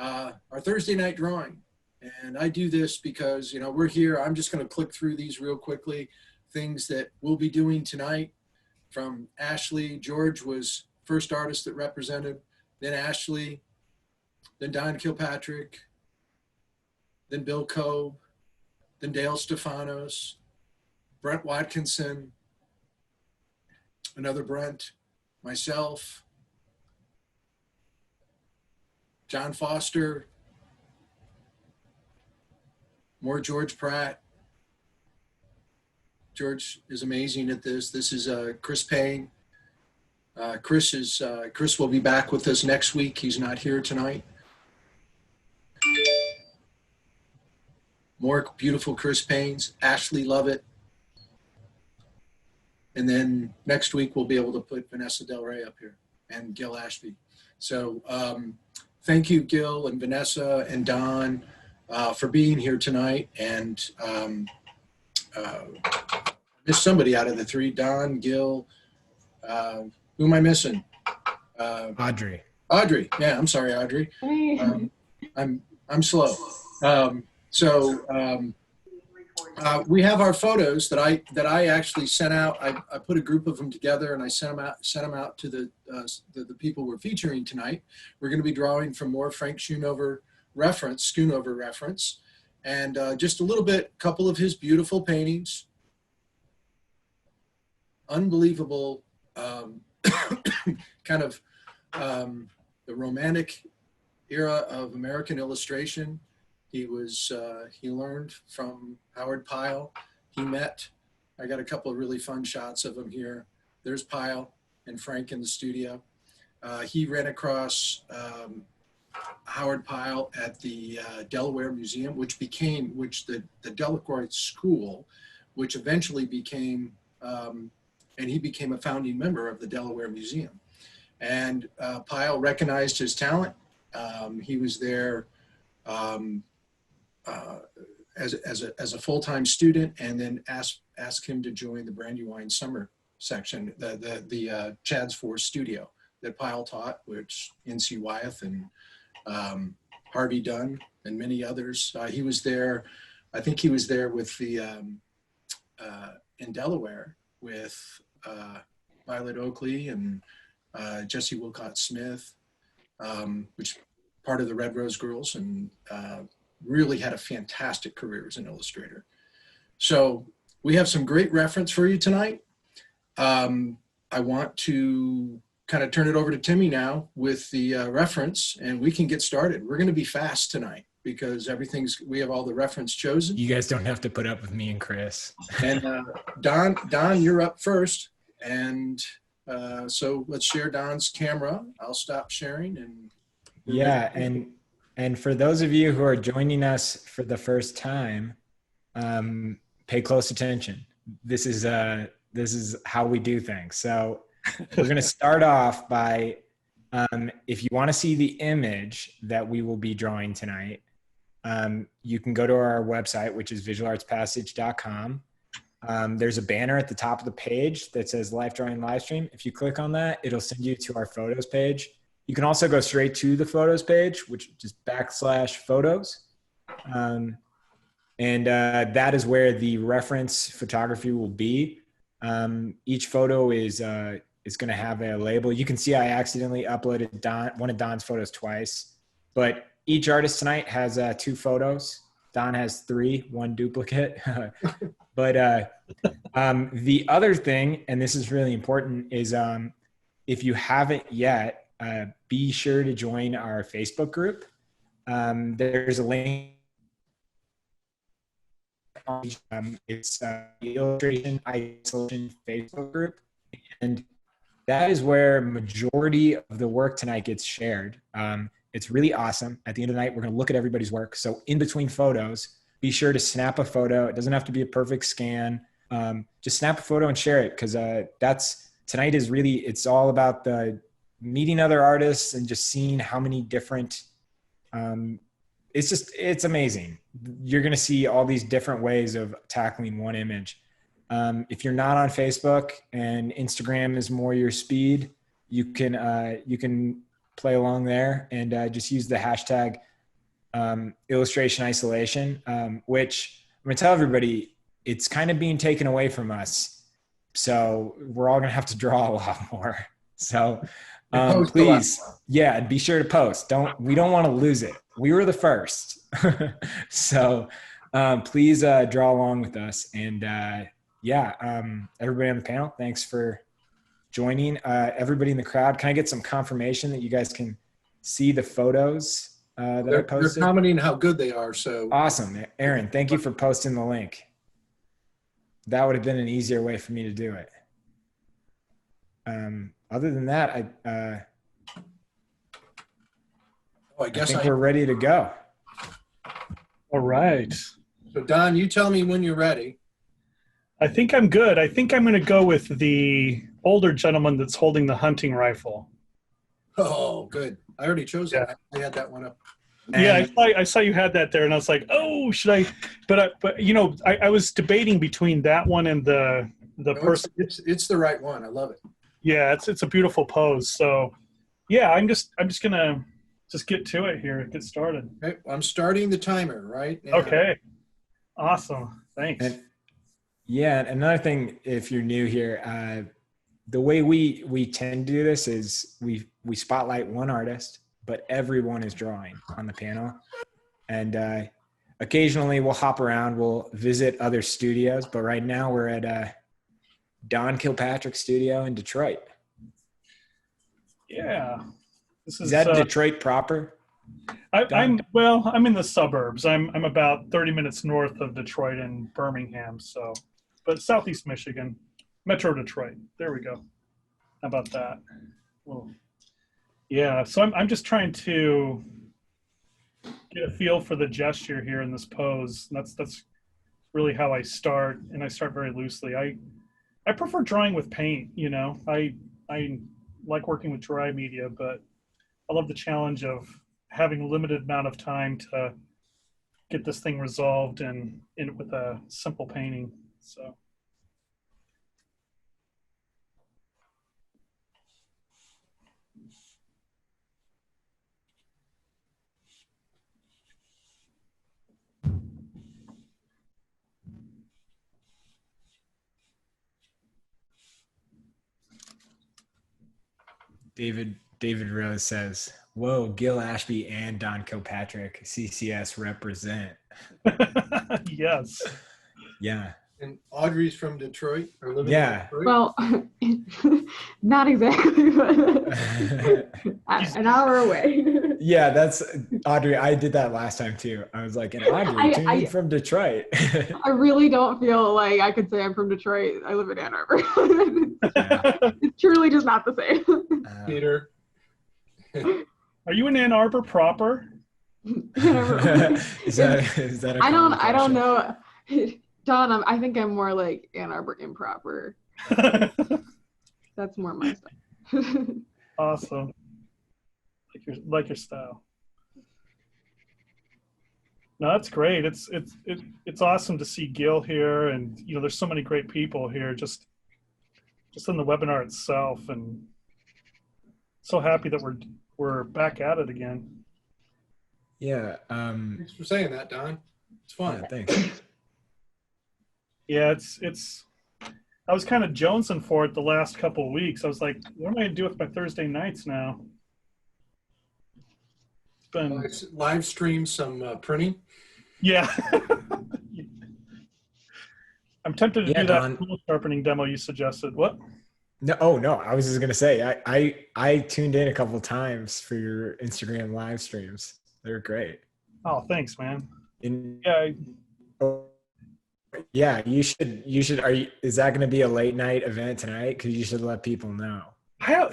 our Thursday night drawing. And I do this because, we're here. I'm just going to click through these real quickly, things that we'll be doing tonight from Ashley. George was first artist that represented, then Ashley, then Don Kilpatrick, then Bill Coe, then Dale Stefanos, Brent Watkinson, another Brent, myself, John Foster, more George Pratt. George is amazing at this. This is Chris Payne. Chris will be back with us next week. He's not here tonight. More beautiful Chris Paynes. Ashley Lovett. And then next week we'll be able to put Vanessa Del Rey up here and Gil Ashby. So thank you, Gil and Vanessa and Don, for being here tonight. And missed somebody out of the three. Don, Gil, who am I missing? Audrey. Audrey. Yeah, I'm sorry, Audrey. I'm slow. We have our photos that I actually sent out. I put a group of them together and I sent them out to the people we're featuring tonight. We're going to be drawing from more Frank Schoonover reference, and just a little bit, couple of his beautiful paintings. Unbelievable, kind of the romantic era of American illustration. He learned from Howard Pyle. I got a couple of really fun shots of him here. There's Pyle and Frank in the studio. He ran across Howard Pyle at the Delaware Museum, which the Delacroix School, which eventually became, and he became a founding member of the Delaware Museum. And Pyle recognized his talent. He was there as a full-time student, and then asked him to join the Brandywine Summer section, the Chad's Force studio that Pyle taught, which N.C. Wyeth and Harvey Dunn and many others. He was there. I think he was there with in Delaware with Violet Oakley and Jesse Wilcott Smith, which part of the Red Rose Girls, and really had a fantastic career as an illustrator. So we have some great reference for you tonight. I want to kind of turn it over to Timmy now with the reference, and we can get started. We're going to be fast tonight because we have all the reference chosen. You guys don't have to put up with me and Chris. And Don, you're up first. And so let's share Don's camera. I'll stop sharing. And yeah, and for those of you who are joining us for the first time, pay close attention. This is how we do things. So we're going to start off by, if you want to see the image that we will be drawing tonight, you can go to our website, which is visualartspassage.com. There's a banner at the top of the page that says Life Drawing Livestream. If you click on that, it'll send you to our photos page. You can also go straight to the photos page, which is /photos. And that is where the reference photography will be. Each photo is going to have a label. You can see I accidentally uploaded one of Don's photos twice, but each artist tonight has 2 photos. Don has 3, 1 duplicate. But the other thing, and this is really important, is if you haven't yet, be sure to join our Facebook group. There's a link. It's the Illustration Isolation Facebook group, and that is where majority of the work tonight gets shared. It's really awesome. At the end of the night, we're going to look at everybody's work. So in between photos, be sure to snap a photo. It doesn't have to be a perfect scan. Just snap a photo and share it, because tonight is really, it's all about the meeting other artists and just seeing how many different, it's amazing. You're going to see all these different ways of tackling one image. If you're not on Facebook and Instagram is more your speed, you can play along there and just use the hashtag illustration isolation, which I'm going to tell everybody, it's kind of being taken away from us. So we're all going to have to draw a lot more. So please, yeah, be sure to post. We don't want to lose it. We were the first. So please draw along with us. And everybody on the panel, thanks for joining. Everybody in the crowd, can I get some confirmation that you guys can see the photos that I posted? They're commenting how good they are. So awesome. Aaron, thank you for posting the link. That would have been an easier way for me to do it. Other than that, I think we're ready to go. All right. So Don, you tell me when you're ready. I think I'm good. I think I'm going to go with the older gentleman that's holding the hunting rifle. Oh, good. I already chose that. I had that one up. Yeah, I saw you had that there, and I was like, oh, should I? But I was debating between that one and the person. It's the right one. I love it. Yeah, it's a beautiful pose. So, yeah, I'm just gonna get to it here. Get started. Okay, I'm starting the timer right now. Okay, awesome. Thanks. And another thing, if you're new here, the way we tend to do this is we spotlight one artist, but everyone is drawing on the panel. And occasionally we'll hop around, we'll visit other studios, but right now we're at Don Kilpatrick studio in Detroit. Yeah. Is that Detroit proper? I'm in the suburbs. I'm about 30 minutes north of Detroit and Birmingham, but Southeast Michigan, Metro Detroit. There we go. How about that? Well, yeah, so I'm just trying to get a feel for the gesture here in this pose. And that's really how I start, and I start very loosely. I prefer drawing with paint, I like working with dry media, but I love the challenge of having a limited amount of time to get this thing resolved and with a simple painting. So. David Rose says, whoa, Gil Ashby and Don Kilpatrick, CCS represent. Yes. Yeah. And Audrey's from Detroit, or living in Detroit? Well, not exactly, but an hour away. Yeah, that's Audrey. I did that last time too. I was like, and Audrey, tuning from Detroit. I really don't feel like I could say I'm from Detroit. I live in Ann Arbor. It's truly just not the same. Peter. Are you in Ann Arbor proper? Is that a I don't know. Don, I think I'm more like Ann Arbor improper. That's more my style. Awesome. Like your style. No, that's great. It's awesome to see Gil here, and there's so many great people here just in the webinar itself, and so happy that we're back at it again. Yeah. Thanks for saying that, Don. It's fun. Yeah, thanks. Yeah, I was kind of jonesing for it the last couple of weeks. I was like, what am I going to do with my Thursday nights now? It's been live stream some printing. Yeah. I'm tempted to do Don, that tool sharpening demo you suggested. What? No, I was just gonna say I tuned in a couple of times for your Instagram live streams. They're great. Oh, thanks, man. Yeah, you should. Is that going to be a late night event tonight? Because you should let people know. I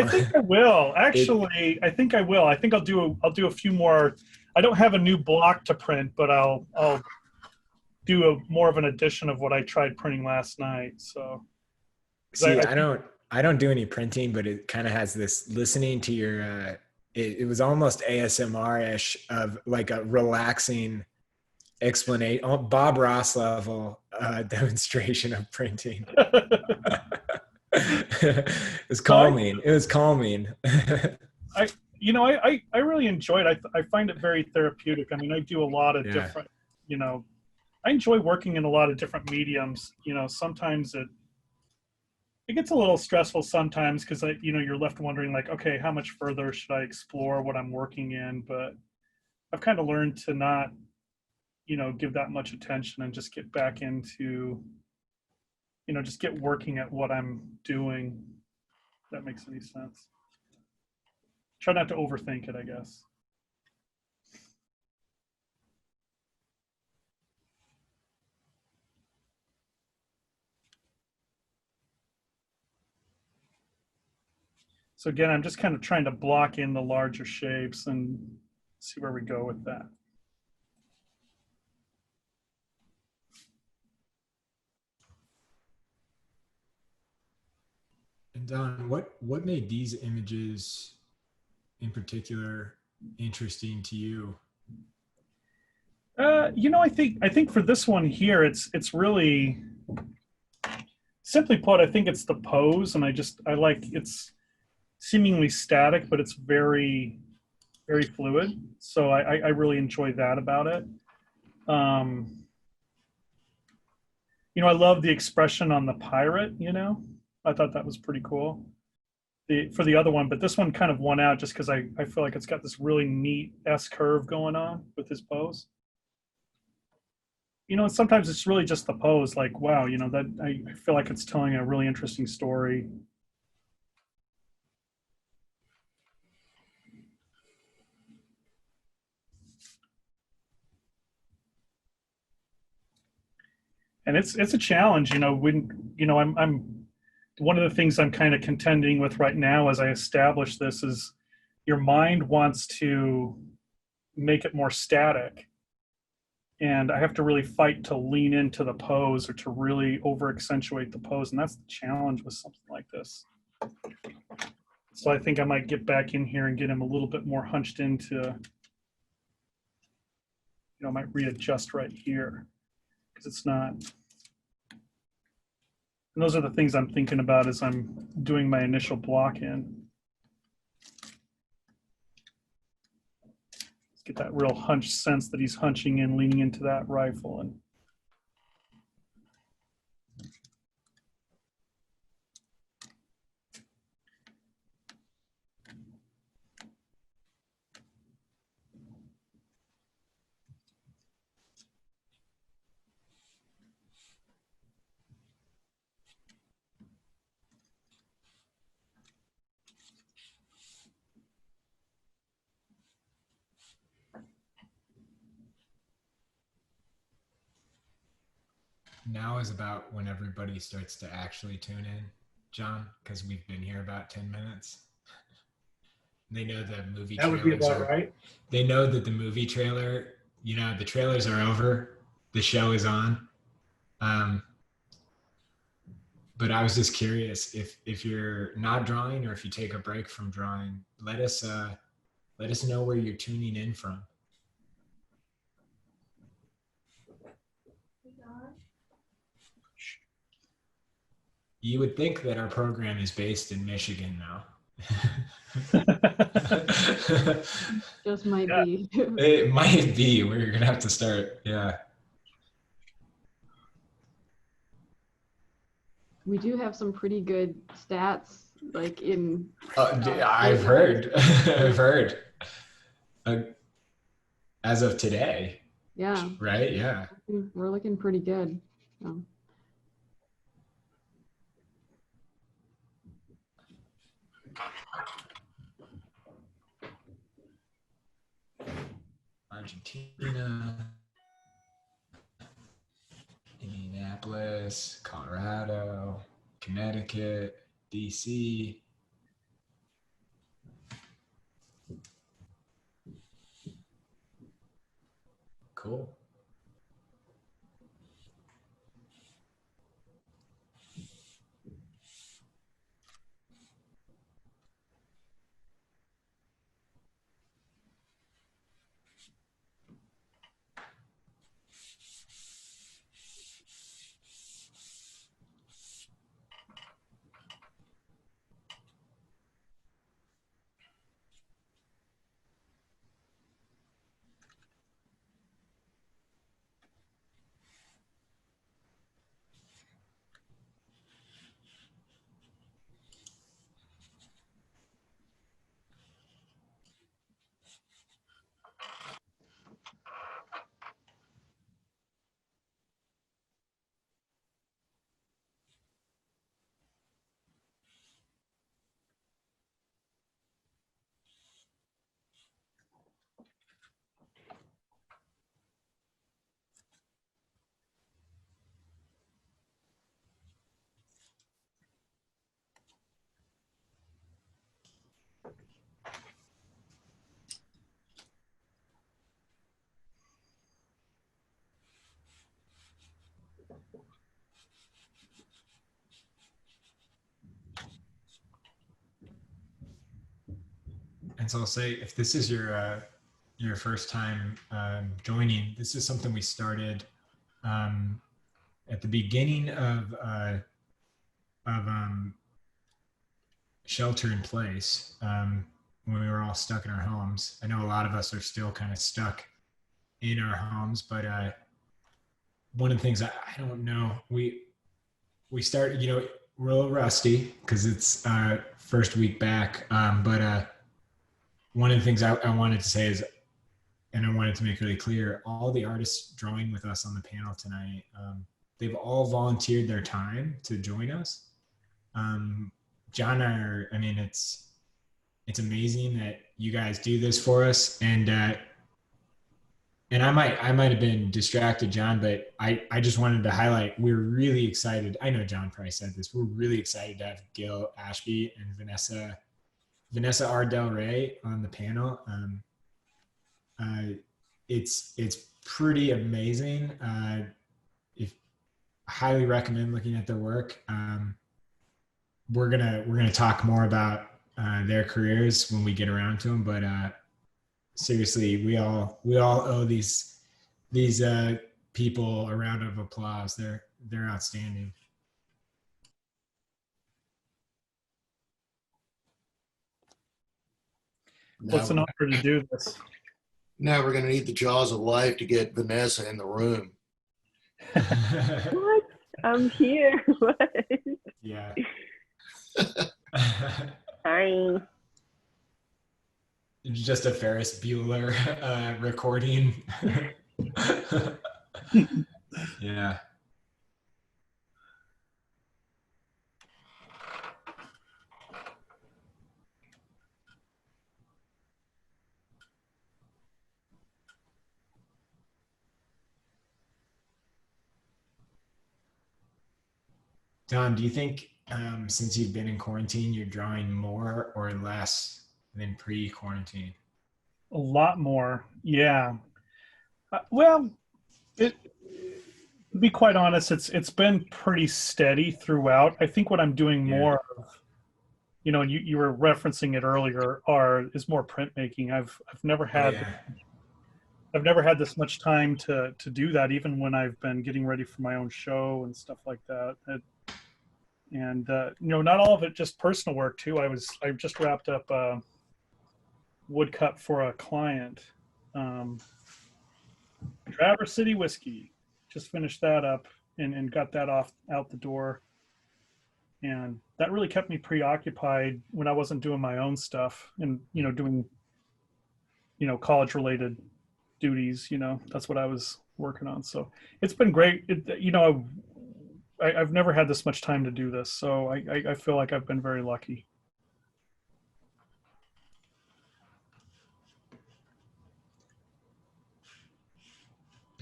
think I will. Actually, I think I will. I think I'll do a few more. I don't have a new block to print, but I'll do more of an edition of what I tried printing last night. So, see, I don't do any printing, but it kind of has this listening to your. It was almost ASMR-ish of like a relaxing explanation, Bob Ross level demonstration of printing. It was calming. I really enjoy it. I find it very therapeutic. I mean, I do a lot of different, I enjoy working in a lot of different mediums. Sometimes it gets a little stressful sometimes because you're left wondering like, okay, how much further should I explore what I'm working in? But I've kind of learned to not, give that much attention and just get back into, just get working at what I'm doing. If that makes any sense. Try not to overthink it, I guess. So again, I'm just kind of trying to block in the larger shapes and see where we go with that. And Don, what made these images in particular interesting to you? I think for this one here, it's really, simply put, I think it's the pose, and I like it's seemingly static, but it's very, very fluid. So I really enjoy that about it. I love the expression on the pirate. I thought that was pretty cool. For the other one, but this one kind of won out just because I feel like it's got this really neat S curve going on with his pose. And sometimes it's really just the pose, like, wow, that I feel like it's telling a really interesting story. And it's a challenge, when, I'm one of the things I'm kind of contending with right now as I establish this is your mind wants to make it more static. And I have to really fight to lean into the pose or to really over accentuate the pose. And that's the challenge with something like this. So I think I might get back in here and get him a little bit more hunched into, I might readjust right here because it's not. And those are the things I'm thinking about as I'm doing my initial block in. Let's get that real hunch sense that he's hunching in, leaning into that rifle. And Now is about when everybody starts to actually tune in, John, because we've been here about 10 minutes. They know the movie that would be trailers about are right. They know that the movie trailer, the trailers are over, the show is on. But I was just curious if you're not drawing or if you take a break from drawing, let us know where you're tuning in from. You would think that our program is based in Michigan now. Just might be. It might be. We're gonna have to start. Yeah. We do have some pretty good stats, like in. I've heard. I've heard. As of today. Yeah. Right. Yeah. We're looking pretty good. So. Argentina, Indianapolis, Colorado, Connecticut, DC. Cool. comments I'll say. If this is your first time joining, this is something we started at the beginning of shelter in place, when we were all stuck in our homes. I know a lot of us are still kind of stuck in our homes, but one of the things I don't know, we started, we're a little rusty because it's first week back, but one of the things I wanted to say is, and I wanted to make really clear, all the artists drawing with us on the panel tonight, they've all volunteered their time to join us. John and I it's amazing that you guys do this for us. And I might have been distracted, John, but I just wanted to highlight, we're really excited. I know John probably said this. We're really excited to have Gil Ashby and Vanesa R Del Rey on the panel. It's pretty amazing. I highly recommend looking at their work. We're gonna talk more about their careers when we get around to them, but seriously, we all owe these people a round of applause. They're outstanding. What's an honor to do this? Now we're going to need the jaws of life to get Vanessa in the room. What? I'm here. What? Yeah. Hi. It's just a Ferris Bueller recording. Yeah. Don, do you think since you've been in quarantine, you're drawing more or less than pre-quarantine? A lot more, yeah. Well, to be quite honest, it's been pretty steady throughout. I think what I'm doing more of, you were referencing it earlier, is more printmaking. I've never had I've never had this much time to do that, even when I've been getting ready for my own show and stuff like that. And not all of it just personal work too. I've just wrapped up a woodcut for a client, Traverse City Whiskey. Just finished that up and got that out the door, and that really kept me preoccupied when I wasn't doing my own stuff and doing college related duties. That's what I was working on. So it's been great. I've never had this much time to do this, so I feel like I've been very lucky.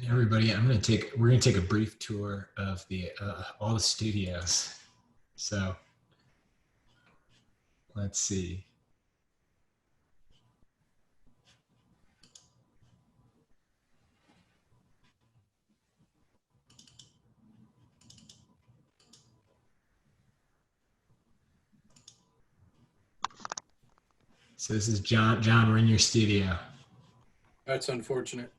Everybody, we're gonna take a brief tour of all the studios. So let's see. So this is John. John, we're in your studio. That's unfortunate.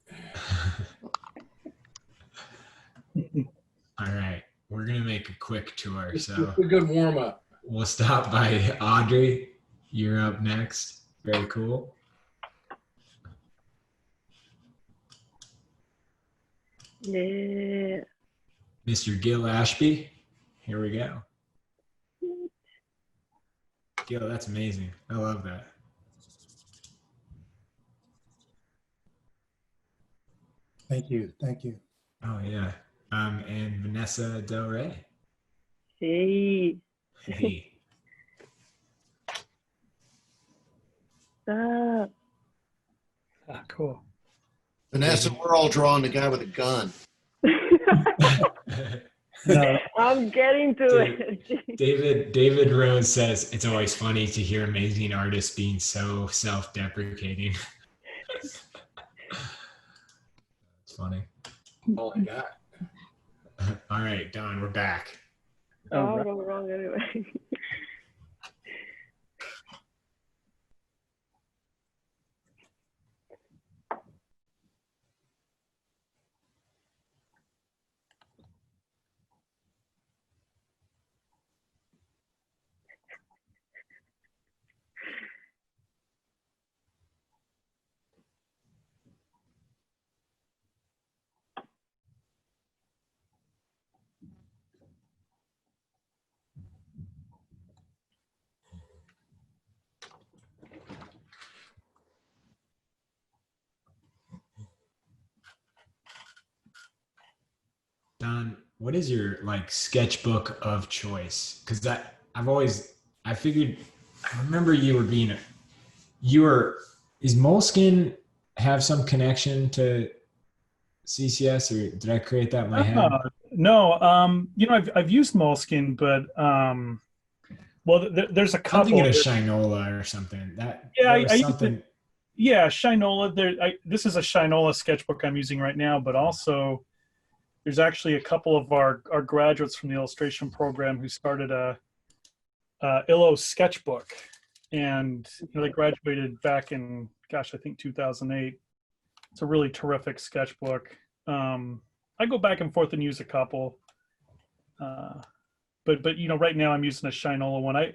All right, we're gonna make a quick tour. It's So a good warm up. we'll stop by Audrey. You're up next. Very cool. Yeah. Mr. Gil Ashby. Here we go. Gil, that's amazing. I love that. Thank you. Thank you. Oh yeah. And Vanesa Del Rey. Hey. Hey. Stop. Ah, cool. Vanessa, we're all drawing the guy with a gun. No, I'm getting to it. David Rose says it's always funny to hear amazing artists being so self-deprecating. It's funny. All I got. All right, Don, we're back. Oh, I'm wrong anyway. Don, what is your like sketchbook of choice? Because I figured, I remember is Moleskine have some connection to CCS, or did I create that in my head? No, I've used Moleskine, but well, there's a I'm couple. thinking of Shinola or something. Yeah, there was something. Yeah, Shinola. This is a Shinola sketchbook I'm using right now, but also there's actually a couple of our graduates from the illustration program who started a Illo sketchbook, and they graduated back in, gosh, I think 2008. It's a really terrific sketchbook. I go back and forth and use a couple, but right now I'm using a Shinola one. I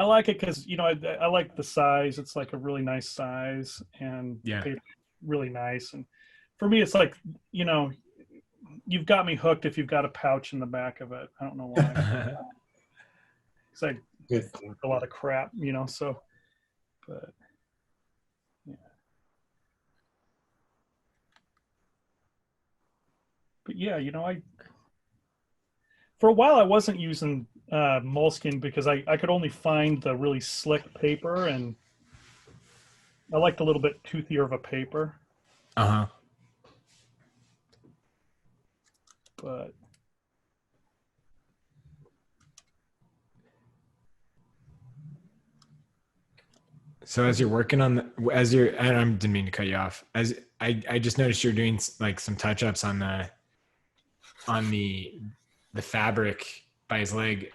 like it because I like the size. It's like a really nice size, and paper really nice. And for me, it's like you've got me hooked if you've got a pouch in the back of it. I don't know why. It's like a lot of crap, So, but yeah. But yeah, for a while I wasn't using Moleskine because I could only find the really slick paper, and I liked a little bit toothier of a paper. But So as you're working on I didn't mean to cut you off. As I just noticed you're doing like some touch-ups on the fabric by his leg.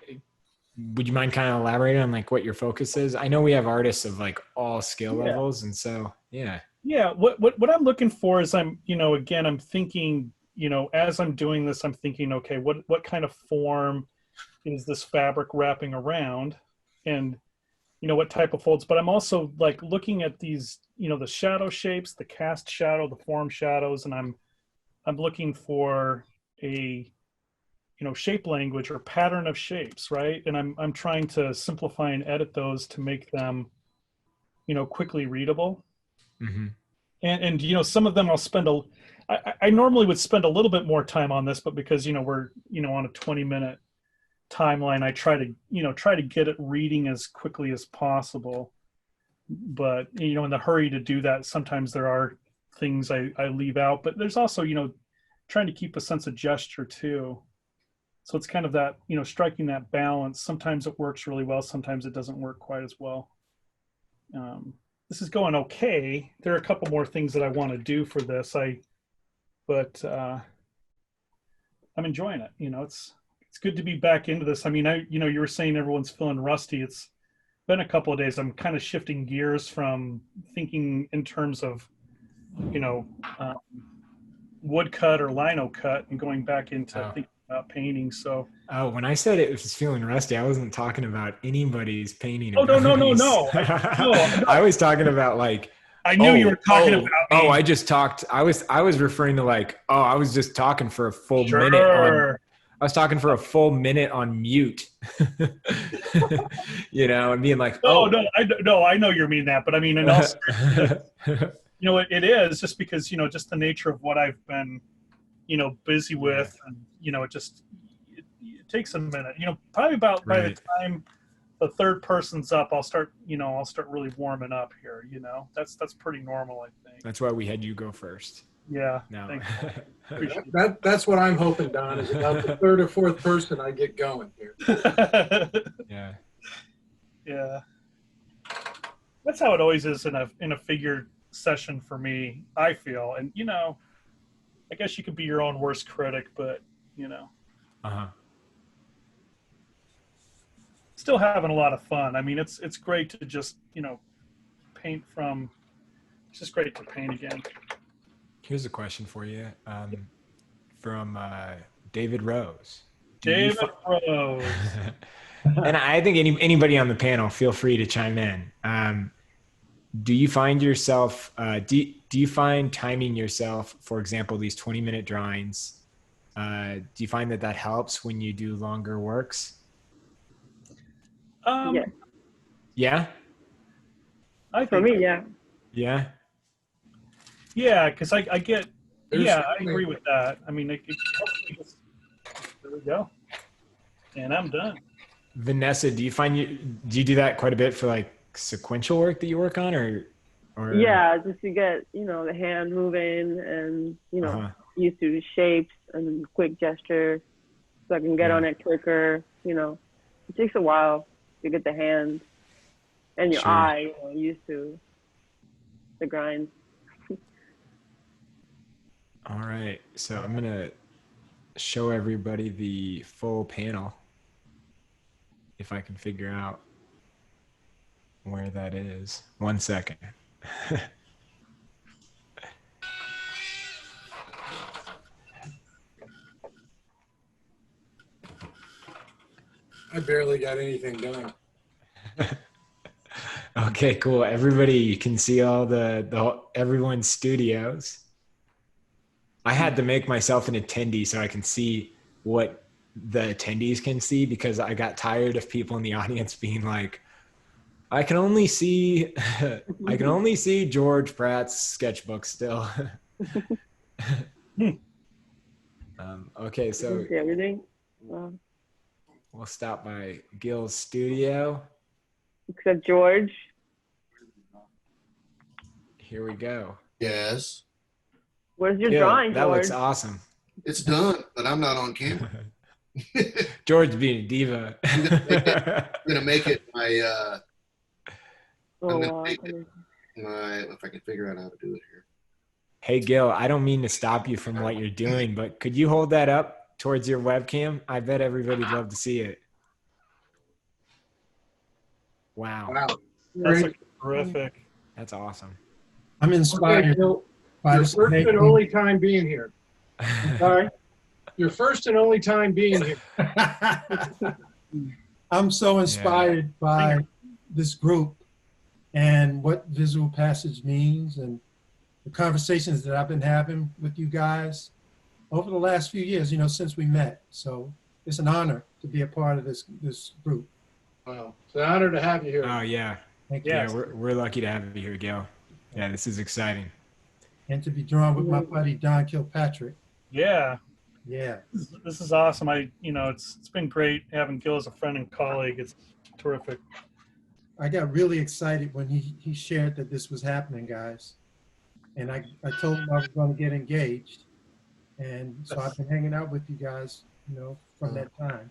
Would you mind kind of elaborating on like what your focus is? I know we have artists of like all skill levels, and so yeah. Yeah, what I'm looking for is I'm thinking, as I'm doing this, I'm thinking, okay, what kind of form is this fabric wrapping around, and what type of folds. But I'm also like looking at these, the shadow shapes, the cast shadow, the form shadows, and I'm looking for a shape language or pattern of shapes, right? And I'm trying to simplify and edit those to make them quickly readable. Mm-hmm. And some of them I'll spend I normally would spend a little bit more time on this, but because we're on a 20-minute timeline, I try to get it reading as quickly as possible. But in the hurry to do that, sometimes there are things I leave out, but there's also trying to keep a sense of gesture too. So it's kind of that striking that balance. Sometimes it works really well, sometimes it doesn't work quite as well. This is going okay. There are a couple more things that I want to do for this. But I'm enjoying it. It's good to be back into this. I mean, you were saying everyone's feeling rusty. It's been a couple of days. I'm kind of shifting gears from thinking in terms of, woodcut or lino cut and going back into thinking about painting. So. Oh, when I said it was feeling rusty, I wasn't talking about anybody's painting. Oh, no. I was talking about like. I knew you were talking about me. Oh, I just talked. I was referring to like. Oh, I was just talking for a full minute. I was talking for a full minute on mute. And being like, I know you mean that, but I mean, and also, it is just because just the nature of what I've been, busy with, and it takes a minute. Probably about by the time the third person's up, I'll start really warming up here. That's pretty normal, I think. That's why we had you go first. Yeah. No. That's what I'm hoping, Don, is about the third or fourth person I get going here. Yeah. Yeah. That's how it always is in a figure session for me, I feel. And I guess you could be your own worst critic, but still having a lot of fun. I mean, it's great to just paint from. It's just great to paint again. Here's a question for you from David Rose. Rose. And I think anybody on the panel, feel free to chime in. Do you find yourself, do you find timing yourself, for example, these 20-minute drawings, do you find that helps when you do longer works? Yeah. Yeah? For me, yeah. Yeah? Yeah, because I get, I agree with that. I mean, it helps me just There we go. And I'm done. Vanessa, do you do that quite a bit for like sequential work that you work on, or Yeah, just to get, the hand moving and, used to shapes and quick gesture so I can get on it quicker. It takes a while to get the hand and your Sure. eye used to the grind. All right, so I'm gonna show everybody the full panel if I can figure out where that is. 1 second. I barely got anything done. Okay, cool. Everybody can see all everyone's studios. I had to make myself an attendee so I can see what the attendees can see, because I got tired of people in the audience being like, I can only see George Pratt's sketchbook still. Okay, so See everything? Wow. we'll stop by Gil's studio. Except George. Here we go. Yes, Where's your Gil, drawing, that George? looks awesome. it's done, but I'm not on camera. George being a diva. I'm gonna make it my Oh, I'm gonna wow. make it if I can figure out how to do it here. Hey, Gil, I don't mean to stop you from what you're doing, but could you hold that up towards your webcam? I bet everybody'd love to see it. Wow. Wow. That's Great. terrific. That's awesome. I'm inspired by Your this first and making- only time being here. Sorry? Your first and only time being here. I'm so inspired by this group and what visual passage means, and the conversations that I've been having with you guys over the last few years, since we met. So it's an honor to be a part of this group. Wow. It's an honor to have you here. Oh, yeah. Thank you. Yes. Yeah, we're lucky to have you here, Gil. Yeah, this is exciting. And to be drawn with my buddy, Don Kilpatrick. Yeah. Yeah. This is awesome. It's been great having Gil as a friend and colleague. It's terrific. I got really excited when he shared that this was happening, guys. And I told him I was going to get engaged. And so I've been hanging out with you guys, from that time.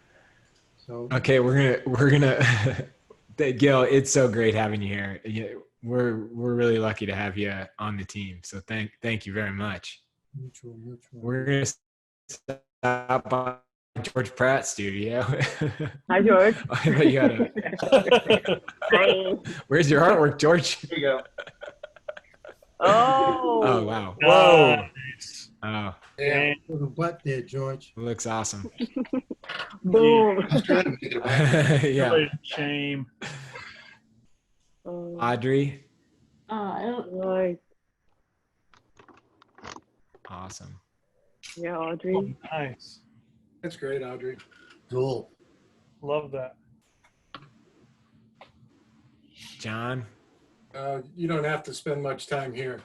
So Okay, we're gonna Gil, it's so great having you here. Yeah, we're really lucky to have you on the team. So thank you very much. mutual. We're gonna stop by George Pratt studio. Hi, George. I bet you gotta, Hi. where's your artwork, George? Here you go. Oh. Oh wow. Whoa. Nice. Oh, And For the butt there, George. looks awesome. Boom. I was trying to make it right. Yeah. shame. Oh, Audrey. I don't. nice. Awesome. Yeah, Oh, Audrey. nice. That's great, Audrey. Cool. Love that. John. You don't have to spend much time here.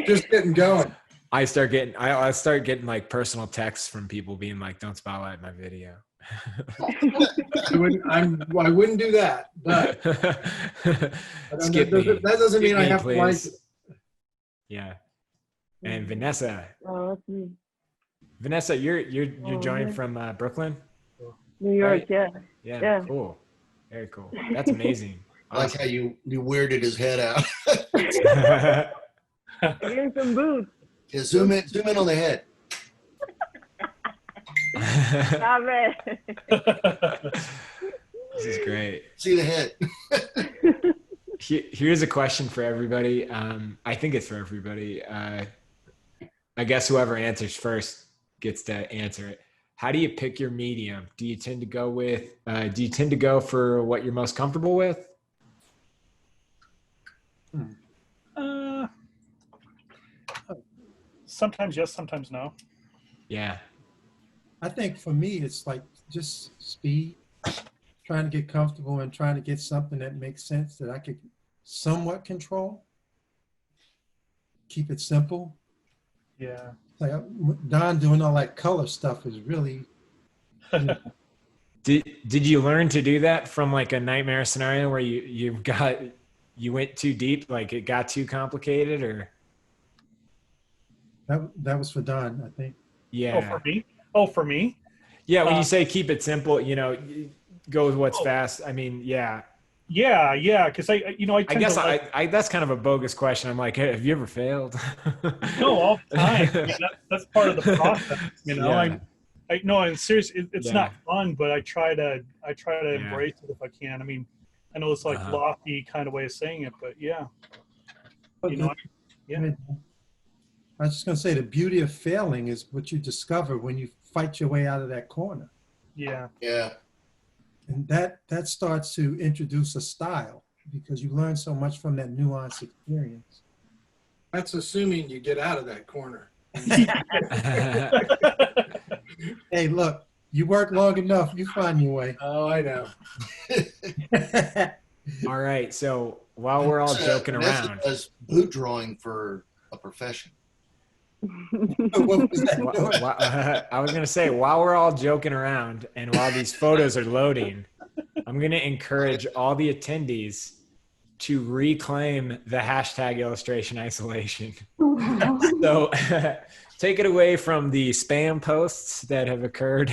Just getting going. I start getting like personal texts from people being like, "Don't spotlight my video." I wouldn't do that, but Skip me. that doesn't mean Skip I me, have to like please. it. Yeah. And Vanessa. Oh, that's me. Vanessa, you're Oh, joining yeah. from Brooklyn? New York, Right. yeah. Yeah, Yeah. cool. Very cool. That's amazing. I like how you weirded his head out. Give him some boots. Yeah, zoom in on the head. Stop it. This is great. See the head. Here's a question for everybody. I think it's for everybody. I guess whoever answers first gets to answer it. How do you pick your medium? Do you tend to go for what you're most comfortable with? Sometimes yes, sometimes no. Yeah. I think for me, it's like just speed, trying to get comfortable and trying to get something that makes sense that I could somewhat control. Keep it simple. Yeah. Like Don doing all that color stuff is really. Did you learn to do that from like a nightmare scenario where you went too deep, like it got too complicated, or? That was for Don, I think. Yeah. Oh, for me? Oh, for me? Yeah, when you say keep it simple, go with what's fast. I mean, yeah. Yeah, because I tend guess to like, I that's kind of a bogus question. I'm like, hey, have you ever failed? no, all the time. I mean, that's part of the process. Yeah. I no, I'm serious. It's Yeah. not fun, but I try to Yeah. embrace it if I can. I mean, I know it's like lofty kind of way of saying it, but yeah, yeah. I mean, I was just gonna say the beauty of failing is what you discover when you fight your way out of that corner. Yeah. Yeah. And that starts to introduce a style because you learn so much from that nuanced experience. That's assuming you get out of that corner. Hey, look, you work long enough, you find your way. Oh, I know. All right. So while we're all joking Vanessa around, does boot drawing for a profession. What was that? I was going to say, while we're all joking around and while these photos are loading, I'm going to encourage all the attendees to reclaim the hashtag illustration isolation. So take it away from the spam posts that have occurred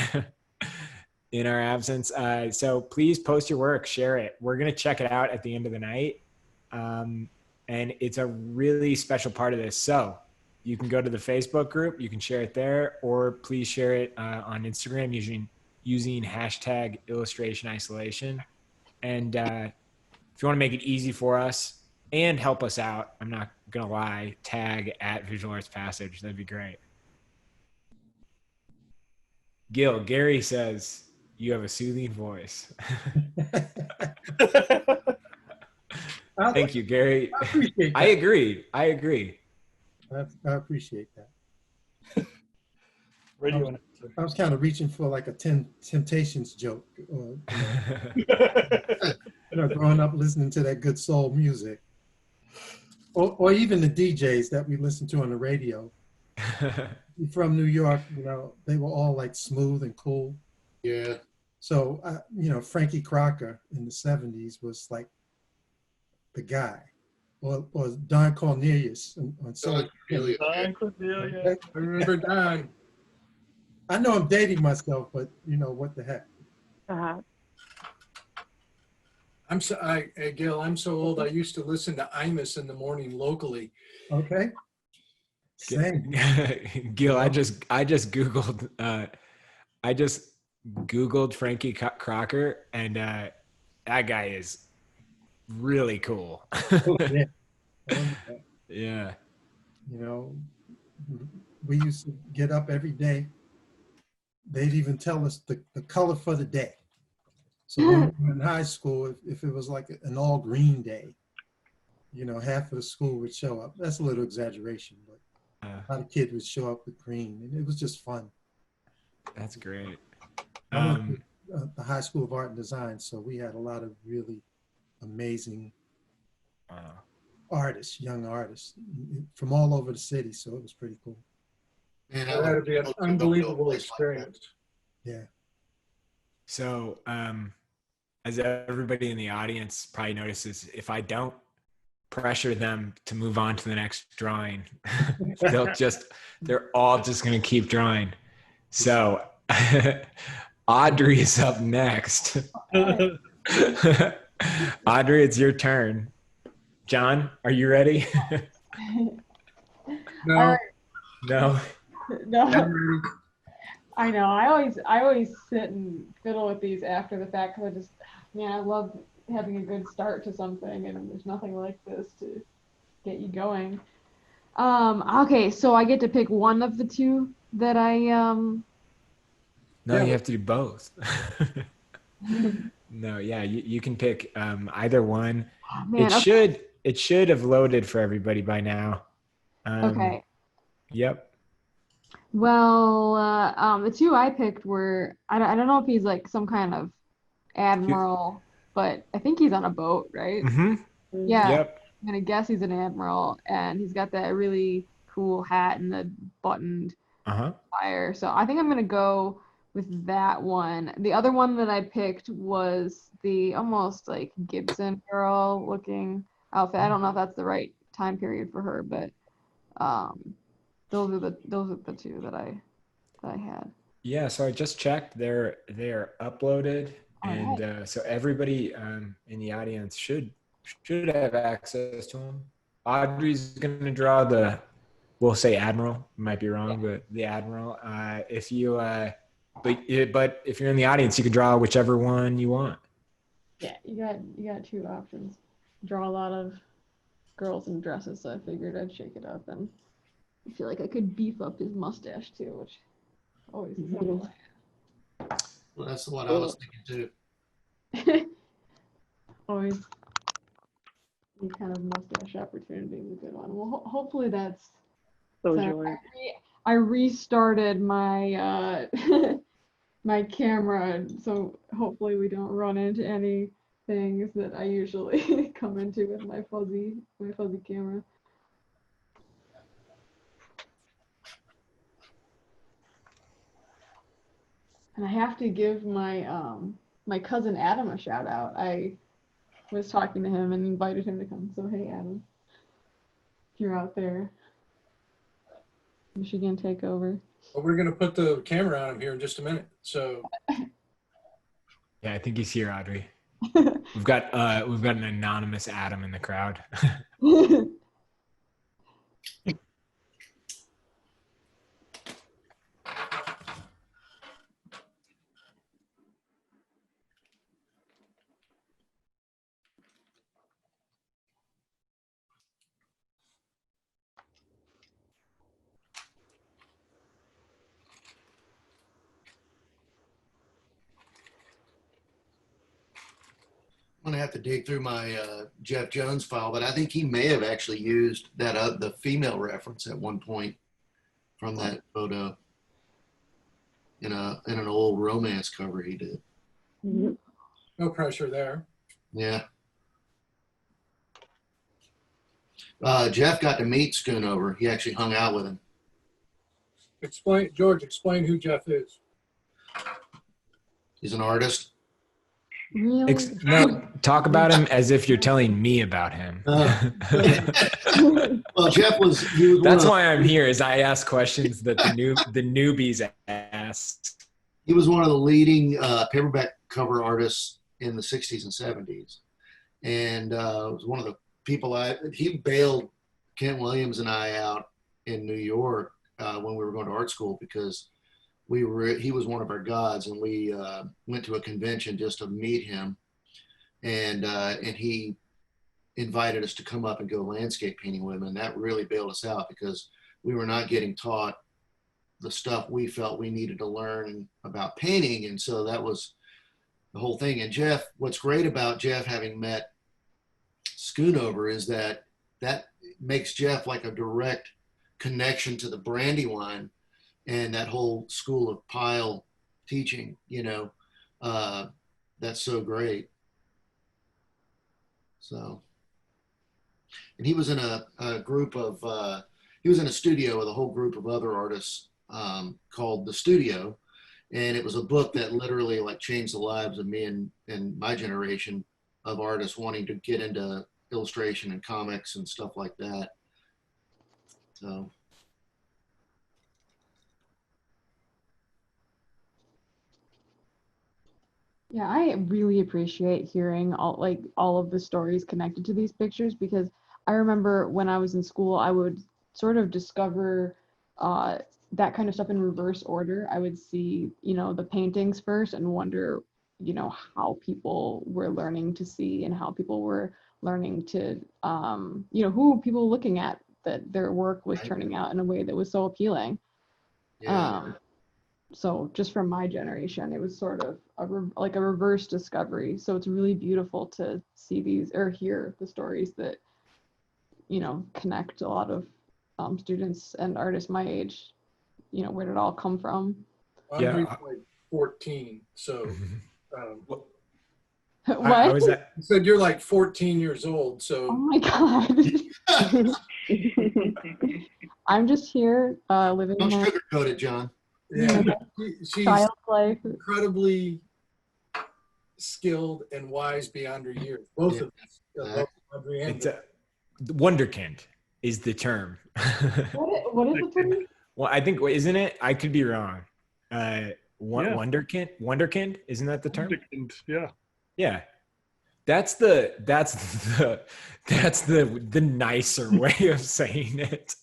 in our absence. So please post your work, share it. We're going to check it out at the end of the night. And it's a really special part of this. So you can go to the Facebook group, you can share it there, or please share it on Instagram using hashtag illustration isolation. And if you want to make it easy for us and help us out, I'm not going to lie, tag at Visual Arts Passage. That'd be great. Gary says, you have a soothing voice. Thank you, Gary. I appreciate that. I agree. I appreciate that. Radio announcer. I was kind of reaching for like a Temptations joke, or, growing up listening to that good soul music, or even the DJs that we listened to on the radio. From New York, they were all like smooth and cool. Yeah. So, Frankie Crocker in the 70s was like the guy. Or Don Cornelius on Soul. Don Cornelius. I remember Don. I know I'm dating myself, but what the heck? Gil, I'm so old. I used to listen to Imus in the morning locally. Okay. Same. Gil, I just Googled Frankie Crocker, and that guy is really cool. Yeah. We used to get up every day. They'd even tell us the color for the day. So when we were in high school, if it was like an all green day, half of the school would show up. That's a little exaggeration, but a lot of kids would show up with green, and it was just fun. That's great. I went to the High School of Art and Design, so we had a lot of really amazing artists, young artists from all over the city, so it was pretty cool. Man, That would be an unbelievable experience. Yeah. So, as everybody in the audience probably notices, if I don't pressure them to move on to the next drawing, they're all just going to keep drawing. So, Audrey is up next. Audrey, it's your turn. John, are you ready? No. No. No. I know. I always sit and fiddle with these after the fact because I love having a good start to something, and there's nothing like this to get you going. Okay, so I get to pick one of the two that I No, you have to do both. No, yeah, you can pick either one. Oh, man, It should have loaded for everybody by now. Okay. Yep. Well, the two I picked were I don't know if he's like some kind of admiral, but I think he's on a boat, right? Mm-hmm. Yeah. Yep. I'm gonna guess he's an admiral, and he's got that really cool hat and the buttoned Uh-huh. fire. So I think I'm gonna go with that one. The other one that I picked was the almost like Gibson girl looking outfit. I don't know if that's the right time period for her, but those are the two that I had. Yeah, so I just checked. They're uploaded, and so everybody in the audience should have access to them. Audrey's gonna draw we'll say Admiral. Might be wrong, but the Admiral. If you but if you're in the audience, you can draw whichever one you want. Yeah, you got two options. Draw a lot of girls in dresses, so I figured I'd shake it up, and I feel like I could beef up his mustache too, which always is Mhm. Well, that's what I was thinking too. always any kind of mustache opportunity is a good one. Well, hopefully that's So so joy. I restarted my my camera, so hopefully we don't run into any things that I usually come into with my fuzzy camera. And I have to give my my cousin Adam a shout out. I was talking to him and invited him to come. So hey Adam, if you're out there, Michigan takeover. Well, we're going to put the camera on him here in just a minute. So Yeah, I think he's here, Audrey. We've got an anonymous Adam in the crowd. I'm gonna have to dig through my Jeff Jones file, but I think he may have actually used that the female reference at one point from that photo in an old romance cover he did. Mhm. no pressure there. Yeah. Jeff got to meet Schoonover. He actually hung out with him. George, explain who Jeff is. He's an artist. Really? No, talk about him as if you're telling me about him. Well, Jeff was. He was That's why I'm here. Is I ask questions that the newbies ask. He was one of the leading paperback cover artists in the 60s and 70s, and was one of the people he bailed Kent Williams and I out in New York when we were going to art school because he was one of our gods, and we went to a convention just to meet him, and he invited us to come up and go landscape painting with him, and that really bailed us out because we were not getting taught the stuff we felt we needed to learn about painting, and so that was the whole thing. And Jeff, what's great about Jeff having met Schoonover is that makes Jeff like a direct connection to the Brandywine and that whole school of Pyle teaching, that's so great. So, and he was in a group of, he was in a studio with a whole group of other artists called The Studio. And it was a book that literally like changed the lives of me and my generation of artists wanting to get into illustration and comics and stuff like that. So. Yeah, I really appreciate hearing all of the stories connected to these pictures because I remember when I was in school, I would sort of discover that kind of stuff in reverse order. I would see, the paintings first and wonder, how people were learning to see and how people were learning to, who people were looking at that their work was turning out in a way that was so appealing. Yeah. So just from my generation, it was sort of like a reverse discovery. So it's really beautiful to see these or hear the stories that, connect a lot of students and artists my age. Where did it all come from? I'm like 14, so. What? I was at, You said you're like 14 years old, so. Oh my God. I'm just here living Don't my sugarcoat it, John. Yeah, she's child life. incredibly skilled and wise beyond her years. Both of us. Both Audrey and It's wonderkind is the term. What is the term? Well, I think, isn't it? I could be wrong. Wonderkind, isn't that the term? Yeah. Yeah. That's the nicer way of saying it.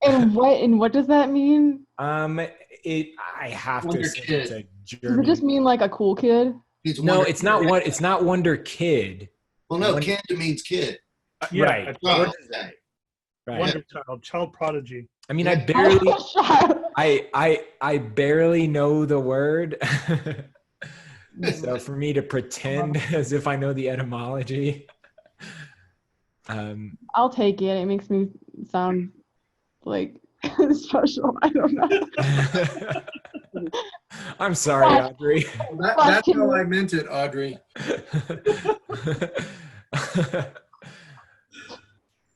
And what does that mean? I have to Wonder say kid. it's a Does German. it just mean like a cool kid? It's No, Wonder it's not Kid. It's not Wonder Kid. Well, no, Wonder- kid means kid. Yeah, Right. that's Oh, what- okay. Right. Wonder child prodigy. I mean, Yeah. I barely know the word. So for me to pretend as if I know the etymology. I'll take it. It makes me sound like special. I don't know. I'm sorry, Audrey. that's how I meant it, Audrey.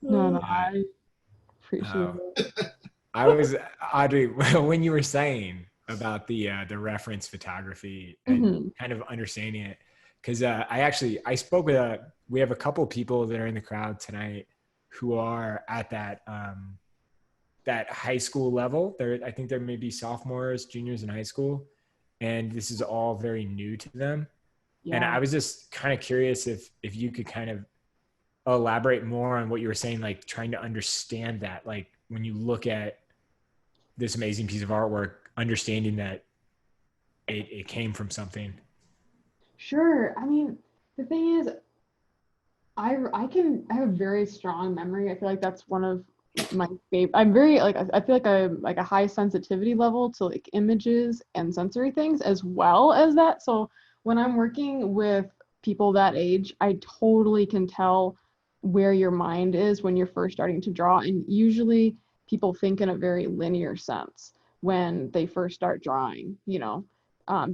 No, I appreciate it. I was, Audrey, when you were saying about the reference photography and kind of understanding it, because I spoke with we have a couple people that are in the crowd tonight who are at that that high school level. I think they're maybe sophomores, juniors in high school, and this is all very new to them. Yeah. And I was just kind of curious if you could kind of elaborate more on what you were saying, like trying to understand that, like when you look at this amazing piece of artwork, understanding that it came from something. Sure. I mean, the thing is, I have a very strong memory. I feel like that's one of my favorite. I'm very I feel like I'm like a high sensitivity level to like images and sensory things as well as that. So when I'm working with people that age, I totally can tell where your mind is when you're first starting to draw. And usually people think in a very linear sense when they first start drawing,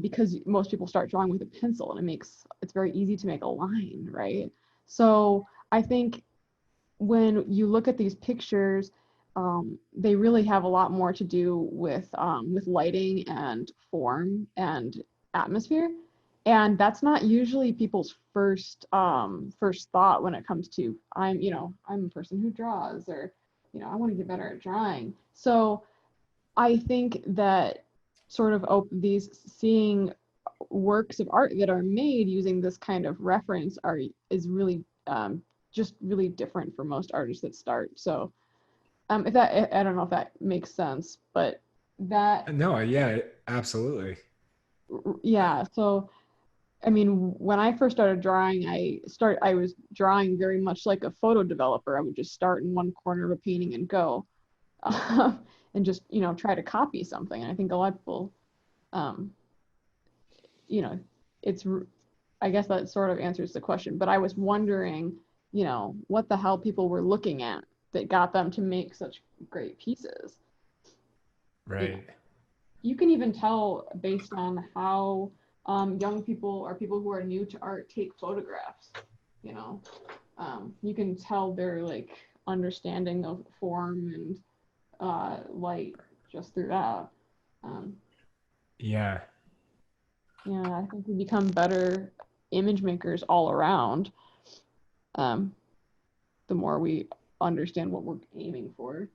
because most people start drawing with a pencil and it's very easy to make a line, right? So I think when you look at these pictures, they really have a lot more to do with lighting and form and atmosphere. And that's not usually people's first thought when it comes to I'm a person who draws, or I want to get better at drawing. So I think that sort of seeing works of art that are made using this kind of reference is really just really different for most artists that start. So if that, I don't know if that makes sense, but that. No, yeah, absolutely. Yeah. So, I mean, when I first started drawing, I was drawing very much like a photo developer. I would just start in one corner of a painting and go, and just, try to copy something. And I think a lot of people, I guess that sort of answers the question, but I was wondering, what the hell people were looking at that got them to make such great pieces. Right. You can even tell based on how young people or people who are new to art take photographs. You can tell their like understanding of form and light just through that. Yeah. Yeah, I think we become better image makers all around. The more we understand what we're aiming for.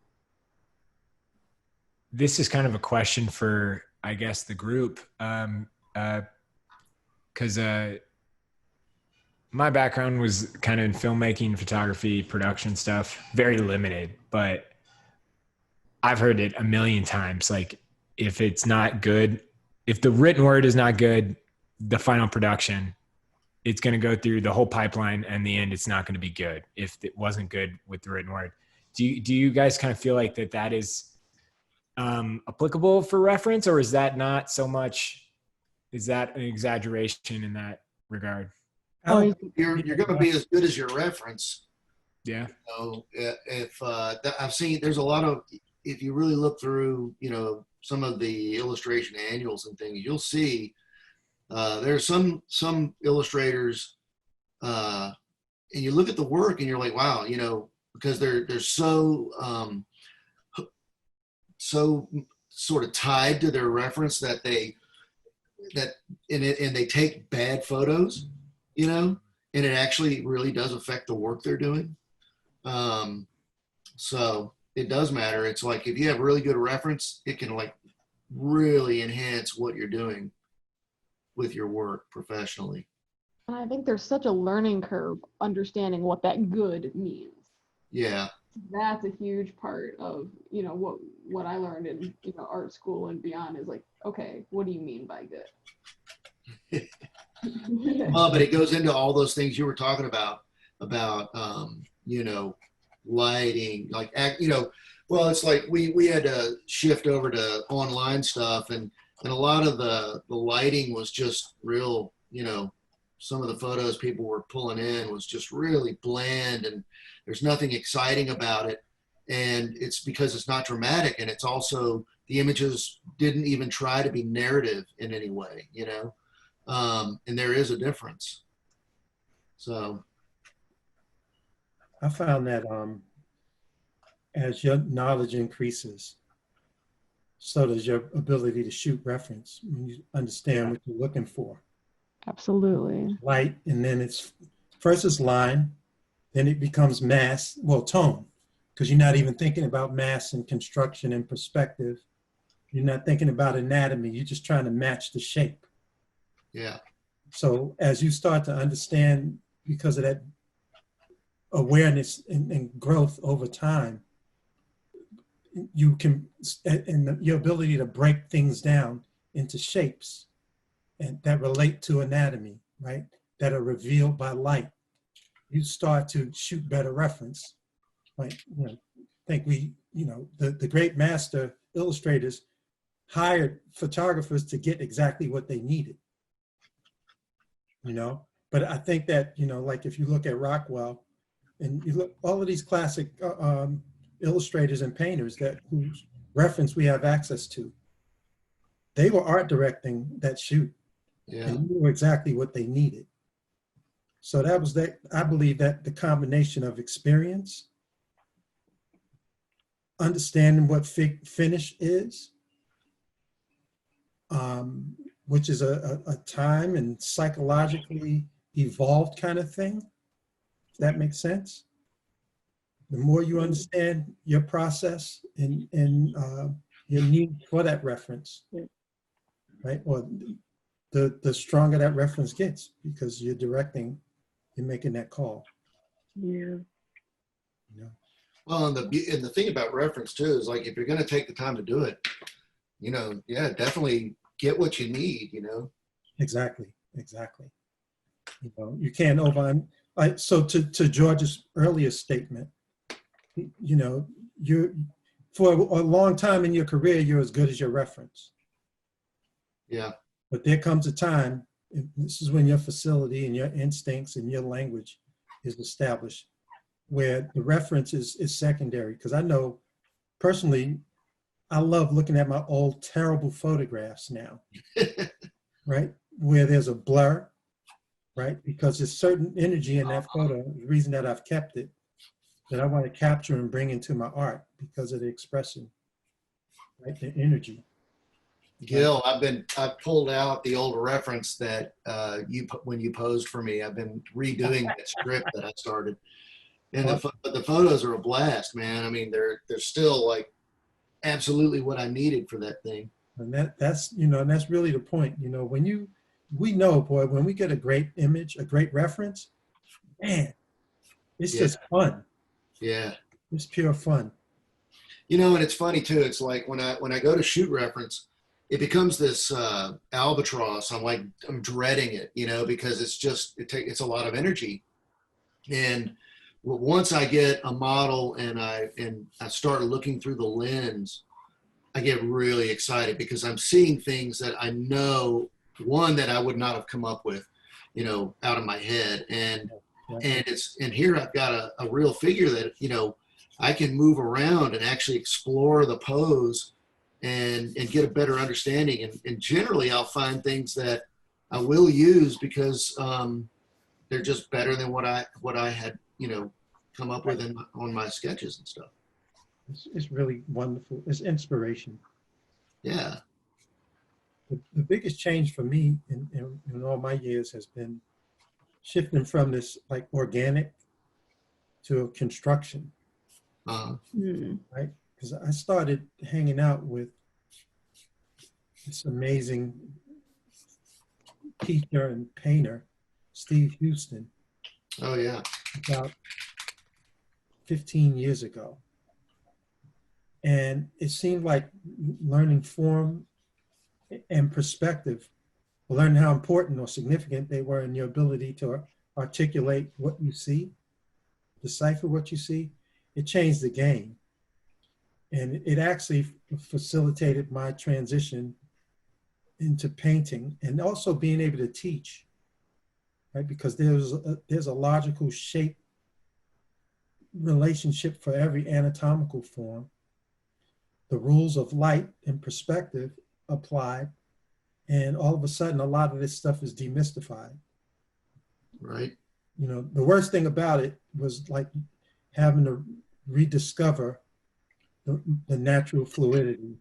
This is kind of a question for, I guess, the group. Because my background was kind of in filmmaking, photography, production stuff, very limited, but I've heard it a million times. Like, if it's not good, if the written word is not good, the final production, it's going to go through the whole pipeline, and in the end, it's not going to be good if it wasn't good with the written word. Do you guys kind of feel like that is applicable for reference, or is that not so much? Is that an exaggeration in that regard? You're going to be as good as your reference. Yeah. I've seen, there's a lot of, if you really look through, some of the illustration annuals and things, you'll see there's some illustrators, and you look at the work and you're like, wow, because they're so so sort of tied to their reference that they take bad photos, you know, and it actually really does affect the work they're doing. So it does matter. It's like if you have really good reference, it can like really enhance what you're doing with your work professionally. And I think there's such a learning curve understanding what that good means. Yeah. That's a huge part of, you know, what I learned in, you know, art school and beyond is like, okay, what do you mean by good? Well, but it goes into all those things you were talking about, you know, lighting, like, you know, well, it's like we had to shift over to online stuff, and a lot of the lighting was just real, you know, some of the photos people were pulling in was just really bland, and there's nothing exciting about it. And it's because it's not dramatic, and it's also the images didn't even try to be narrative in any way, you know. And there is a difference. So I found that as your knowledge increases, so does your ability to shoot reference. When you understand what you're looking for. Absolutely. Light, and then it's first it's line, then it becomes mass, well, tone, because you're not even thinking about mass and construction and perspective. You're not thinking about anatomy. You're just trying to match the shape. yeah. So as you start to understand, because of that awareness and growth over time, you can, and your ability to break things down into shapes and that relate to anatomy, right? That are revealed by light. You start to shoot better reference. Like, you know, I think we, you know, the great master illustrators hired photographers to get exactly what they needed. You know, but I think that, you know, like if you look at Rockwell and you look all of these classic illustrators and painters whose reference we have access to, they were art directing that shoot. Yeah. And knew exactly what they needed. So that was that. I believe that the combination of experience, understanding what finish is, which is a time and psychologically evolved kind of thing, if that makes sense. The more you understand your process and your need for that reference, right? Or the stronger that reference gets, because you're directing, you're making that call. Yeah. You know? Well, and the thing about reference too is like if you're going to take the time to do it, you know, yeah, definitely get what you need. You know. Exactly. You know, you can't so to George's earlier statement, you know, you're for a long time in your career, you're as good as your reference. Yeah. But there comes a time, and this is when your facility and your instincts and your language is established, where the reference is secondary. Because I know personally, I love looking at my old terrible photographs now, right? Where there's a blur, right? Because there's certain energy in that photo, the reason that I've kept it, that I want to capture and bring into my art because of the expression, right? The energy. Gil, I've pulled out the old reference that when you posed for me. I've been redoing that script that I started, and the photos are a blast, man. I mean, they're still like absolutely what I needed for that thing. And that's you know, and that's really the point. You know, we know, boy, when we get a great image, a great reference, man, it's just fun. Yeah, it's pure fun. You know, and it's funny too. It's like when I go to shoot reference, it becomes this albatross. I'm dreading it, you know, because it's a lot of energy. And once I get a model and I start looking through the lens, I get really excited because I'm seeing things that I know, one, that I would not have come up with, you know, out of my head. And here I've got a real figure that, you know, I can move around and actually explore the pose and get a better understanding. And generally I'll find things that I will use because they're just better than what I had, you know, come up with on my sketches and stuff. It's really wonderful. It's inspiration. Yeah. The biggest change for me in all my years has been shifting from this like organic to construction, right? Because I started hanging out with this amazing teacher and painter, Steve Houston. Oh yeah. About 15 years ago. And it seemed like learning form and perspective, learning how important or significant they were in your ability to articulate what you see, decipher what you see. It changed the game. And it actually facilitated my transition into painting and also being able to teach, right? Because there's a logical shape relationship for every anatomical form. The rules of light and perspective applied, and all of a sudden, a lot of this stuff is demystified. Right. You know, the worst thing about it was like having to rediscover the natural fluidity.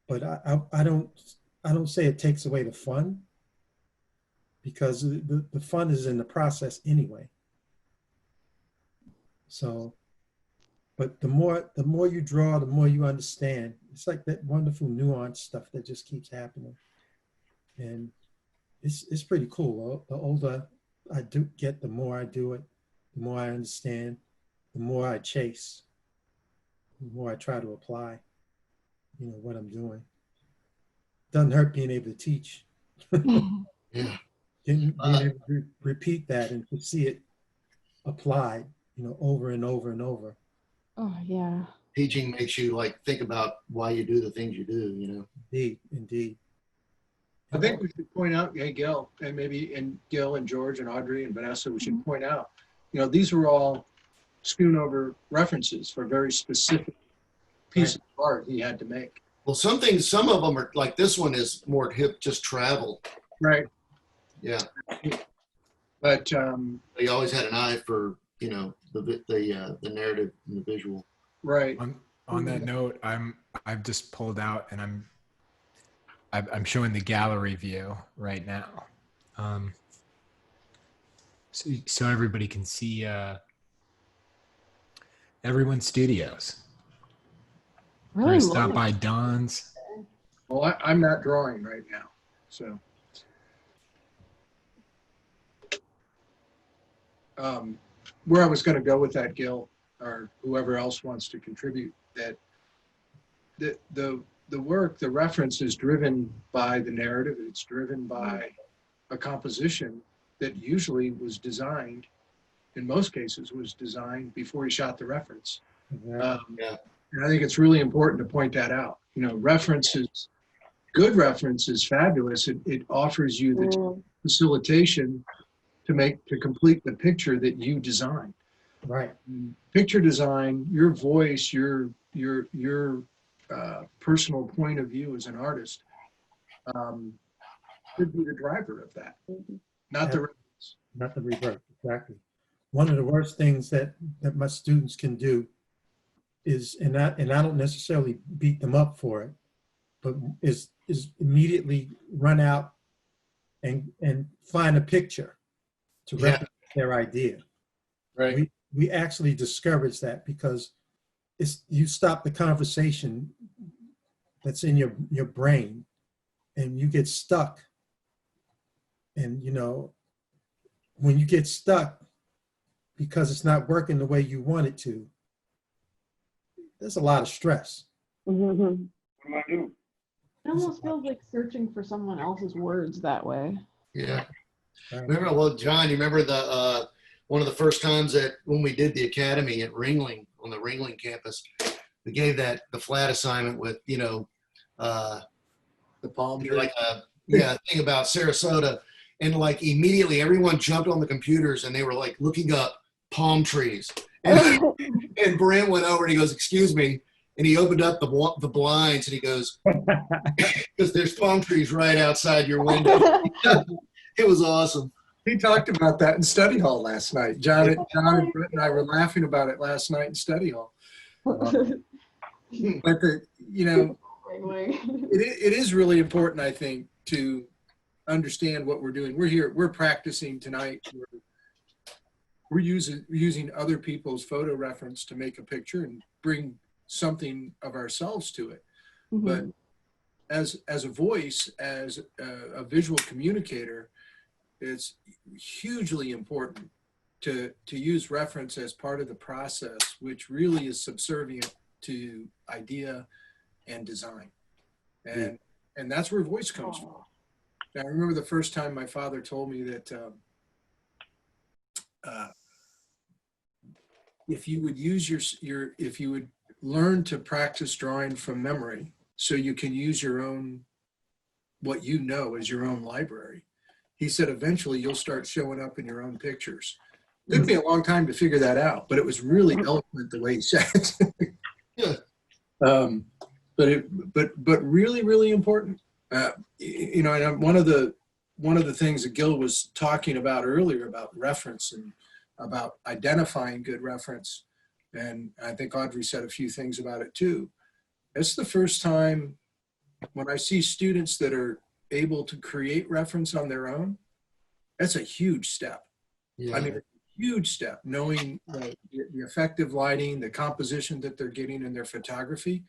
But I don't say it takes away the fun, because the fun is in the process anyway. So, but the more you draw, the more you understand. It's like that wonderful nuanced stuff that just keeps happening. And it's pretty cool. The older I do get, the more I do it, the more I understand, the more I chase, the more I try to apply, you know, what I'm doing. Doesn't hurt being able to teach. Yeah. Being able to repeat that and to see it applied, you know, over and over and over. Oh, yeah. Teaching makes you like think about why you do the things you do, you know. Indeed. I think we should point out, hey, Gil, and Gil and George and Audrey and Vanessa, we should point out, you know, these were all schoonover references for very specific pieces of art he had to make. Well, some of them are like this one is more hip, just travel. Right. Yeah. But he always had an eye for, you know, the narrative and the visual. Right. On that note, I've just pulled out and I'm showing the gallery view right now, so everybody can see everyone's studios. Really? I stopped by Don's. Well, I'm not drawing right now, so. Where I was going to go with that, Gil, or whoever else wants to contribute, that the work, the reference is driven by the narrative. It's driven by a composition that usually was designed, in most cases, was designed before he shot the reference. Yeah. And I think it's really important to point that out. You know, references, good reference is fabulous. It offers you the facilitation to complete the picture that you designed. Right. Picture design, your voice, your personal point of view as an artist should be the driver of that, not the reference. Not the reverse, exactly. One of the worst things that my students can do is, and I don't necessarily beat them up for it, but is immediately run out and find a picture to represent their idea. Right. We actually discourage that, because you stop the conversation that's in your brain and you get stuck. And, you know, when you get stuck because it's not working the way you want it to, there's a lot of stress. Mm-hmm. What do I do? It almost feels like searching for someone else's words that way. Yeah. Right. Remember, well, John, you remember the one of the first times that when we did the academy at Ringling, on the Ringling campus, we gave the flat assignment with, you know, The palm tree. like a thing about Sarasota, and like immediately everyone jumped on the computers and they were like looking up palm trees. And Brent went over and he goes, "Excuse me," and he opened up the blinds and he goes, "Because there's palm trees right outside your window." It was awesome. He talked about that in study hall last night. John and Brett and I were laughing about it last night in study hall. But it is really important, I think, to understand what we're doing. We're practicing tonight. We're using other people's photo reference to make a picture and bring something of ourselves to it. Mm-hmm. But as a voice, as a visual communicator, it's hugely important to use reference as part of the process, which really is subservient to idea and design. And that's where voice comes from. Now, I remember the first time my father told me that if you would use if you would learn to practice drawing from memory, so you can use your own, what you know as your own library. He said, eventually you'll start showing up in your own pictures. It took me a long time to figure that out, but it was really eloquent the way he said it. Yeah. But really, really important. You know, and one of the things that Gil was talking about earlier about reference and about identifying good reference, and I think Audrey said a few things about it too. It's the first time when I see students that are able to create reference on their own. That's a huge step. Yeah. I mean, a huge step, knowing the effective lighting, the composition that they're getting in their photography.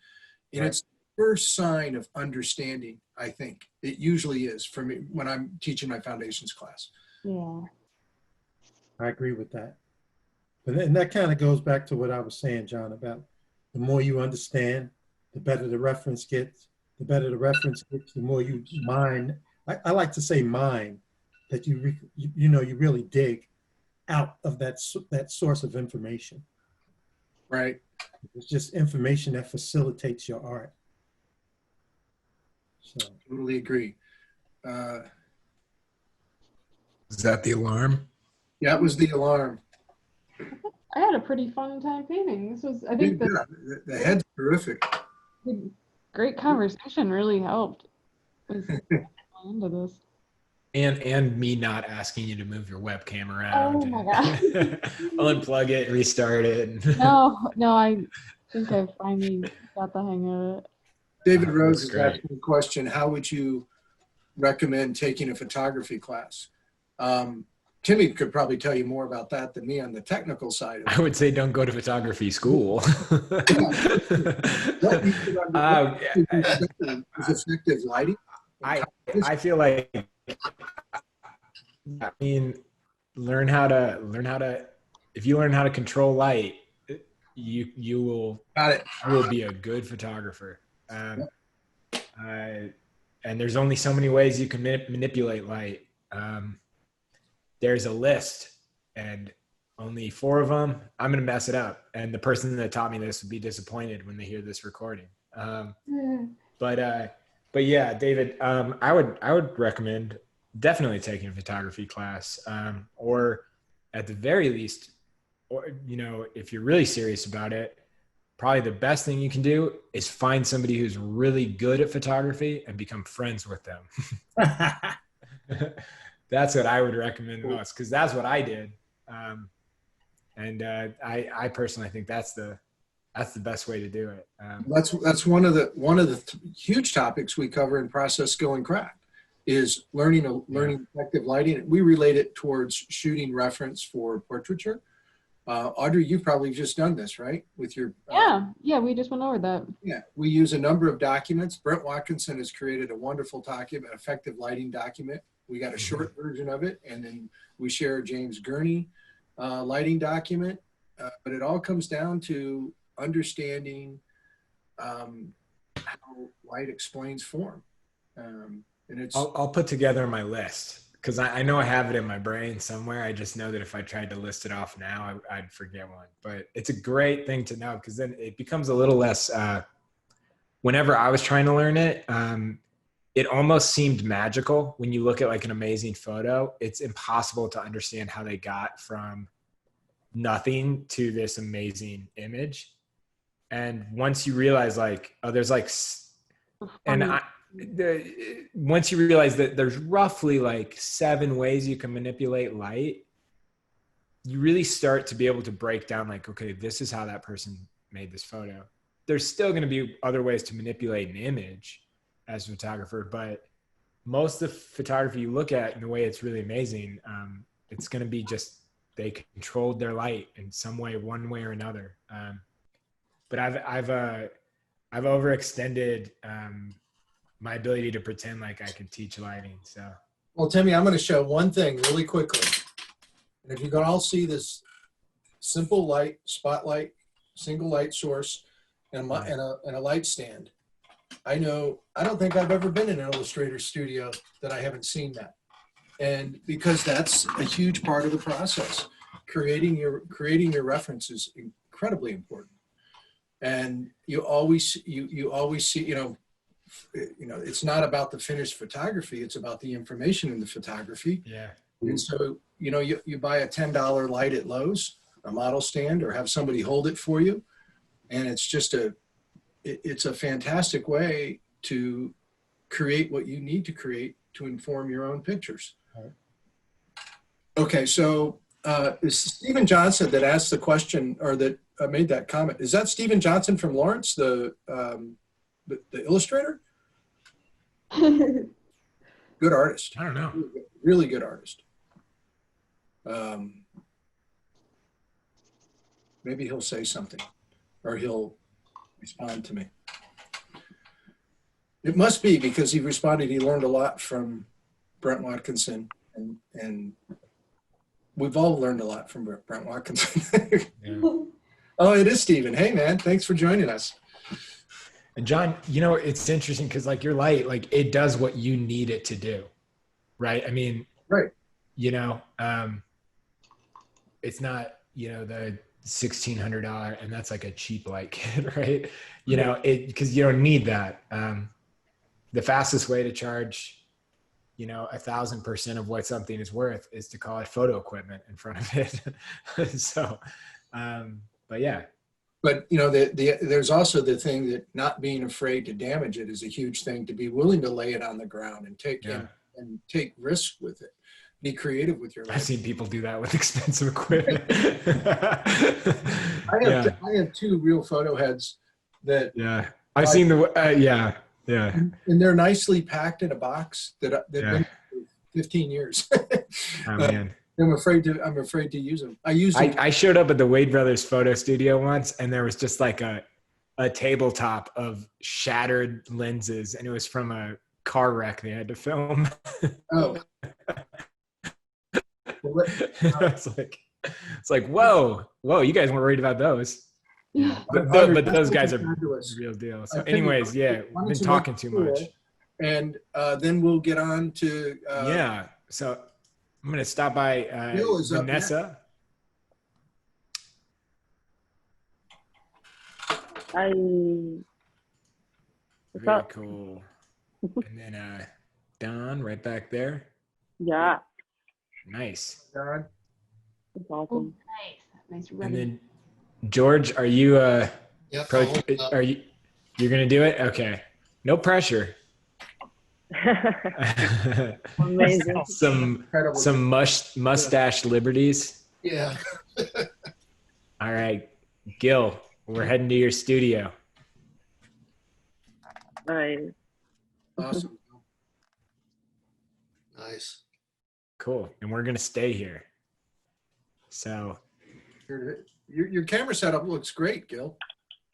And it's the first sign of understanding, I think. It usually is for me when I'm teaching my foundations class. Yeah. I agree with that. And that kind of goes back to what I was saying, John, about the more you understand, the better the reference gets. The better the reference gets, the more you mine. I like to say mine, that you really dig out of that source of information. Right. It's just information that facilitates your art. So. Totally agree. Is that the alarm? Yeah, it was the alarm. I had a pretty fun time painting. This was, I think, the head's terrific. Great conversation really helped. Into this. And me not asking you to move your webcam around. Oh my God. Unplug it, restart it. No, I think I finally got the hang of it. David Rose is asking the question, how would you recommend taking a photography class? Timmy could probably tell you more about that than me on the technical side of it. I would say don't go to photography school. Is effective lighting? I feel like, I mean, learn how to, if you learn how to control light, you will be a good photographer. And there's only so many ways you can manipulate light. There's a list and only 4 of them. I'm going to mess it up. And the person that taught me this would be disappointed when they hear this recording. But yeah, David, I would recommend definitely taking a photography class, or at the very least, or, you know, if you're really serious about it, probably the best thing you can do is find somebody who's really good at photography and become friends with them. That's what I would recommend the most, because that's what I did. I personally think that's the best way to do it. That's one of the huge topics we cover in Process, Skill, and Craft is learning effective lighting. We relate it towards shooting reference for portraiture. Audrey, you've probably just done this, right? With your yeah, we just went over that. Yeah, we use a number of documents. Brent Watkinson has created a wonderful document, effective lighting document. We got a short version of it, and then we share a James Gurney lighting document. But it all comes down to understanding how light explains form. And it's I'll put together my list, because I know I have it in my brain somewhere. I just know that if I tried to list it off now, I'd forget one. But it's a great thing to know, because then it becomes a little less. Whenever I was trying to learn it, it almost seemed magical. When you look at like an amazing photo, it's impossible to understand how they got from nothing to this amazing image. And once you realize like, oh, there's like, and once you realize that there's roughly like 7 ways you can manipulate light, you really start to be able to break down like, okay, this is how that person made this photo. There's still going to be other ways to manipulate an image as a photographer, but most of the photography you look at in the way it's really amazing, it's going to be just they controlled their light in some way, one way or another. But I've overextended my ability to pretend like I can teach lighting. So, Well, Timmy, I'm going to show one thing really quickly. And if you can all see this simple light, spotlight, single light source, and a light stand. I don't think I've ever been in an illustrator studio that I haven't seen that. And because that's a huge part of the process. Creating your reference is incredibly important. And you always see, it's not about the finished photography, it's about the information in the photography. yeah. And so, you buy a $10 light at Lowe's, a model stand, or have somebody hold it for you. And it's just it's a fantastic way to create what you need to create to inform your own pictures. Okay, so is Stephen Johnson that asked the question, or that made that comment, is that Stephen Johnson from Lawrence, the illustrator? Good artist. I don't know. Really good artist. Maybe he'll say something, or he'll respond to me. It must be because he responded. He learned a lot from Brent Watkinson, and we've all learned a lot from Brent Watkinson. Yeah. Oh, it is Stephen. Hey, man, thanks for joining us. And John, it's interesting because like your light, like it does what you need it to do, right? I mean, right. It's not, the $1,600, and that's like a cheap light kit, right? Because you don't need that. The fastest way to charge, 1,000% of what something is worth is to call it photo equipment in front of it. So, but yeah. But there's also the thing that not being afraid to damage it is a huge thing. To be willing to lay it on the ground and take risk with it. Be creative with your life. I've seen people do that with expensive equipment. I have 2 real photo heads that. Yeah, I've seen the. Yeah. And they're nicely packed in a box that they've been for 15 years. Oh man. I'm afraid to use them. I showed up at the Wade Brothers photo studio once, and there was just like a tabletop of shattered lenses, and it was from a car wreck they had to film. Oh. It's like, whoa, you guys weren't worried about those. Yeah. But those guys are the real deal. So anyways, yeah, we've been talking too much. And then we'll get on to. So I'm going to stop by Vanessa. Very cool. And then Don right back there. Yeah. Nice. Don. That's awesome. Nice. And then George, are you you're gonna do it? Okay. No pressure. Amazing. some mustache liberties. Yeah. All right, Gil, we're heading to your studio. Nice. Awesome. Nice. Cool. And we're gonna stay here. So your camera setup looks great, Gil.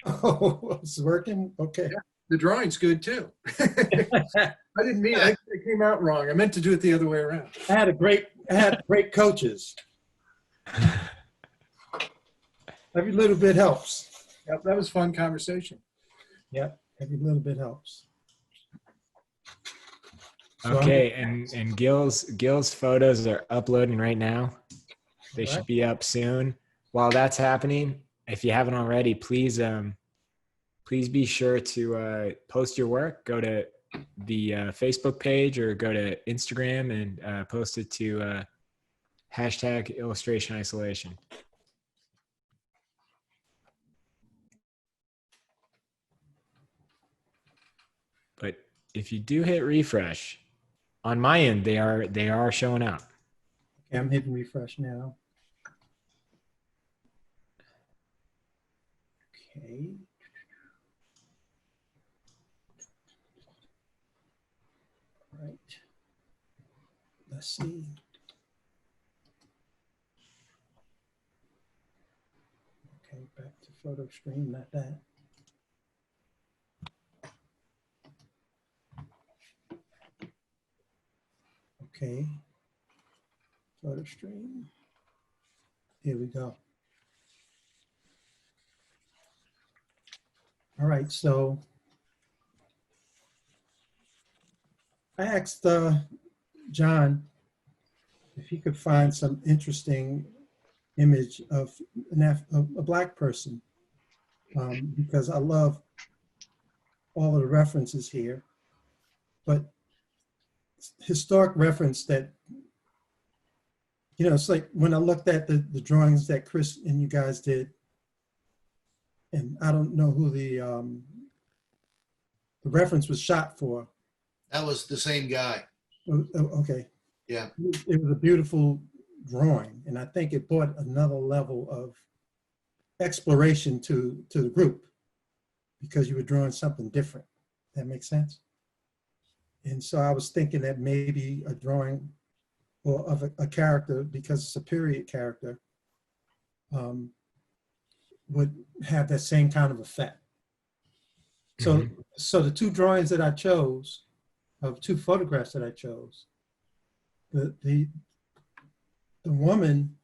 Oh, it's working? Okay. Yeah, the drawing's good too. I didn't mean it came out wrong. I meant to do it the other way around. I had great coaches. Every little bit helps. Yep, that was a fun conversation. Yep, every little bit helps. Okay, and Gil's photos are uploading right now. They should be up soon. While that's happening, if you haven't already, please be sure to post your work. Go to the Facebook page or go to Instagram and post it to #illustration_isolation. But if you do hit refresh, on my end, they are showing up. Okay, I'm hitting refresh now. Okay. All right. Let's see. Okay, back to photo stream, not that. Okay. Photo stream. Here we go. All right, so I asked John if he could find some interesting image of a Black person, because I love all of the references here, but historic reference that, it's like when I looked at the drawings that Chris and you guys did, and I don't know who the reference was shot for. That was the same guy. Okay. Yeah. It was a beautiful drawing, and I think it brought another level of exploration to the group because you were drawing something different. That makes sense? And so I was thinking that maybe a drawing or of a character, because it's a period character, would have that same kind of effect. So, so the two drawings that I chose, of two photographs that I chose, the woman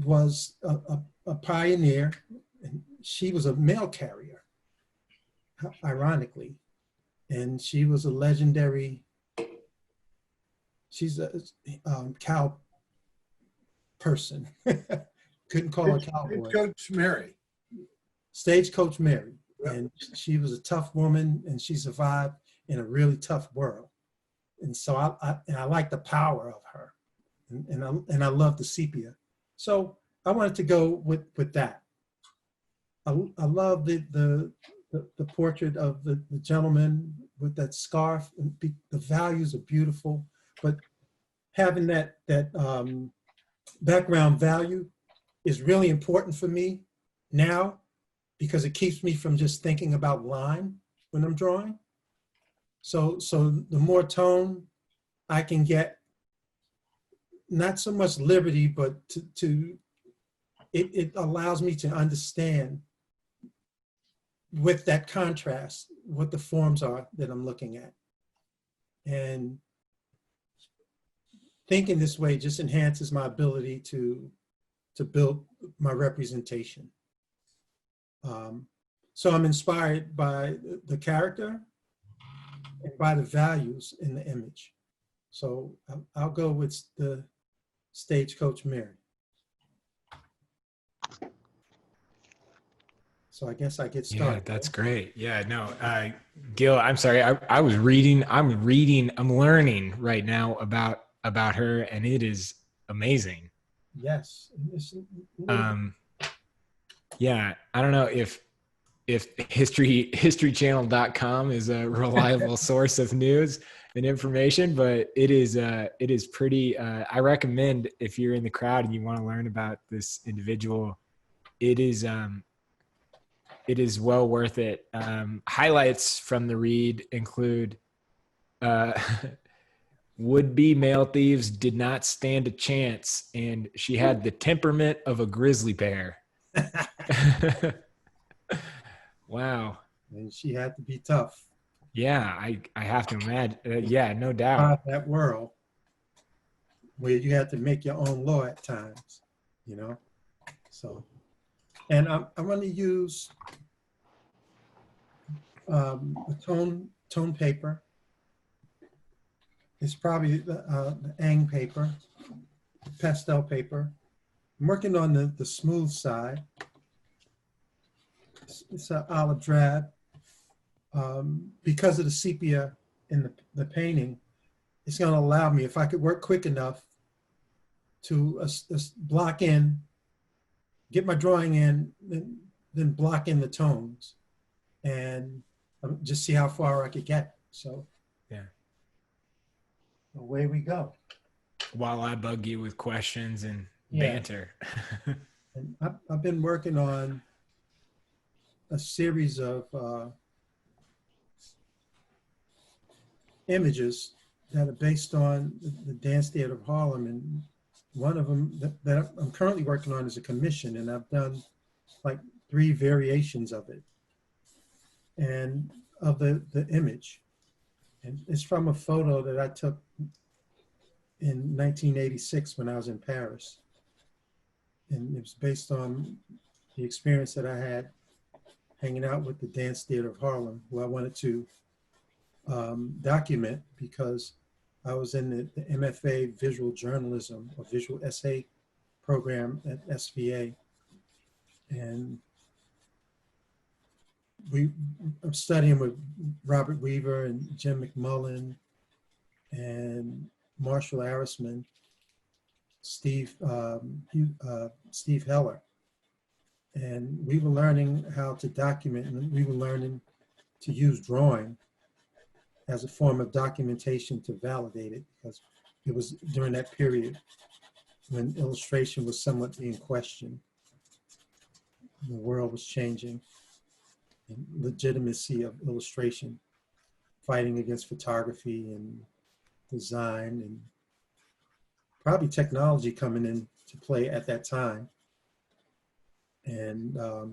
was a pioneer, and she was a mail carrier, ironically, and she was a legendary. She's a cow person. Couldn't call her cowboy. Stagecoach Mary. Stagecoach Mary. Yep. And she was a tough woman, and she survived in a really tough world. And so I like the power of her, and I love the sepia. So I wanted to go with that. I love the portrait of the gentleman with that scarf. And the values are beautiful, but having that background value is really important for me now, because it keeps me from just thinking about line when I'm drawing. So the more tone I can get, not so much liberty, but it allows me to understand with that contrast what the forms are that I'm looking at. And thinking this way just enhances my ability to build my representation. So I'm inspired by the character and by the values in the image. So I'll go with the Stagecoach Mary. So I guess I get started. Yeah, that's great. Yeah, no, Gil, I'm sorry. I'm learning right now about her, and it is amazing. Yes. Yeah, I don't know if historychannel.com is a reliable source of news and information, but it is pretty, I recommend, if you're in the crowd and you want to learn about this individual, it is well worth it. Highlights from the read include would-be male thieves did not stand a chance, and she had the temperament of a grizzly bear. Wow. And she had to be tough. Yeah, I have to imagine. Yeah, no doubt. That world where you have to make your own law at times, So, and I'm going to use a tone paper. It's probably the Ang paper, pastel paper. I'm working on the smooth side. It's an olive drab. Because of the sepia in the painting, it's going to allow me, if I could work quick enough, to block in, get my drawing in, then block in the tones. And just see how far I could get. So Yeah. away we go. While I bug you with questions and Yeah. banter. And I've been working on a series of images that are based on the Dance Theater of Harlem. And one of them that I'm currently working on is a commission, and I've done like 3 variations of it and of the image. And it's from a photo that I took in 1986 when I was in Paris. And it was based on the experience that I had hanging out with the Dance Theater of Harlem, who I wanted to document because I was in the MFA Visual Journalism or Visual Essay program at SVA. And I'm studying with Robert Weaver and Jim McMullen and Marshall Arisman, Steve Heller. And we were learning how to document, and we were learning to use drawing as a form of documentation to validate it, because it was during that period when illustration was somewhat being questioned. The world was changing, and legitimacy of illustration, fighting against photography and design, and probably technology coming into play at that time. And the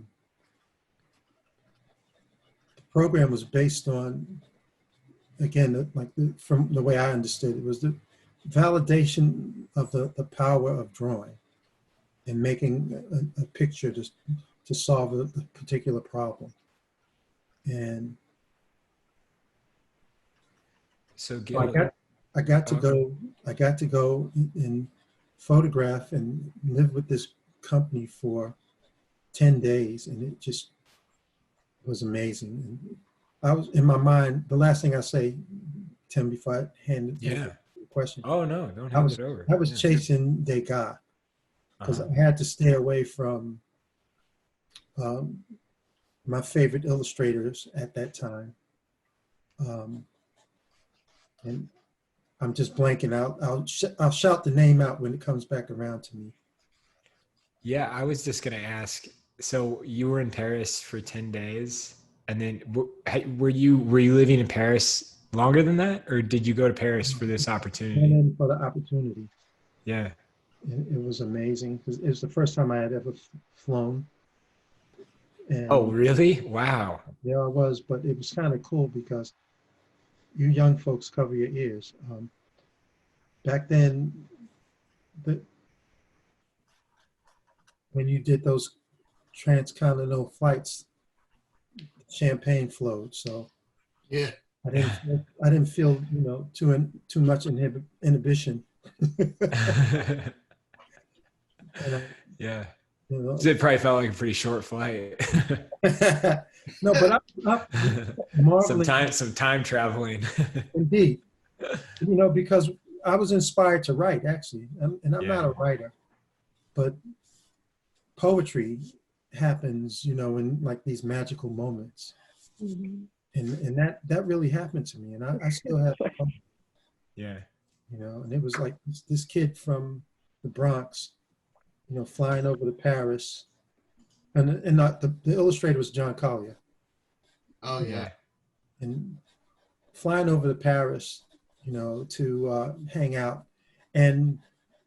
program was based on, again, from the way I understood it, was the validation of the power of drawing and making a picture to solve a particular problem. And So I got to go and photograph and live with this company for 10 days, and it just was amazing. And I was, in my mind, the last thing I say, Tim, before I hand the question. Oh no, don't hand it over. I was chasing Degas because I had to stay away from my favorite illustrators at that time. And I'm just blanking out. I'll shout the name out when it comes back around to me. Yeah, I was just gonna ask. So you were in Paris for 10 days, and then were you living in Paris longer than that, or did you go to Paris for this opportunity? And for the opportunity. Yeah. It was amazing because it was the first time I had ever flown. And oh, really? Wow. Yeah, I was, but it was kind of cool because you young folks cover your ears. Back then, when you did those transcontinental flights, champagne flowed. So yeah, I didn't feel too much inhibition. Yeah. So it probably felt like a pretty short flight. No, but I'm some time traveling. Indeed, because I was inspired to write, actually, and I'm not a writer, but poetry happens, in like these magical moments. Mm-hmm. And that really happened to me, and I still have fun. Yeah. And it was like this kid from the Bronx, flying over to Paris, and the illustrator was John Collier. Oh yeah. And flying over to Paris, to hang out, and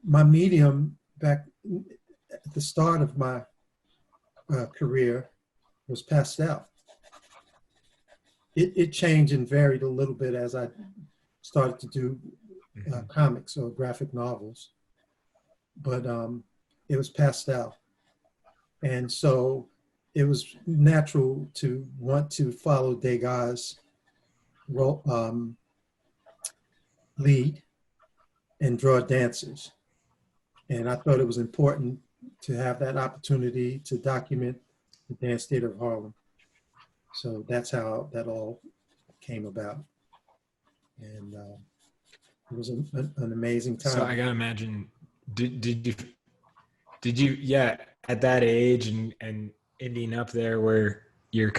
my medium back at the start of my career was pastel. It changed and varied a little bit as I started to do comics or graphic novels, but it was pastel. And so it was natural to want to follow Degas' lead and draw dancers. And I thought it was important to have that opportunity to document the Dance Theater of Harlem. So that's how that all came about. And it was an amazing time. So I gotta imagine, did you at that age and ending up there where you're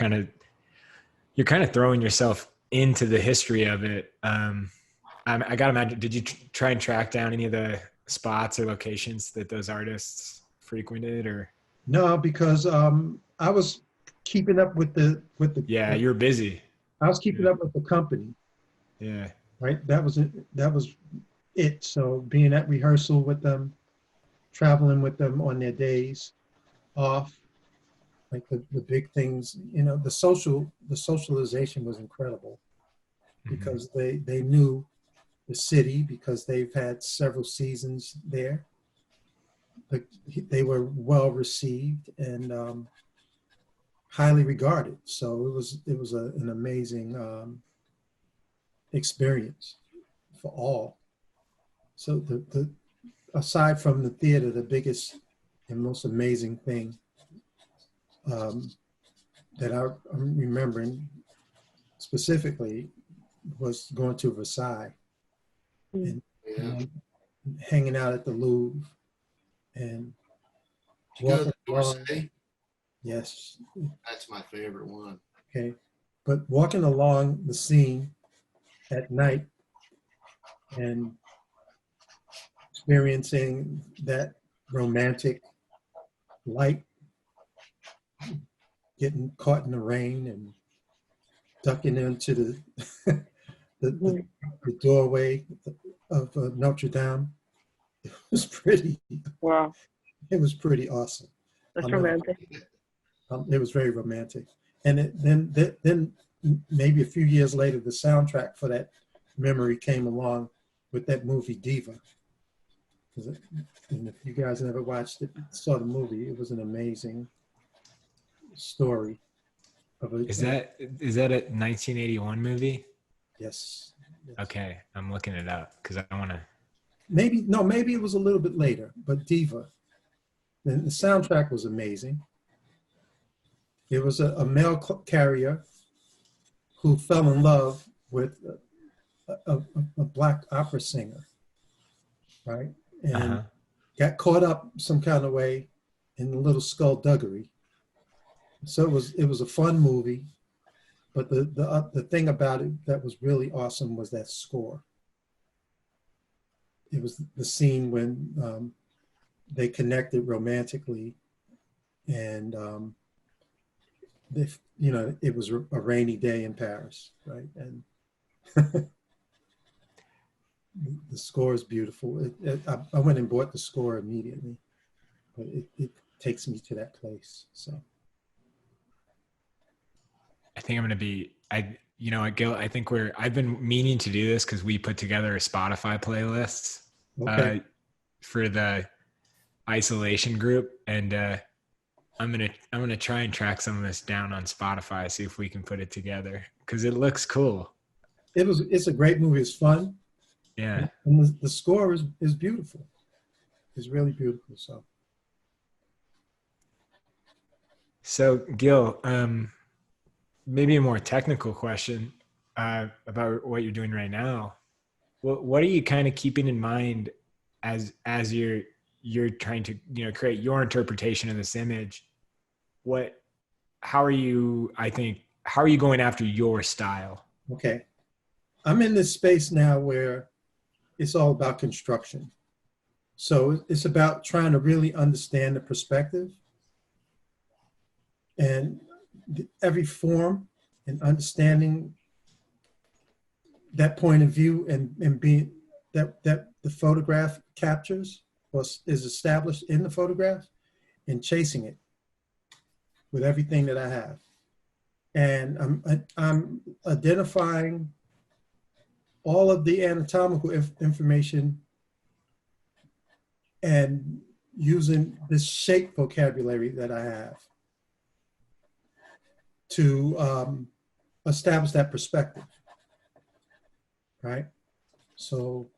you're kind of throwing yourself into the history of it. I gotta imagine, did you try and track down any of the spots or locations that those artists frequented, or? No, because I was keeping up with the Yeah, you're busy. I was keeping up with the company. Yeah. Right. That was it. So being at rehearsal with them, traveling with them on their days off, like the big things, you know, the socialization was incredible because they knew the city because they've had several seasons there. They were well received and highly regarded. So it was an amazing experience for all. So the aside from the theater, the biggest and most amazing thing that I'm remembering specifically was going to Versailles and hanging out at the Louvre and walking along. Yes, that's my favorite one. Okay, but walking along the scene at night and experiencing that romantic light, getting caught in the rain and ducking into the doorway of Notre Dame. It was pretty. Wow. It was pretty awesome. That's romantic. It was very romantic. And then maybe a few years later, the soundtrack for that memory came along with that movie Diva. And if you guys never watched it, saw the movie, it was an amazing story. Is that a 1981 movie? Yes. Okay, I'm looking it up because I want to. Maybe it was a little bit later, but Diva. And the soundtrack was amazing. It was a mail carrier who fell in love with a black opera singer, right? And got caught up some kind of way in a little skullduggery. So it was a fun movie, but the thing about it that was really awesome was that score. It was the scene when they connected romantically, and it was a rainy day in Paris, right? And the score is beautiful. I went and bought the score immediately, but it takes me to that place. So I think I'm going to be, Gil, I think I've been meaning to do this because we put together a Spotify playlist for the isolation group. And I'm going to try and track some of this down on Spotify, see if we can put it together because it looks cool. It's a great movie. It's fun. Yeah. And the score is beautiful. It's really beautiful. So Gil, maybe a more technical question about what you're doing right now. What are you kind of keeping in mind as you're trying to create your interpretation of this image? How are you going after your style? Okay, I'm in this space now where it's all about construction. So it's about trying to really understand the perspective and every form and understanding that point of view and being that the photograph captures or is established in the photograph and chasing it with everything that I have. And I'm identifying all of the anatomical information and using this shape vocabulary that I have to establish that perspective, right? So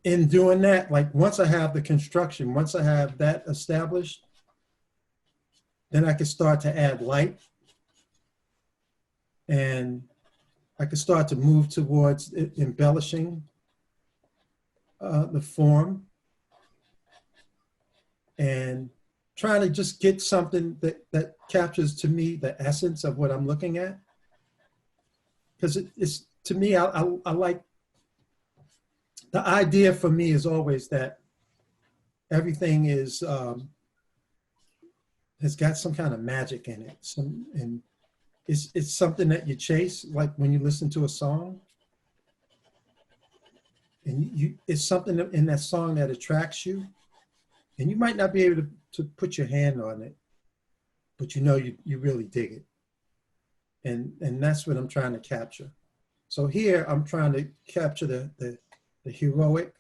in doing that, like once I have the construction, once I have that established, then I can start to add light and I can start to move towards embellishing the form and trying to just get something that captures to me the essence of what I'm looking at. Because it's, to me, I like, the idea for me is always that everything is, has got some kind of magic in it. And it's something that you chase, like when you listen to a song. And it's something in that song that attracts you. And you might not be able to put your hand on it, but you know you really dig it. And that's what I'm trying to capture. So here I'm trying to capture the heroic,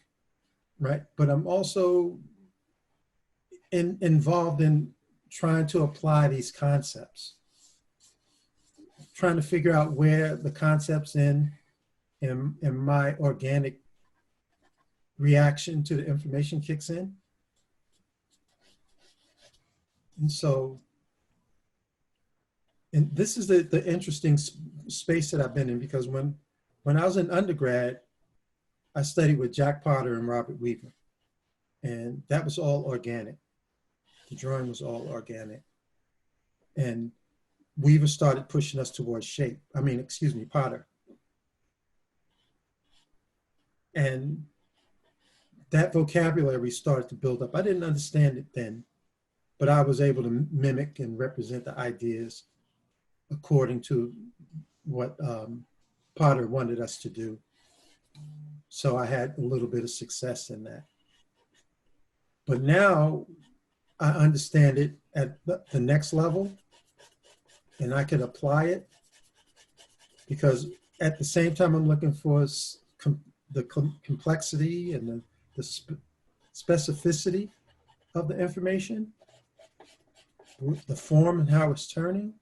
right? But I'm also involved in trying to apply these concepts, trying to figure out where the concepts in my organic reaction to the information kicks in. And so, and this is the interesting space that I've been in, because when I was in undergrad, I studied with Jack Potter and Robert Weaver, and that was all organic. The drawing was all organic. And Weaver started pushing us towards shape. I mean, excuse me, Potter. And that vocabulary started to build up. I didn't understand it then, but I was able to mimic and represent the ideas according to what Potter wanted us to do. So I had a little bit of success in that. But now I understand it at the next level, and I could apply it, because at the same time I'm looking for the complexity and the specificity of the information, the form and how it's turning.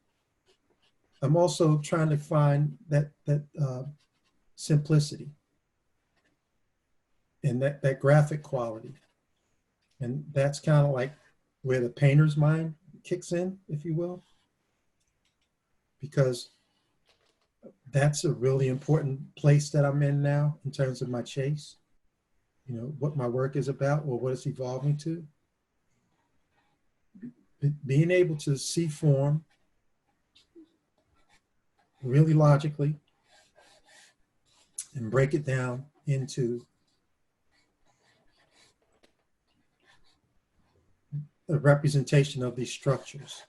I'm also trying to find that simplicity and that graphic quality. And that's kind of like where the painter's mind kicks in, if you will, because that's a really important place that I'm in now in terms of my chase, you know, what my work is about or what it's evolving to. Being able to see form really logically and break it down into a representation of these structures.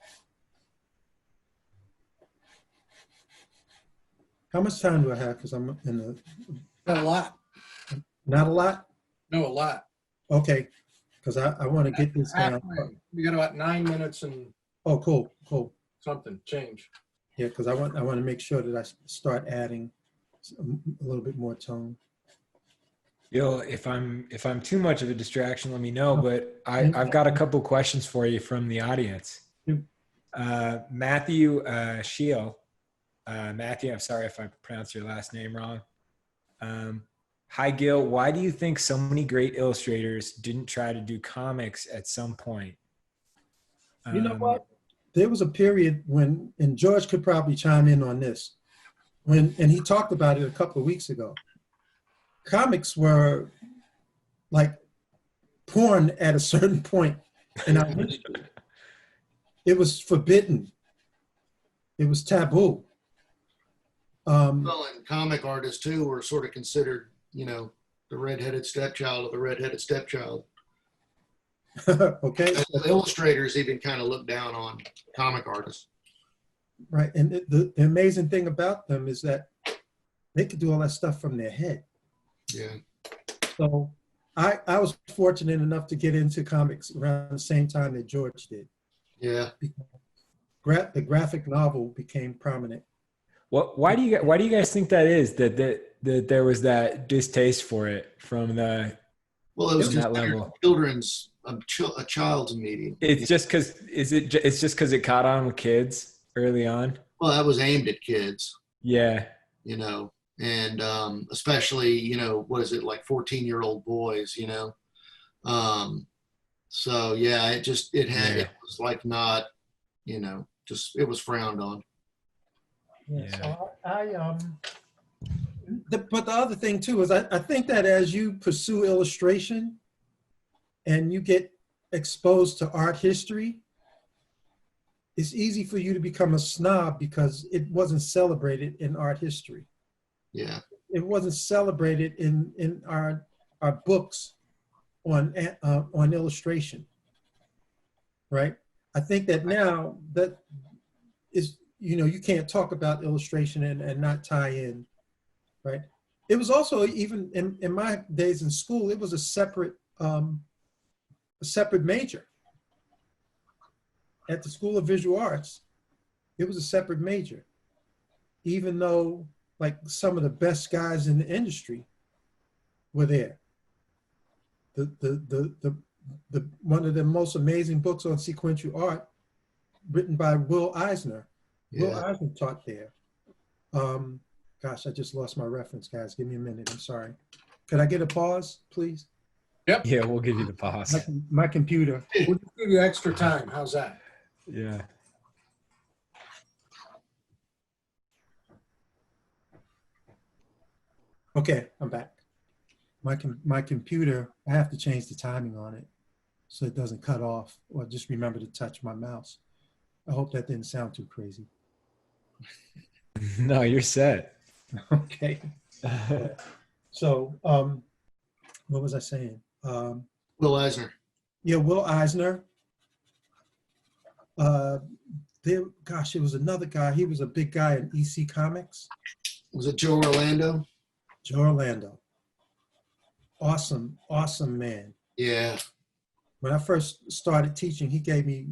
How much time do I have? Because I'm in the... Not a lot. Not a lot? No, a lot. Okay, because I want to get this down. We got about 9 minutes and Oh, cool, cool. something, change. Yeah, because I want to make sure that I start adding a little bit more tone. Gil, if I'm too much of a distraction, let me know. But I've got a couple questions for you from the audience. Matthew Shiel, Matthew, I'm sorry if I pronounced your last name wrong. Hi, Gil. Why do you think so many great illustrators didn't try to do comics at some point? You know what? There was a period when, and George could probably chime in on this, and he talked about it a couple of weeks ago. Comics were like porn at a certain point in our history. It was forbidden. It was taboo. Well, and comic artists too were sort of considered, you know, the redheaded stepchild of the redheaded stepchild. Okay. The illustrators even kind of look down on comic artists. Right, and the amazing thing about them is that they could do all that stuff from their head. Yeah. So I was fortunate enough to get into comics around the same time that George did. Yeah. The graphic novel became prominent. Why do you guys think that is, that there was that distaste for it from the? Well, it was that considered level. children's a child's medium. It's just because it's just because it caught on with kids early on. Well, that was aimed at kids. Yeah. You know, and especially, you know, what is it, like 14-year-old boys, you know? So yeah, it was like not, you know, just, it was frowned on. Yeah. So but the other thing too is I think that as you pursue illustration and you get exposed to art history, it's easy for you to become a snob because it wasn't celebrated in art history. Yeah. It wasn't celebrated in our books on illustration, right? I think that now that is, you know, you can't talk about illustration and not tie in, right? It was also, even in my days in school, it was a separate major. At the School of Visual Arts, it was a separate major, even though like some of the best guys in the industry were there. The one of the most amazing books on sequential art, written by Will Eisner. Yeah. Will Eisner taught there. Gosh, I just lost my reference, guys. Give me a minute. I'm sorry. Could I get a pause, please? Yep. Yeah, we'll give you the pause. My computer. We'll just give you extra time. How's that? Yeah. Okay, I'm back. My computer, I have to change the timing on it so it doesn't cut off, or just remember to touch my mouse. I hope that didn't sound too crazy. No, you're set. Okay. So, what was I saying? Will Eisner. Yeah, Will Eisner. Gosh, it was another guy. He was a big guy in EC Comics. Was it Joe Orlando? Joe Orlando. Awesome, awesome man. Yeah. When I first started teaching, he gave me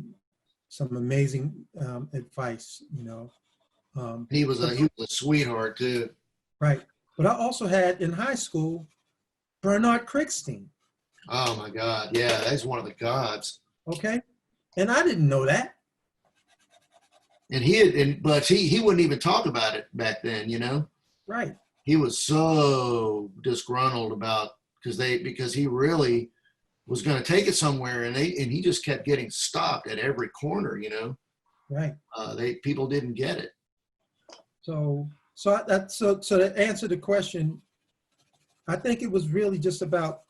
some amazing advice, you know. He was a sweetheart too. Right. But I also had in high school, Bernard Krigstein. Oh my God. Yeah, that's one of the gods. Okay. And I didn't know that. And but he wouldn't even talk about it back then, you know? Right. He was so disgruntled about because he really was going to take it somewhere, and he just kept getting stopped at every corner, you know? Right. People didn't get it. So to answer the question, I think it was really just about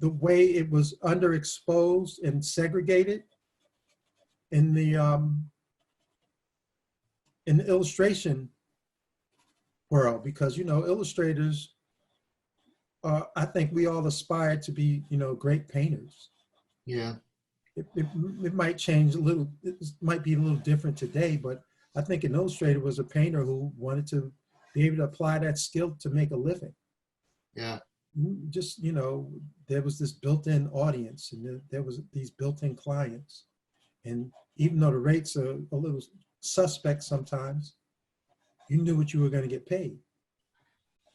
the way it was underexposed and segregated in the illustration world, because, you know, illustrators, I think we all aspire to be, you know, great painters. Yeah. It might change a little, it might be a little different today, but I think an illustrator was a painter who wanted to be able to apply that skill to make a living. Yeah. Just, you know, there was this built-in audience, and there was these built-in clients. And even though the rates are a little suspect sometimes, you knew what you were going to get paid.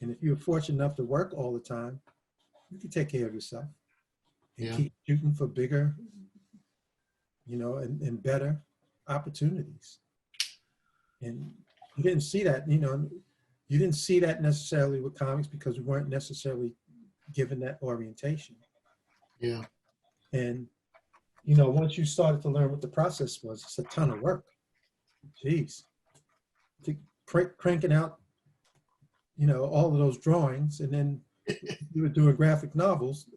And if you were fortunate enough to work all the time, you could take care of yourself and keep shooting for bigger, you know, and better opportunities. And you didn't see that, you know, you didn't see that necessarily with comics because we weren't necessarily given that orientation. Yeah. And, you know, once you started to learn what the process was, it's a ton of work. Jeez. To cranking out, you know, all of those drawings, and then you were doing graphic novels,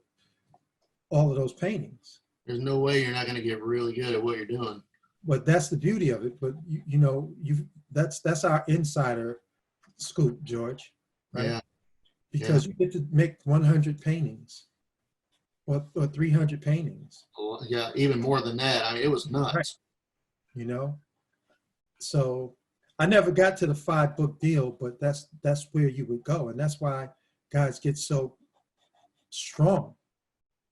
all of those paintings. There's no way you're not going to get really good at what you're doing. But that's the beauty of it. But you know, that's our insider scoop, George. Right? Yeah. Because you get to make 100 paintings or 300 paintings. Well, yeah, even more than that. I mean, it was nuts. Right. You know, so I never got to the 5-book deal, but that's where you would go, and that's why guys get so strong.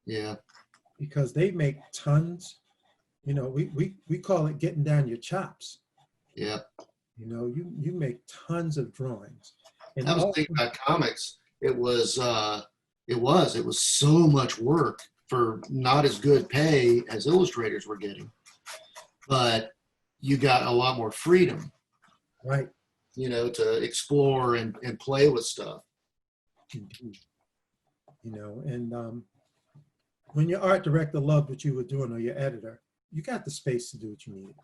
Yeah. Because they make tons. You know, we call it getting down your chops. Yeah. You know, you make tons of drawings. And I was thinking about comics. It was so much work for not as good pay as illustrators were getting, but you got a lot more freedom. Right. You know, to explore and play with stuff. Indeed. You know, and when your art director loved what you were doing, or your editor, you got the space to do what you needed.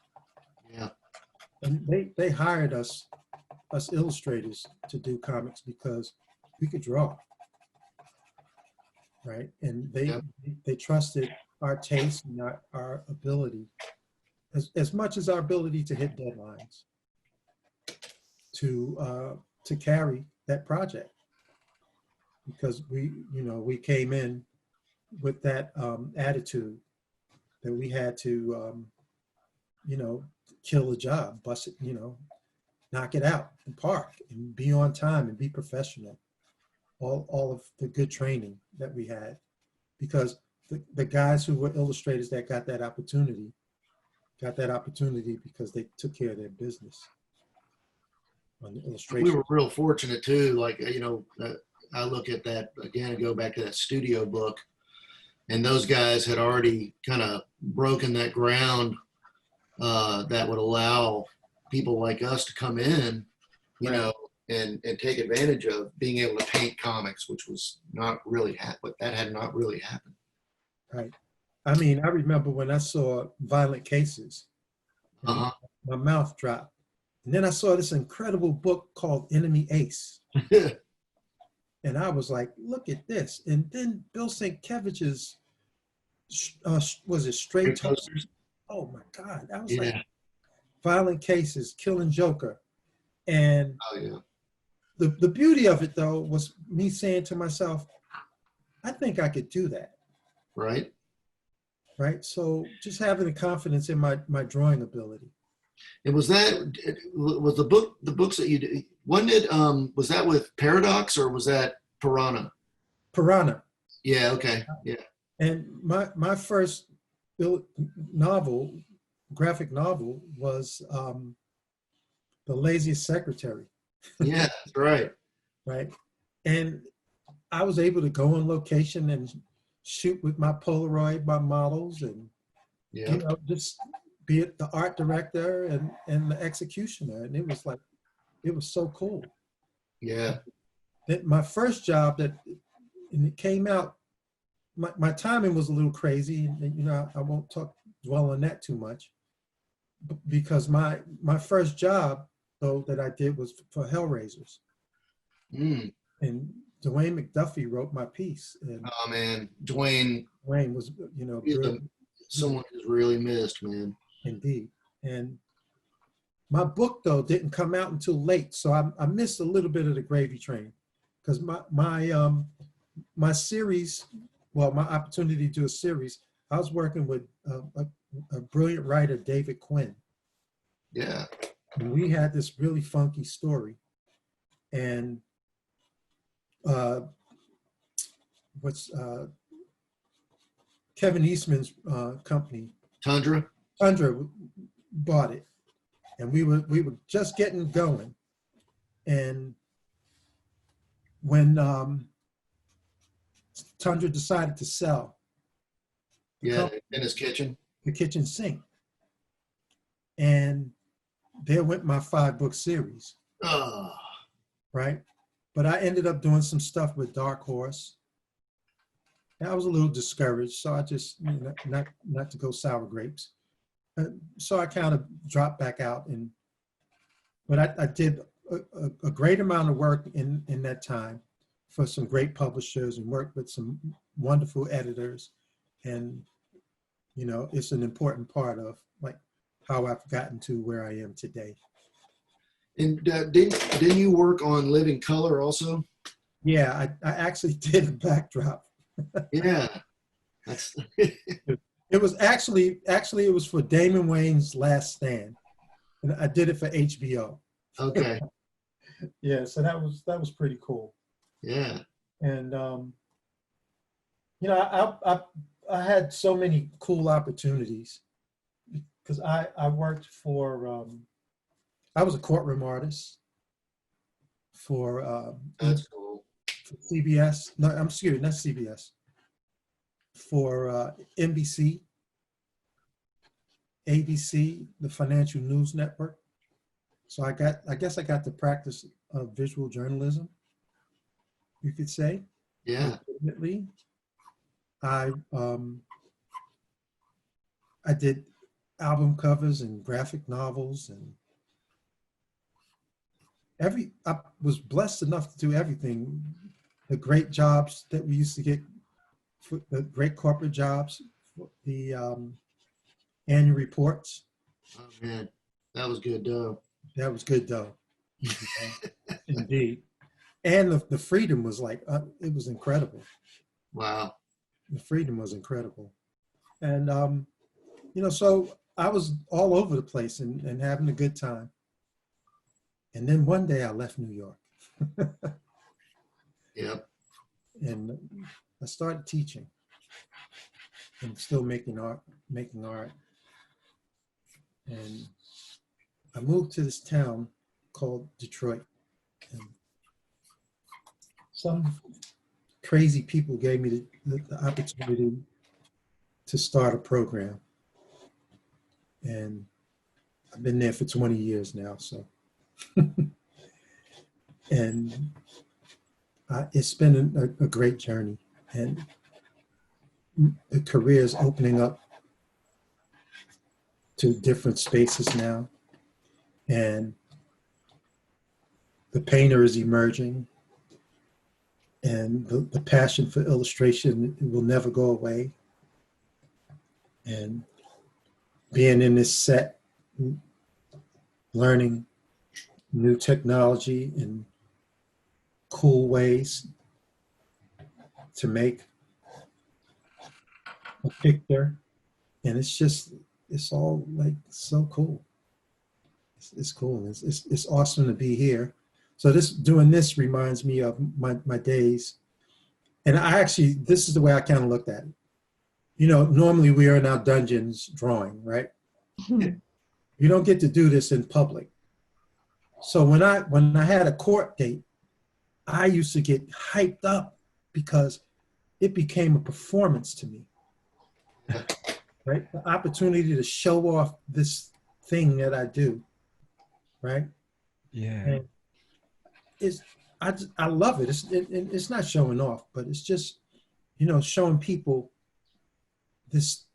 Yeah. And they hired us illustrators to do comics because we could draw. Right. And they trusted our taste and our ability, as much as our ability to hit deadlines, to carry that project. Because we came in with that attitude that we had to, kill the job, bust it, knock it out and park and be on time and be professional. All of the good training that we had, because the guys who were illustrators that got that opportunity because they took care of their business on the illustration. We were real fortunate too. Like, I look at that again and go back to that studio book, and those guys had already kind of broken that ground that would allow people like us to come in, and take advantage of being able to paint comics, which was not really that had not really happened. Right. I mean, I remember when I saw Violent Cases, my mouth dropped. And then I saw this incredible book called Enemy Ace. And I was like, look at this. And then Bill Sienkiewicz's, was it Straight Toasters? Oh my God. I was like, Violent Cases, Killing Joker. And the beauty of it, though, was me saying to myself, I think I could do that. Right. Right. So just having the confidence in my drawing ability. And was the books that you did, was that with Paradox or was that Piranha? Piranha. Yeah. Okay. Yeah. And my first graphic novel was The Laziest Secretary. Yeah, that's right. Right. And I was able to go on location and shoot with my Polaroid, my models, and just be it the art director and the executioner. And it was so cool. Yeah. My first job and it came out, my timing was a little crazy, and I won't dwell on that too much, because my first job though that I did was for Hellraisers. And Dwayne McDuffie wrote my piece. And oh man, Dwayne was someone who's really missed, man. Indeed. And my book though didn't come out until late, so I missed a little bit of the gravy train, because my series, well, my opportunity to do a series, I was working with a brilliant writer, David Quinn. Yeah. And we had this really funky story, and Kevin Eastman's company, Tundra bought it, and we were just getting going. And when Tundra decided to sell, in his kitchen, the kitchen sink, and there went my 5-book series. Right. But I ended up doing some stuff with Dark Horse. And I was a little discouraged, so I just, not to go sour grapes. So I kind of dropped back out, but I did a great amount of work in that time for some great publishers and worked with some wonderful editors. And, it's an important part of how I've gotten to where I am today. And didn't you work on Living Color also? Yeah, I actually did a backdrop. Yeah, that's. It was actually it was for Damon Wayne's Last Stand, and I did it for HBO. Okay. Yeah, so that was pretty cool. Yeah. And I had so many cool opportunities, because I worked for I was a courtroom artist for that's cool. For CBS. No, I'm excuse me, not CBS. For NBC, ABC, the Financial News Network. So I guess I got the practice of visual journalism, you could say. Yeah. Ultimately, I did album covers and graphic novels, and I was blessed enough to do everything. The great jobs that we used to get, the great corporate jobs the annual reports. Oh man, that was good though. That was good though. Indeed. And the freedom was like, it was incredible. Wow. The freedom was incredible. And, you know, so I was all over the place and having a good time. And then one day I left New York. Yep. And I started teaching and still making art. And I moved to this town called Detroit. And some crazy people gave me the opportunity to start a program. And I've been there for 20 years now, so. And it's been a great journey. And the career is opening up to different spaces now. And the painter is emerging. And the passion for illustration will never go away. And being in this set, learning new technology and cool ways to make a picture. And it's all like so cool. It's cool. It's awesome to be here. So doing this reminds me of my days. And this is the way I kind of looked at it. You know, normally we are in our dungeons drawing, right? You don't get to do this in public. So when I had a court date, I used to get hyped up because it became a performance to me, right? The opportunity to show off this thing that I do, right? Yeah. And I love it. It's not showing off, but it's just, you know, showing people this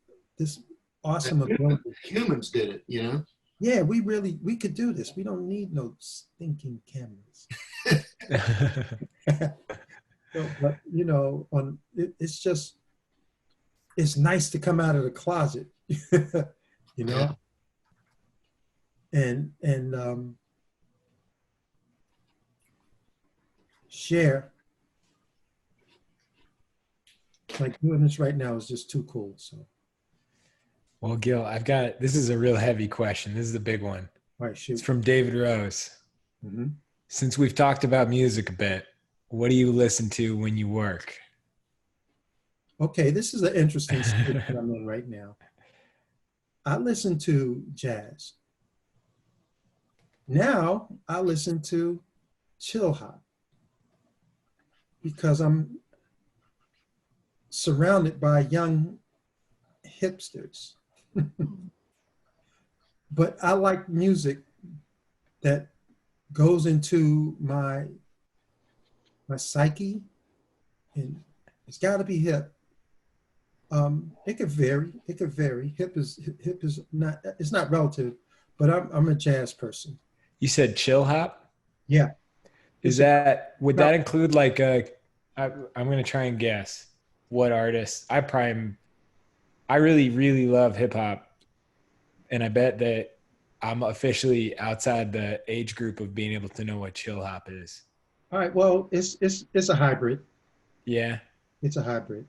awesome ability. Humans did it, you know? Yeah, we could do this. We don't need no stinking cameras. So, but you know, it's nice to come out of the closet, you know, and share. Like doing this right now is just too cool. So. Well, Gil, this is a real heavy question. This is the big one. All right, shoot. It's from David Rose. Mm-hmm. Since we've talked about music a bit, what do you listen to when you work? Okay, this is an interesting state that I'm in right now. I listen to jazz. Now I listen to chill hop because I'm surrounded by young hipsters. But I like music that goes into my psyche, and it's got to be hip. It could vary. Hip is not. It's not relative, but I'm a jazz person. You said chill hop? Yeah. Would that include like I'm going to try and guess what artist? I really, really love hip hop. And I bet that I'm officially outside the age group of being able to know what chill hop is. All right. Well, it's a hybrid. Yeah. It's a hybrid.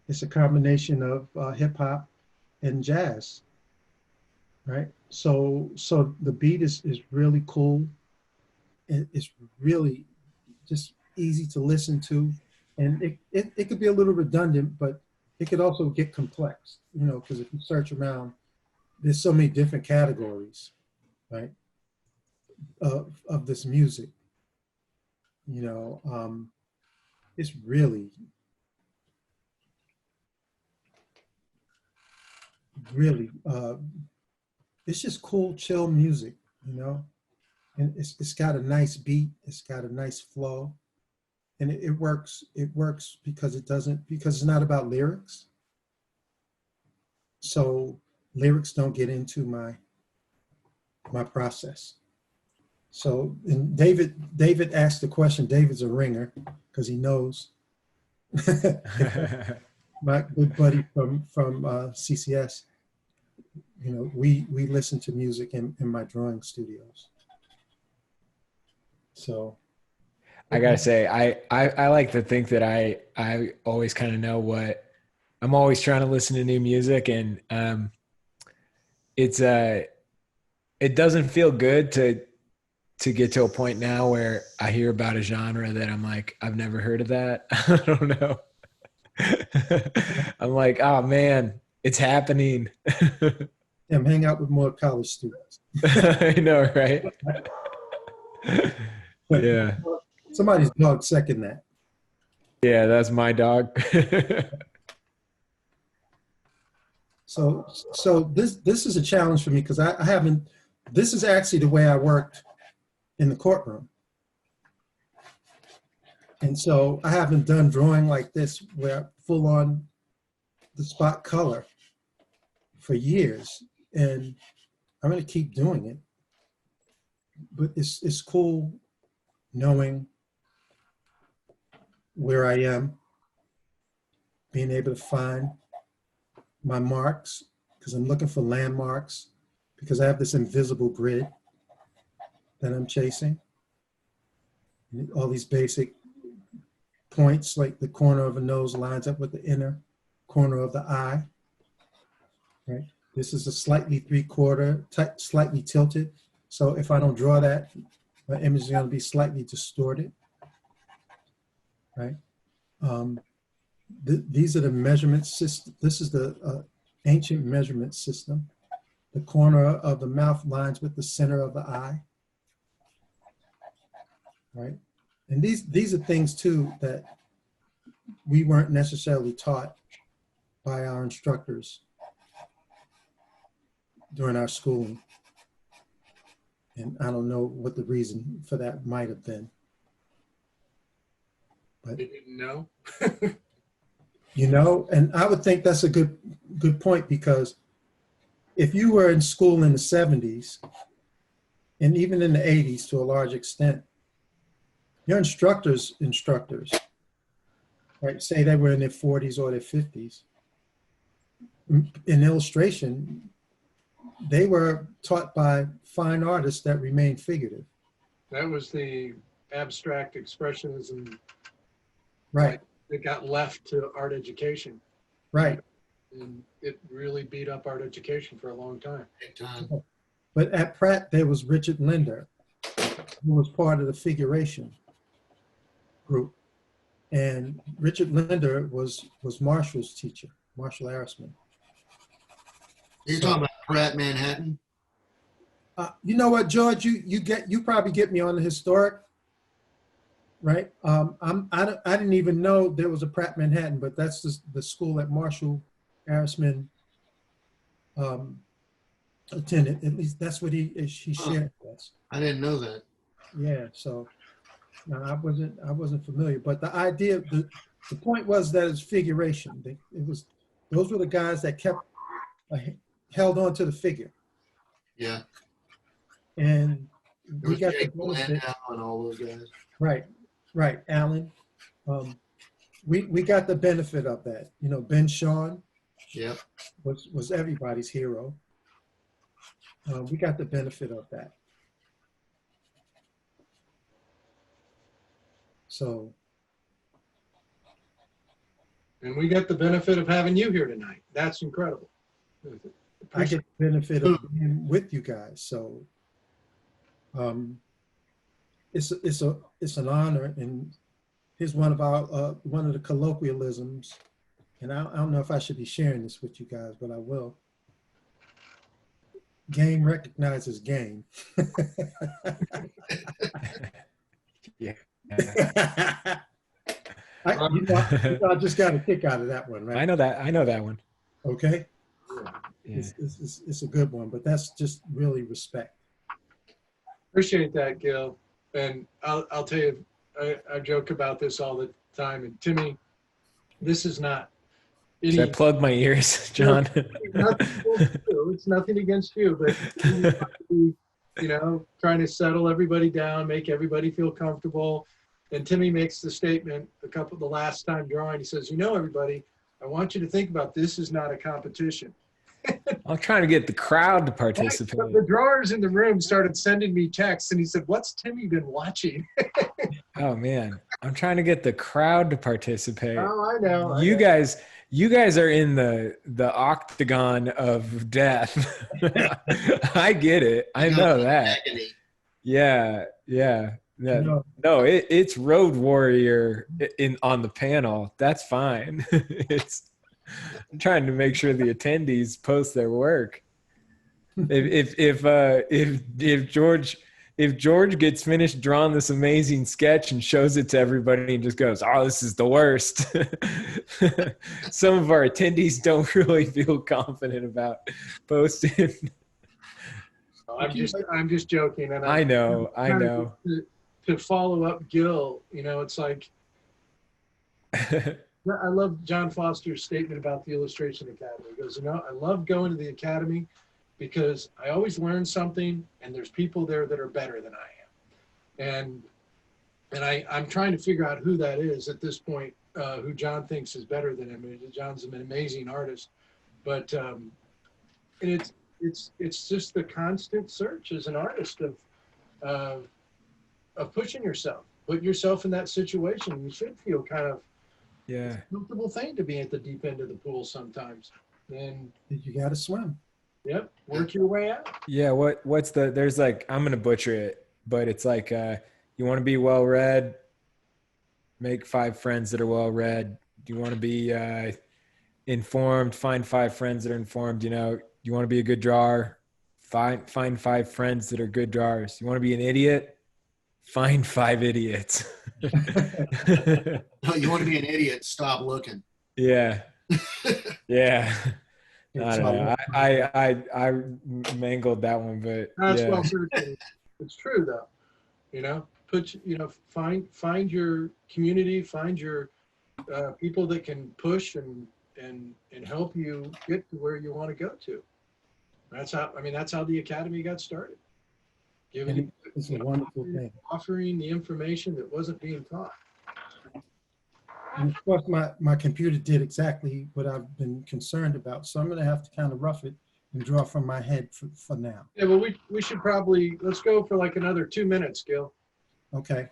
It's a combination of hip hop and jazz. Right. So the beat is really cool. It's really just easy to listen to, and it could be a little redundant, but it could also get complex. You know, because if you search around, there's so many different categories, right, of this music. You know, it's really, it's just cool, chill music, you know, and it's got a nice beat, it's got a nice flow, and it works. It works because it's not about lyrics. So lyrics don't get into my process. So, and David asked the question. David's a ringer because he knows. my good buddy from CCS, you know, we listen to music in my drawing studios. So I gotta say, I like to think that I always kind of know what I'm always trying to listen to new music, and it doesn't feel good to get to a point now where I hear about a genre that I'm like, I've never heard of that. I don't know. I'm like, oh man, it's happening. I'm hanging out with more college students. I know, right? But Yeah. somebody's dog second that. Yeah, that's my dog. So this is a challenge for me because I haven't. This is actually the way I worked in the courtroom, and so I haven't done drawing like this where full on the spot color for years, and I'm going to keep doing it. But it's cool knowing where I am, being able to find my marks, because I'm looking for landmarks, because I have this invisible grid that I'm chasing. And all these basic points, like the corner of a nose lines up with the inner corner of the eye, right? This is a slightly 3/4, slightly tilted. So if I don't draw that, my image is going to be slightly distorted, right? These are the measurement system. This is the ancient measurement system. The corner of the mouth lines with the center of the eye, right? And these are things too that we weren't necessarily taught by our instructors during our schooling. And I don't know what the reason for that might have been. But They didn't know. you know, and I would think that's a good point, because if you were in school in the 70s and even in the 80s to a large extent, your instructors, right, say they were in their 40s or their 50s, in illustration, they were taught by fine artists that remained figurative. That was the abstract expressionism. Right. That got left to art education. Right. And it really beat up art education for a long time. But at Pratt, there was Richard Linder, who was part of the figuration group. And Richard Linder was Marshall's teacher, Marshall Arisman. You're talking about Pratt Manhattan? You know what, George? You probably get me on the historic, right? I didn't even know there was a Pratt Manhattan, but that's the school that Marshall Arisman attended. At least that's what she shared with us. I didn't know that. Yeah, so no, I wasn't familiar, but the idea, the point was that it's figuration. Those were the guys that kept held on to the figure. Yeah. And There we was got Jake the benefit. Landau and all those guys. Right, Alan. We got the benefit of that. You know, Ben Shawn Yep. was everybody's hero. We got the benefit of that. So. And we get the benefit of having you here tonight. That's incredible. I get the benefit of being with you guys. So it's an honor, and here's one of the colloquialisms, and I don't know if I should be sharing this with you guys, but I will. Game recognizes game. Yeah. I just got a kick out of that one, right? I know that one. Okay. Yeah. It's a good one, but that's just really respect. Appreciate that, Gil. And I'll tell you, I joke about this all the time. And Timmy, this is not. Should I plug my ears, John? It's nothing against you, but you know, trying to settle everybody down, make everybody feel comfortable. And Timmy makes the statement the last time drawing. He says, "You know, everybody, I want you to think about this is not a competition. I'm trying to get the crowd to participate. The drawers in the room started sending me texts, and he said, "What's Timmy been watching?" Oh man, I'm trying to get the crowd to participate. Oh, I know. You guys are in the octagon of death. I get it. I know that. Yeah. No, it's Road Warrior on the panel. That's fine. I'm trying to make sure the attendees post their work. If George gets finished drawing this amazing sketch and shows it to everybody and just goes, "Oh, this is the worst," some of our attendees don't really feel confident about posting. I'm just joking. And I know. To follow up Gil, it's like, I love John Foster's statement about the Illustration Academy. He goes, I love going to the Academy because I always learn something, and there's people there that are better than I am. And I'm trying to figure out who that is at this point, who John thinks is better than him. John's an amazing artist, but and it's just the constant search as an artist of pushing yourself, putting yourself in that situation. You should feel kind of a comfortable thing to be at the deep end of the pool sometimes. And you got to swim. Yep, work your way out. Yeah, there's like, I'm gonna butcher it, but it's like you want to be well read, make 5 friends that are well read. Do you want to be informed? Find 5 friends that are informed. You want to be a good drawer? Find 5 friends that are good drawers. You want to be an idiot? Find 5 idiots. No, you want to be an idiot? Stop looking. Yeah. I don't know. I mangled that one, but that's well said. It's true though. Find your community, find your people that can push and help you get to where you want to go to. That's how the Academy got started. It's a wonderful thing. Offering the information that wasn't being taught. And of course, my computer did exactly what I've been concerned about. So I'm going to have to kind of rough it and draw from my head for now. Yeah, well, we should probably, let's go for like another 2 minutes, Gil. Okay.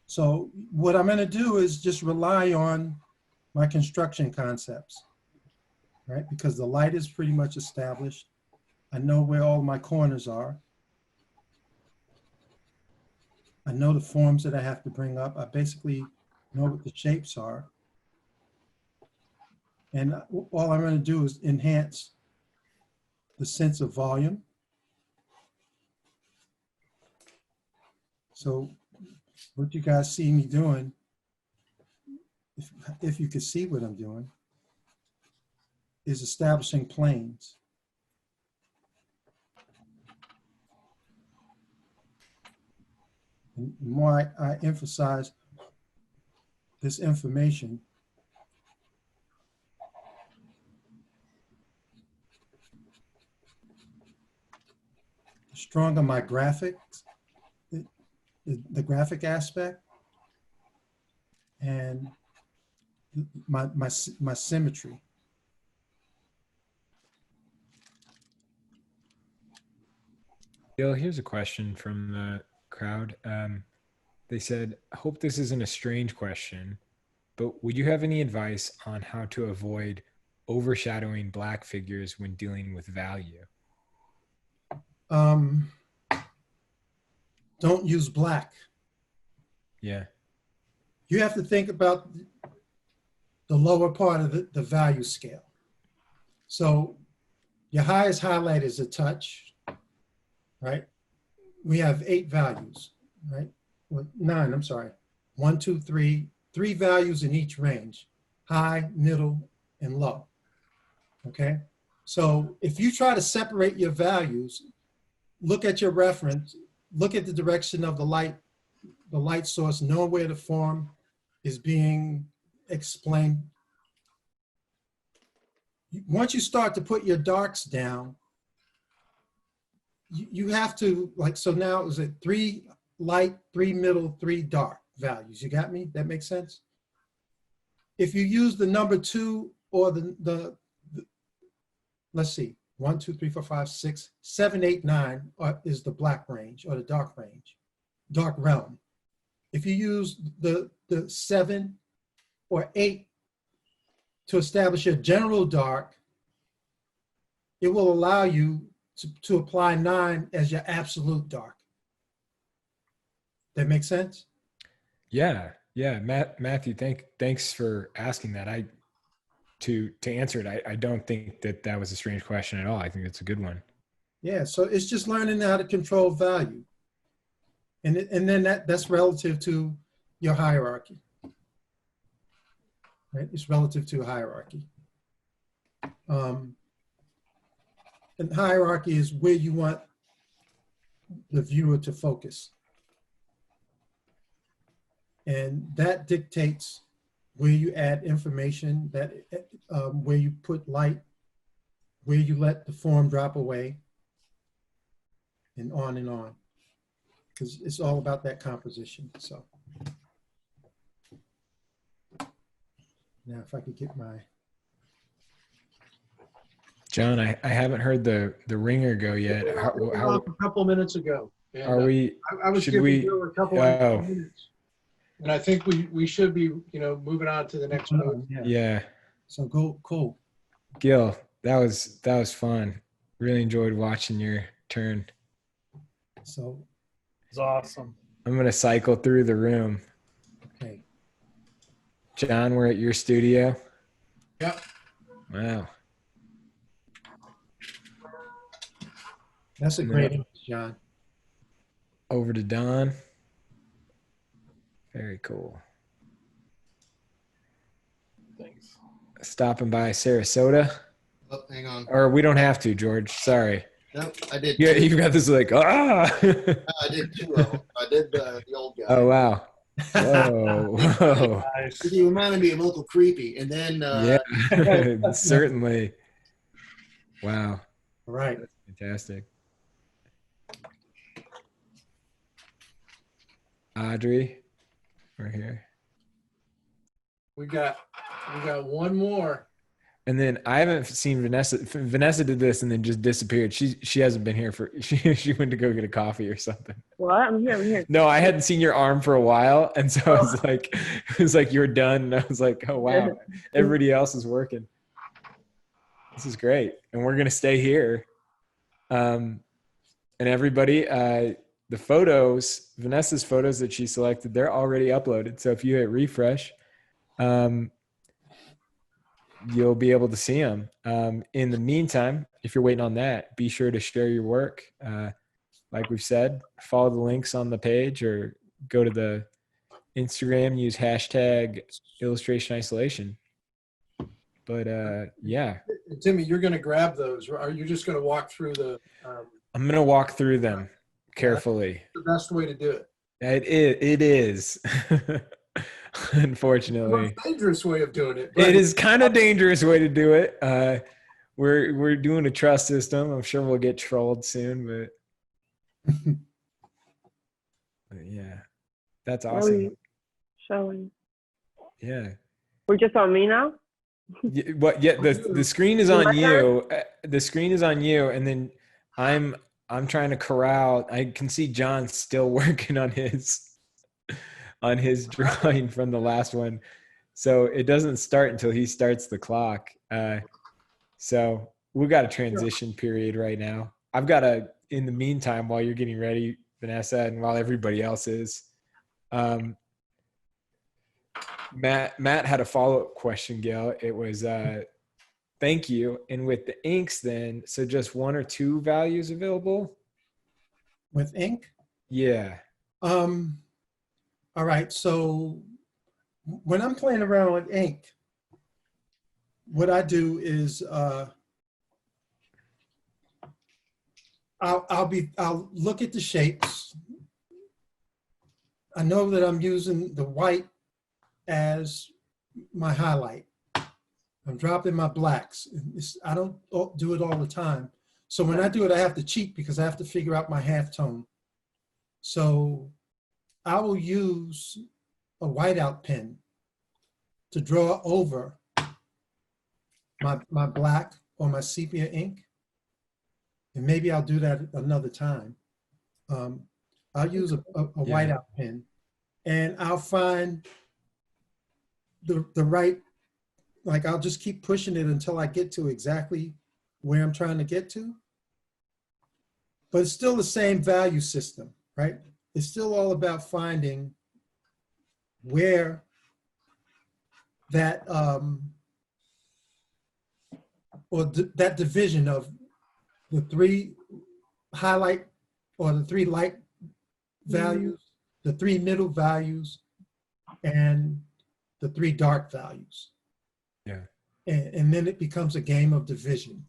So what I'm going to do is just rely on my construction concepts, right? Because the light is pretty much established. I know where all my corners are. I know the forms that I have to bring up. I basically know what the shapes are. And all I'm going to do is enhance the sense of volume. So what you guys see me doing, if you can see what I'm doing, is establishing planes. And the more I emphasize this information, the stronger my graphics, the graphic aspect, and my symmetry. Gil, here's a question from the crowd. They said, "I hope this isn't a strange question, but would you have any advice on how to avoid overshadowing black figures when dealing with value?" Don't use black. Yeah. You have to think about the lower part of the value scale. So your highest highlight is a touch, right? We have 8 values, right? Well, 9, I'm sorry. 1, 2, 3, 3 values in each range, high, middle, and low, okay? So if you try to separate your values, look at your reference, look at the direction of the light source, know where the form is being explained. Once you start to put your darks down, you have to, like, so now is it 3 light, 3 middle, 3 dark values? You got me? That makes sense? If you use the number 2 or let's see, 1, 2, 3, 4, 5, 6, 7, 8, 9 is the black range or the dark range, dark realm. If you use the 7 or 8 to establish a general dark, it will allow you to apply 9 as your absolute dark. That make sense? Yeah. Matthew, thanks for asking that. To answer it, I don't think that was a strange question at all. I think it's a good one. Yeah, so it's just learning how to control value. And then that's relative to your hierarchy. Right? It's relative to a hierarchy. And hierarchy is where you want the viewer to focus. And that dictates where you add information, where you put light, where you let the form drop away, and on and on. Because it's all about that composition. So now if I could get my... John, I haven't heard the ringer go yet. A couple minutes ago. And, are we? I was should giving we? you a couple of minutes. And I think we should be, moving on to the next one. Yeah. So cool. Gil, that was fun. Really enjoyed watching your turn. So It's awesome. I'm gonna cycle through the room. okay. John, we're at your studio. Yep. Wow. That's a great image, John. Over to Don. Very cool. Thanks. Stopping by Sarasota. Oh, hang on. Or we don't have to, George. Sorry. No, I did. Yeah, you've got this like, I did 2 of them. I did the old guy. Oh, wow. Whoa. Nice. He reminded me of Uncle Creepy. And then Yeah, certainly. Wow. All right. Fantastic. Audrey, we're here. We got one more. And then I haven't seen Vanessa. Vanessa did this and then just disappeared. She hasn't been here she went to go get a coffee or something. What? I'm here. No, I hadn't seen your arm for a while, and so I was like, it was like you're done, and I was like, oh wow, everybody else is working. This is great, and we're gonna stay here. And everybody, the photos, Vanessa's photos that she selected, they're already uploaded. So if you hit refresh, you'll be able to see them. In the meantime, if you're waiting on that, be sure to share your work. Like we've said, follow the links on the page or go to the Instagram, use hashtag illustration isolation. But yeah. Timmy, you're going to grab those. Or are you just going to walk through the... I'm going to walk through them carefully. That's the best way to do it. It is. Unfortunately. It's a dangerous way of doing it. It is kind of dangerous way to do it. We're doing a trust system. I'm sure we'll get trolled soon, but yeah, that's awesome. Showing. Yeah. We're just on me now? What? Yeah, the screen is on you. The screen is on you, and then I'm trying to corral. I can see John still working on his drawing from the last one. So it doesn't start until he starts the clock. So we've got a transition period right now. I've got in the meantime, while you're getting ready, Vanessa, and while everybody else is, Matt had a follow-up question, Gil. It was, thank you. And with the inks then, so just 1 or 2 values available? With ink? Yeah. All right, so when I'm playing around with ink, what I do is I'll look at the shapes. I know that I'm using the white as my highlight. I'm dropping my blacks. I don't do it all the time. So when I do it, I have to cheat because I have to figure out my halftone. So I will use a whiteout pen to draw over my black or my sepia ink, and maybe I'll do that another time. I'll use a whiteout pen, and I'll find the right, like I'll just keep pushing it until I get to exactly where I'm trying to get to. But it's still the same value system, right? It's still all about finding where that that division of the 3 highlight or the 3 light values, the 3 middle values, and the 3 dark values. Yeah. And then it becomes a game of division.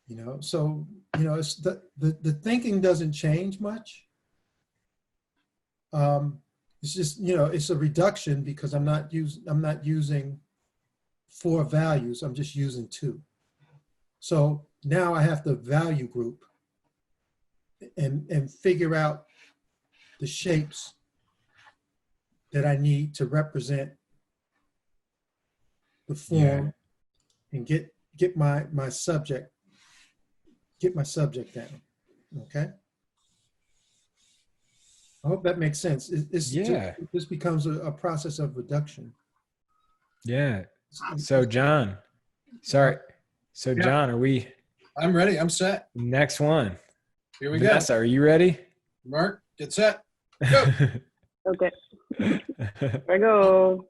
You know, so, you know, it's the thinking doesn't change much. It's just, you know, it's a reduction because I'm not using 4 values, I'm just using 2. So now I have to value group and figure out the shapes that I need to represent the form and get my subject down. Okay. I hope that makes sense. This becomes a process of reduction. Yeah. So John, sorry. So John, are we? I'm ready. I'm set. Next one. Here we Vanessa, go. are you ready? Mark, get set. Go. Okay. I go.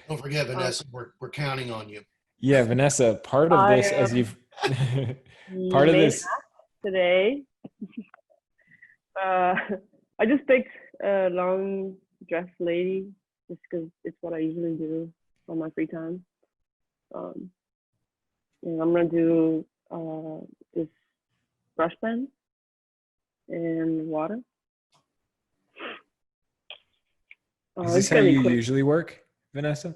Don't forget, Vanessa, we're counting on you. Yeah, Vanessa, part of this, as you've part of this today. I just picked a long dress lady just because it's what I usually do on my free time. And I'm gonna do this brush pen and water. is this how you usually work, Vanessa?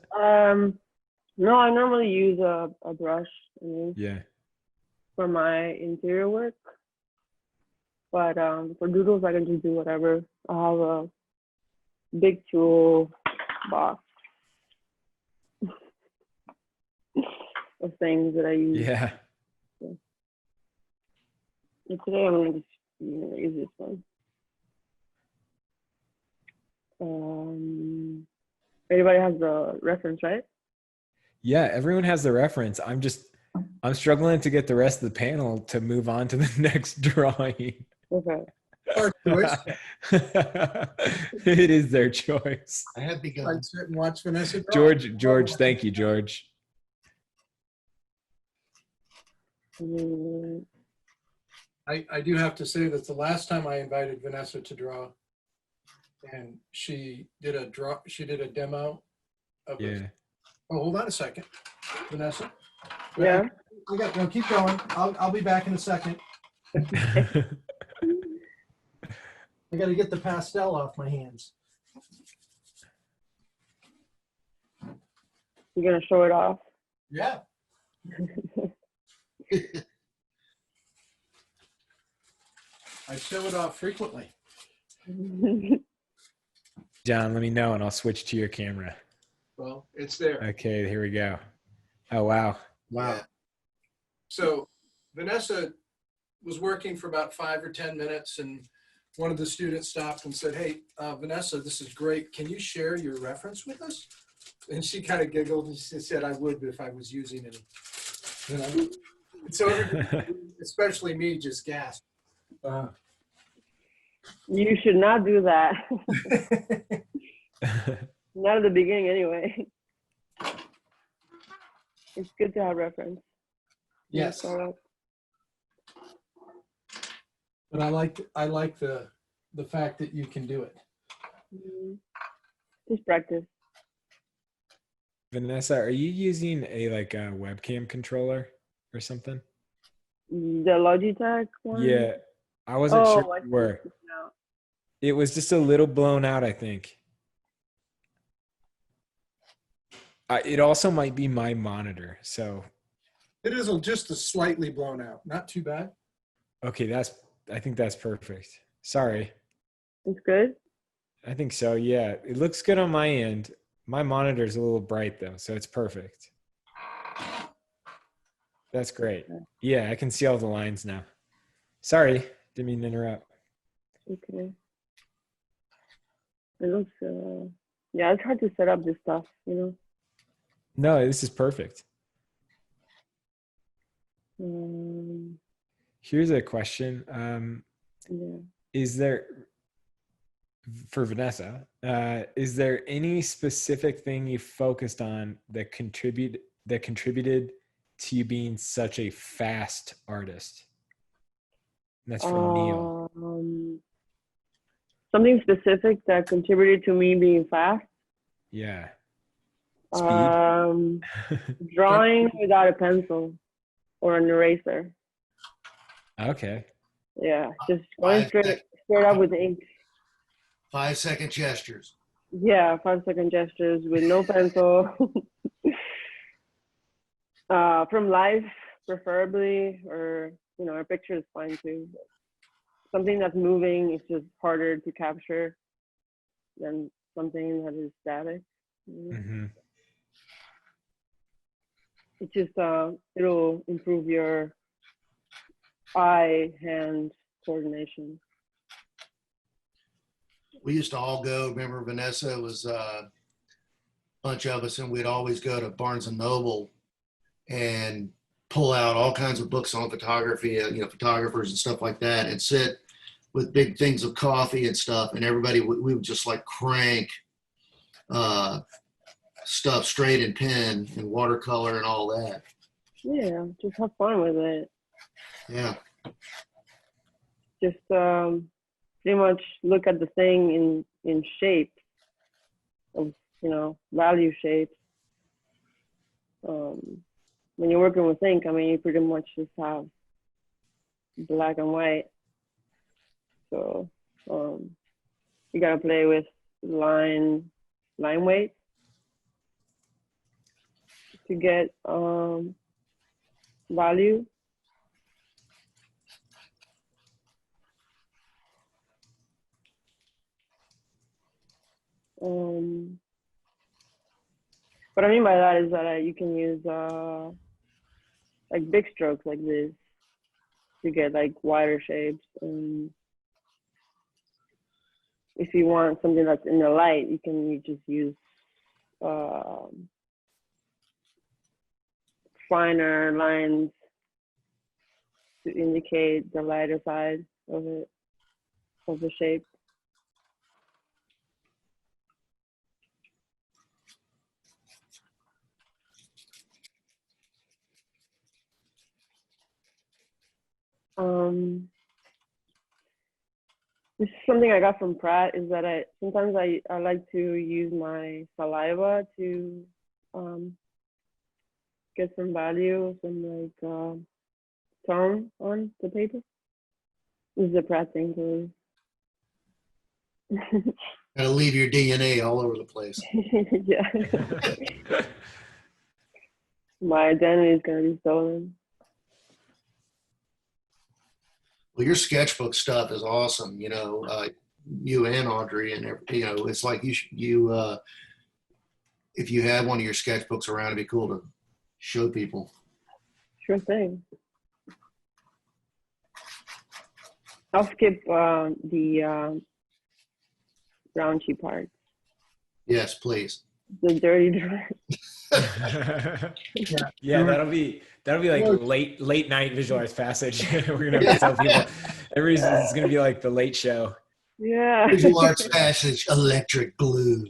No, I normally use a brush for my interior work. But for doodles, I can just do whatever. I have a big tool box of things that I use. Yeah. And today I'm gonna just use this one. Everybody has the reference, right? Yeah, everyone has the reference. I'm struggling to get the rest of the panel to move on to the next drawing. Okay. Our choice. It is their choice. I have begun. I'd sit and watch Vanessa draw. George, thank you, George. I do have to say that the last time I invited Vanessa to draw, and she did a demo of Yeah. Oh, hold on a second, Vanessa. Yeah. No, keep going. I'll be back in a second. I got to get the pastel off my hands. You're gonna show it off? Yeah. I show it off frequently. John, let me know and I'll switch to your camera. Well, it's there. Okay, here we go. Oh, wow. Wow. So Vanessa was working for about 5 or 10 minutes, and one of the students stopped and said, "Hey, Vanessa, this is great. Can you share your reference with us?" And she kind of giggled and she said, "I would, but if I was using any." You know? So everybody, especially me, just gasped. You should not do that. Not at the beginning, anyway. It's good to have reference. Yes. But I like the fact that you can do it. Just practice. Vanessa, are you using a webcam controller or something? The Logitech one? Yeah, I wasn't sure I if you were. It was just a little blown out, I think. It also might be my monitor, so. It is just a slightly blown out, not too bad. Okay, I think that's perfect. Sorry. It's good? I think so, yeah. It looks good on my end. My monitor's a little bright though, so it's perfect. That's great. Yeah, I can see all the lines now. Sorry, didn't mean to interrupt. Okay. It looks, yeah, it's hard to set up this stuff, you know. No, this is perfect. Here's a question. Yeah. Is there, for Vanessa, is there any specific thing you focused on that contributed to you being such a fast artist? And that's from Neil. Something specific that contributed to me being fast. Yeah. Speed. Drawing without a pencil or an eraser. Okay. Yeah, just going straight up with ink. 5-second gestures. Yeah, 5-second gestures with no pencil. From life, preferably, or you know, a picture is fine too. But something that's moving is just harder to capture than something that is static. Mm-hmm. It just it'll improve your eye-hand coordination. We used to all go, remember Vanessa, it was a bunch of us, and we'd always go to Barnes and Noble and pull out all kinds of books on photography, you know, photographers and stuff like that, and sit with big things of coffee and stuff, and everybody, we would just like crank stuff straight in pen and watercolor and all that. Yeah, just have fun with it. Yeah. Just pretty much look at the thing in shape of, you know, value shapes. When you're working with ink, I mean, you pretty much just have black and white. So you gotta play with line weight to get value. What I mean by that is that you can use like big strokes like this to get like wider shapes. And if you want something that's in the light, you just use finer lines to indicate the lighter side of it, of the shape. This is something I got from Pratt, is that sometimes I like to use my saliva to get some value, some like tone on the paper. This is a Pratt thing too. Gotta leave your DNA all over the place. Yeah. My identity is gonna be stolen. Well, your sketchbook stuff is awesome. You know, you and Audrey, and you know, it's like if you had one of your sketchbooks around, it'd be cool to show people. Sure thing. I'll skip the raunchy part. Yes, please. The dirty dirt. Yeah, that'll be like late night visualized passage. We're gonna have to tell people it's gonna be like the late show. Yeah. Visual arts passage, electric blue.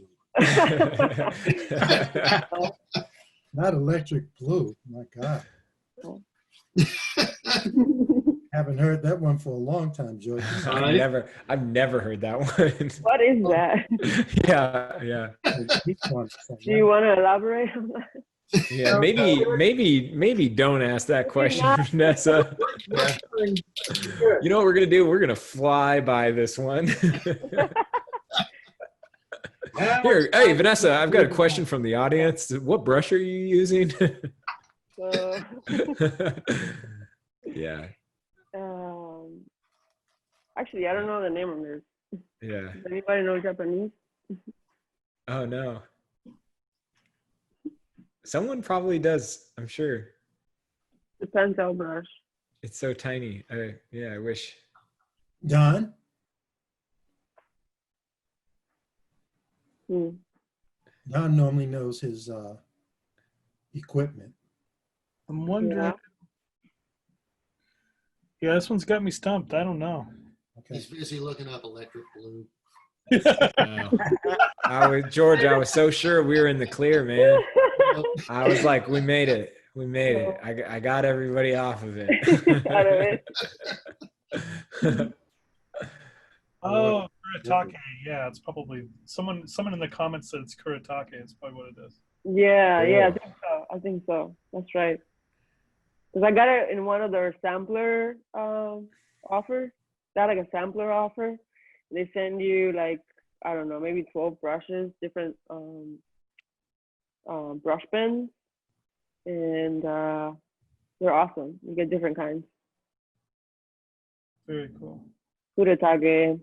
Not electric blue. My God. Haven't heard that one for a long time, George. I've never heard that one. What is that? Yeah. Do you want to elaborate on that? Yeah, maybe don't ask that question, Vanessa. Yeah. You know what we're gonna do? We're gonna fly by this one. Here, hey Vanessa, I've got a question from the audience. What brush are you using? Yeah. Actually, I don't know the name of this. Yeah. Does anybody know Japanese? Oh no. Someone probably does, I'm sure. The pencil brush. It's so tiny. Yeah, I wish. Don? Hmm. Don normally knows his equipment. I'm wondering. Yeah, this one's got me stumped. I don't know. Okay. He's busy looking up electric blue. George, I was so sure we were in the clear, man. I was like, we made it. We made it. I got everybody off of it. Out of it. Oh, Kuretake. Yeah, it's probably someone in the comments said it's Kuretake. It's probably what it is. Yeah, Cool. yeah, I think so. That's right. Because I got it in one of their sampler offers. They had like a sampler offer. They send you like, I don't know, maybe 12 brushes, different brush pens, and they're awesome. You get different kinds. Very cool. Kuretake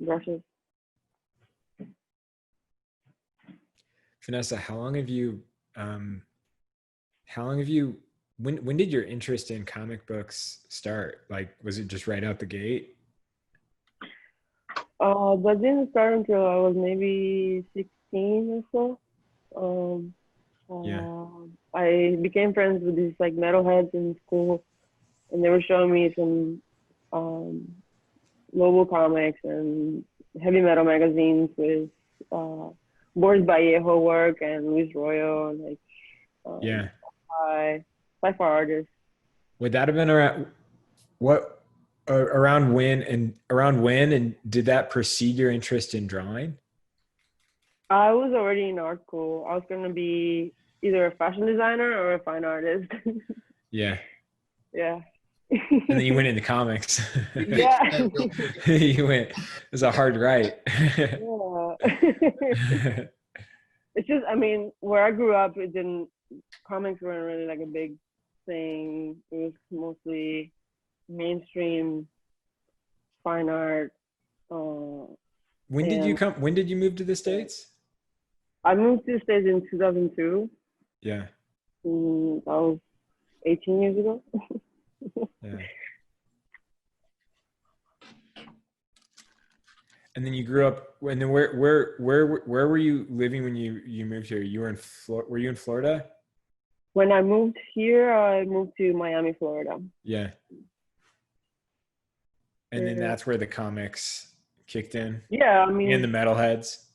brushes. Vanessa, when did your interest in comic books start? Like, was it just right out the gate? But didn't start until I was maybe 16 or so. I became friends with these like metalheads in school, and they were showing me some Lobo comics and heavy metal magazines with Boris Vallejo work and Luis Royo and like sci-fi artists. Would that have been around when and did that precede your interest in drawing? I was already in art school. I was going to be either a fashion designer or a fine artist. Yeah. Yeah. And then you went into comics. Yeah. You went, it was a hard right. Yeah. It's just, I mean, where I grew up, comics weren't really like a big thing. It was mostly mainstream fine art. When did you move to the States? I moved to the States in 2002. Yeah. That was 18 years ago. Yeah. And then you grew up. And then where were you living when you moved here? You were were you in Florida? When I moved here, I moved to Miami, Florida. Yeah. And then that's where the comics kicked in. Yeah, I mean. And the metalheads.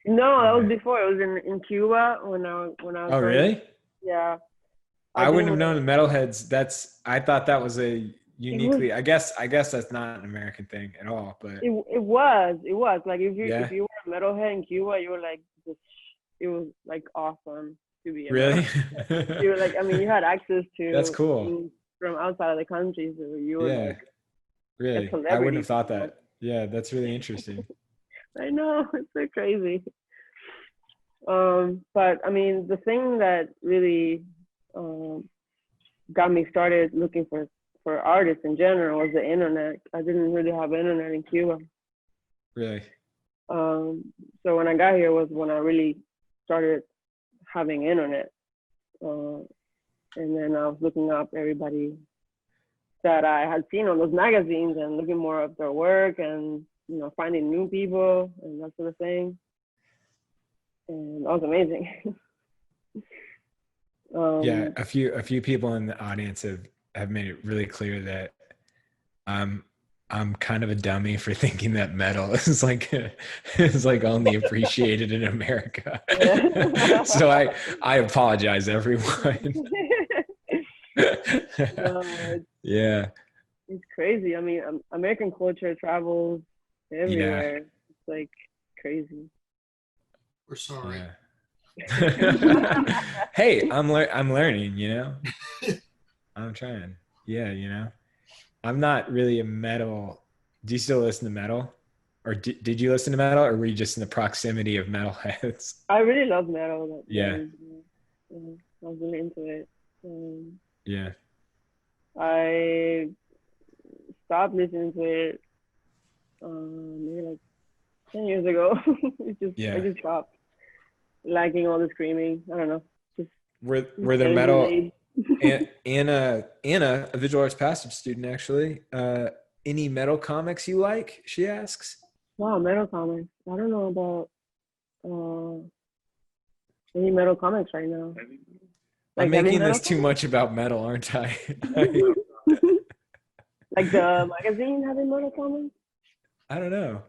No, that was before. It was in Cuba when I was. Oh, really? Yeah. I wouldn't have known the metalheads. I thought that was a uniquely. I guess that's not an American thing at all. But it was like if you were a metalhead in Cuba, you were like it was like awesome to be. Really? You were like, I mean, you had access to. That's cool. From outside of the country, so you were like. Really? I wouldn't have thought that. Yeah, that's really interesting. I know, it's so crazy. But I mean, the thing that really got me started looking for artists in general was the internet. I didn't really have internet in Cuba. Really? So when I got here was when I really started having internet. And then I was looking up everybody that I had seen on those magazines and looking more of their work and, you know, finding new people and that sort of thing. And that was amazing. Yeah, a few people in the audience have made it really clear that I'm kind of a dummy for thinking that metal is like only appreciated in America. So I apologize, everyone. Yeah, it's crazy. I mean, American culture travels everywhere. It's like crazy. We're sorry. Yeah. Hey, I'm learning, you know. I'm trying. Yeah, you know. I'm not really a metal. Do you still listen to metal? Or did you listen to metal, or were you just in the proximity of metalheads? I really love metal. Yeah. I was really into it. Yeah. I stopped listening to it maybe like 10 years ago. I just stopped liking all the screaming. I don't know. Just Were there metal? Anna, a visual arts passive student, actually. Any metal comics you like? She asks. Wow, metal comics. I don't know about any metal comics right now. I'm making this too much about metal, aren't I? Like the magazine having metal comics? I don't know.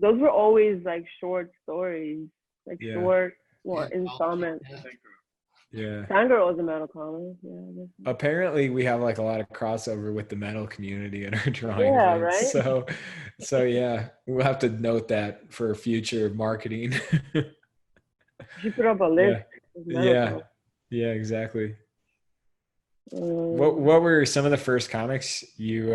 Those were always like short stories, like Yeah. short Yeah, installments. Yeah. Fangirl was a metal comic. Yeah. Apparently, we have like a lot of crossover with the metal community in our drawing Yeah, events. right? So yeah, we'll have to note that for future marketing. You should put up a list. of metal comics. Yeah, exactly. Um, What were some of the first comics you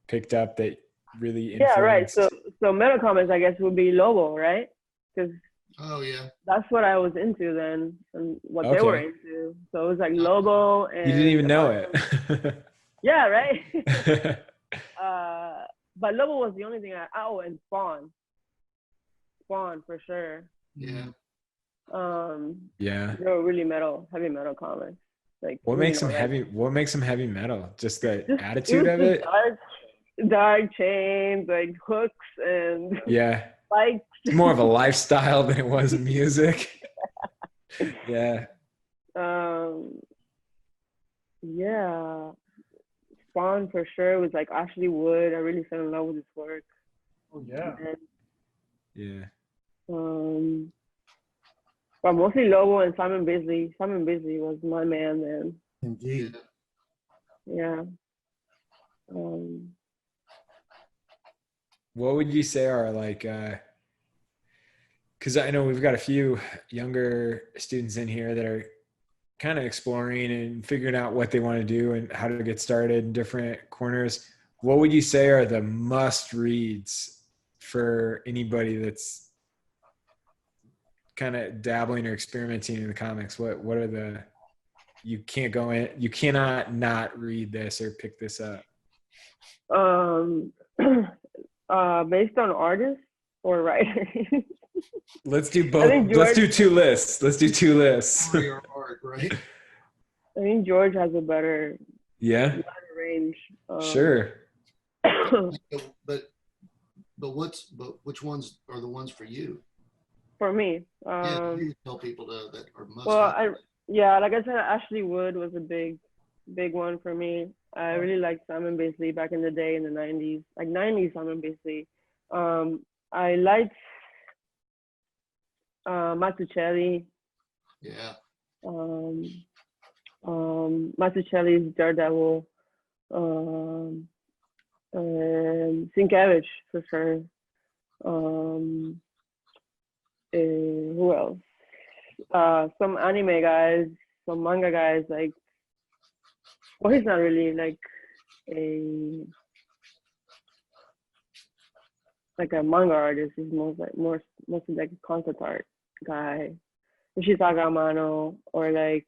picked up that really influenced? Yeah, right. So metal comics, I guess, would be Lobo, right? Because Oh yeah. that's what I was into then, and what they were into. So it was like Lobo and. You didn't even know it. Yeah, right. But Lobo was the only thing and Spawn. Spawn for sure. Yeah. Yeah. They were really heavy metal comics. Like What makes them heavy? What makes them heavy metal? Just the attitude of it. Dark chains, like hooks and spikes. It's more of a lifestyle than it was music. Yeah. Yeah. Spawn for sure was like Ashley Wood. I really fell in love with his work. Oh yeah. Yeah. But mostly Lobo and Simon Bisley. Simon Bisley was my man then. Indeed. Yeah. What would you say are like, because I know we've got a few younger students in here that are kind of exploring and figuring out what they want to do and how to get started in different corners. What would you say are the must reads for anybody that's kind of dabbling or experimenting in the comics? What are you cannot not read this or pick this up? Based on artists or writers? Let's do both. Let's do two lists. For your art, right? I think George has a better range. Sure. But which ones are the ones for you? For me, you tell people that are must. Well, like I said, Ashley Wood was a big one for me. I really liked Simon Bisley back in the day in the 90s, like 90s Simon Bisley. I liked Mazzucchelli. Yeah. Mazzucchelli's Daredevil. And Sienkiewicz for sure. Who else? Some anime guys, some manga guys, like, well, he's not really like a manga artist. He's mostly like a concept art guy. Ishitaka Amano, or like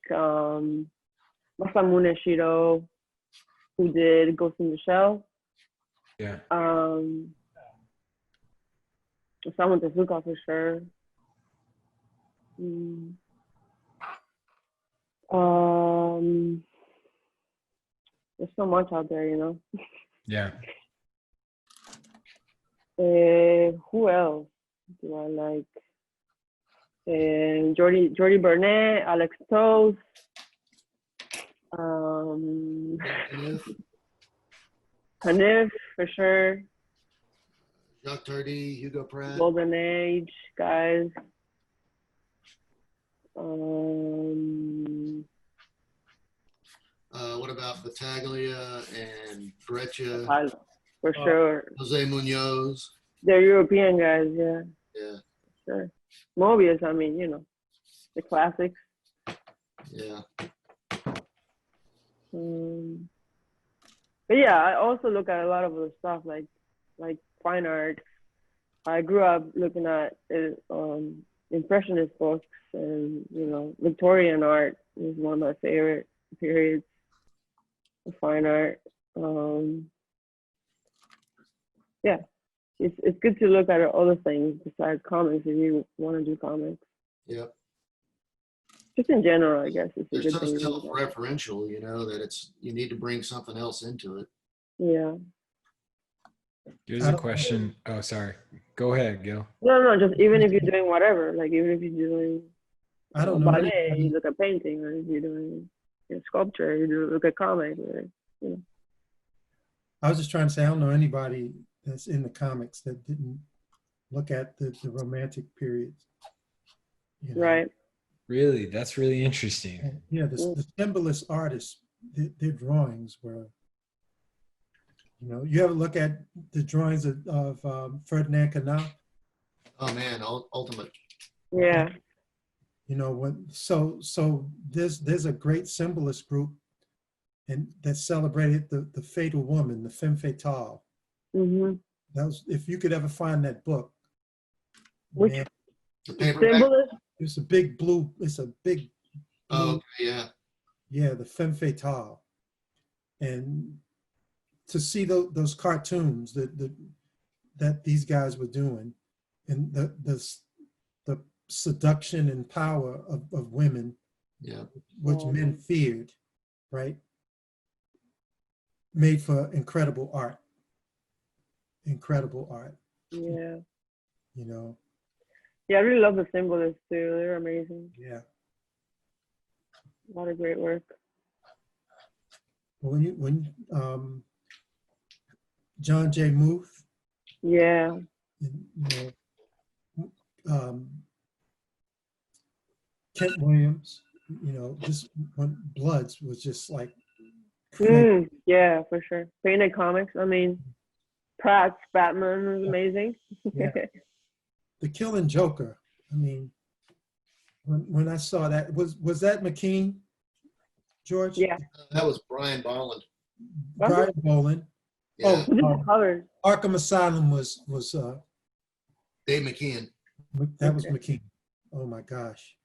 Masamune Shiro, who did Ghost in the Shell. Yeah. Osamu Tezuka for sure. There's so much out there, you know. Yeah. Who else do I like? Jordi Burnett, Alex Toth. Hanif for sure. Jacques Tardy, Hugo Pratt. Golden Age guys. What about Battaglia and Breccia? For sure. Jose Munoz. They're European guys, yeah. Yeah. Sure. Mobius, I mean, you know, the classics. Yeah. But yeah, I also look at a lot of other stuff like fine art. I grew up looking at Impressionist books, and you know, Victorian art is one of my favorite periods of fine art. Yeah, it's good to look at other things besides comics if you want to do comics. Yep. Just in general, I guess it's a They're good so thing. self-referential, you know, that you need to bring something else into it. Yeah. Here's a question. Oh, sorry. Go ahead, Gil. No, just even if you're doing whatever, like even if you're doing I don't know ballet, anybody. you look at painting, or if you're doing sculpture, you look at comics. Or, you know. I was just trying to say I don't know anybody that's in the comics that didn't look at the romantic periods. You know? Right. Really? That's really interesting. And, yeah, the symbolist artists, their drawings were, you know, you ever look at the drawings of Ferdinand Canal? Oh man, ultimate. Yeah. You know, so there's a great symbolist group and that celebrated the fatal woman, the femme fatale. Mm-hmm. That was, if you could ever find that book. Which man, The paperback. symbolist? it's a big blue, Oh, yeah. yeah, the femme fatale. And to see those cartoons that these guys were doing, and the seduction and power of women, Yeah. which men feared, right? Made for incredible art. Incredible art, Yeah. you know. Yeah, I really love the symbolists too. They're amazing. Yeah. A lot of great work. When John J. Muth, Yeah. you know, Kent Williams, you know, just when Bloods was just like, Yeah, for sure. Painted comics. I mean, Pratt's Batman was amazing. Yeah. The Killing Joker. I mean, when I saw that, was that McKean, George? Yeah. That was Brian Bolland. Brian Boland. Yeah. Who did the covers? Arkham Asylum was Dave McKeon. that was McKean. Oh my gosh,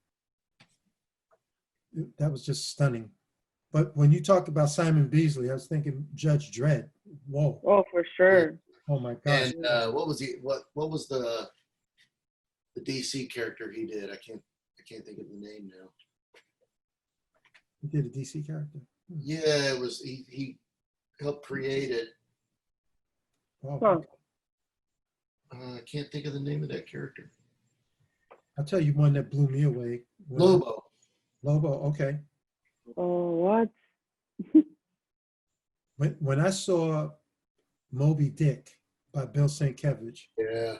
that was just stunning. But when you talked about Simon Beasley, I was thinking Judge Dredd. Whoa. Oh, for sure. Oh my gosh. And what was the DC character he did? I can't think of the name now. He did a DC character. Yeah, it was he helped create it. Wow. Huh. I can't think of the name of that character. I'll tell you one that blew me away. Lobo. Lobo, okay. Oh, what? When I saw Moby Dick by Bill Sienkiewicz, Yeah.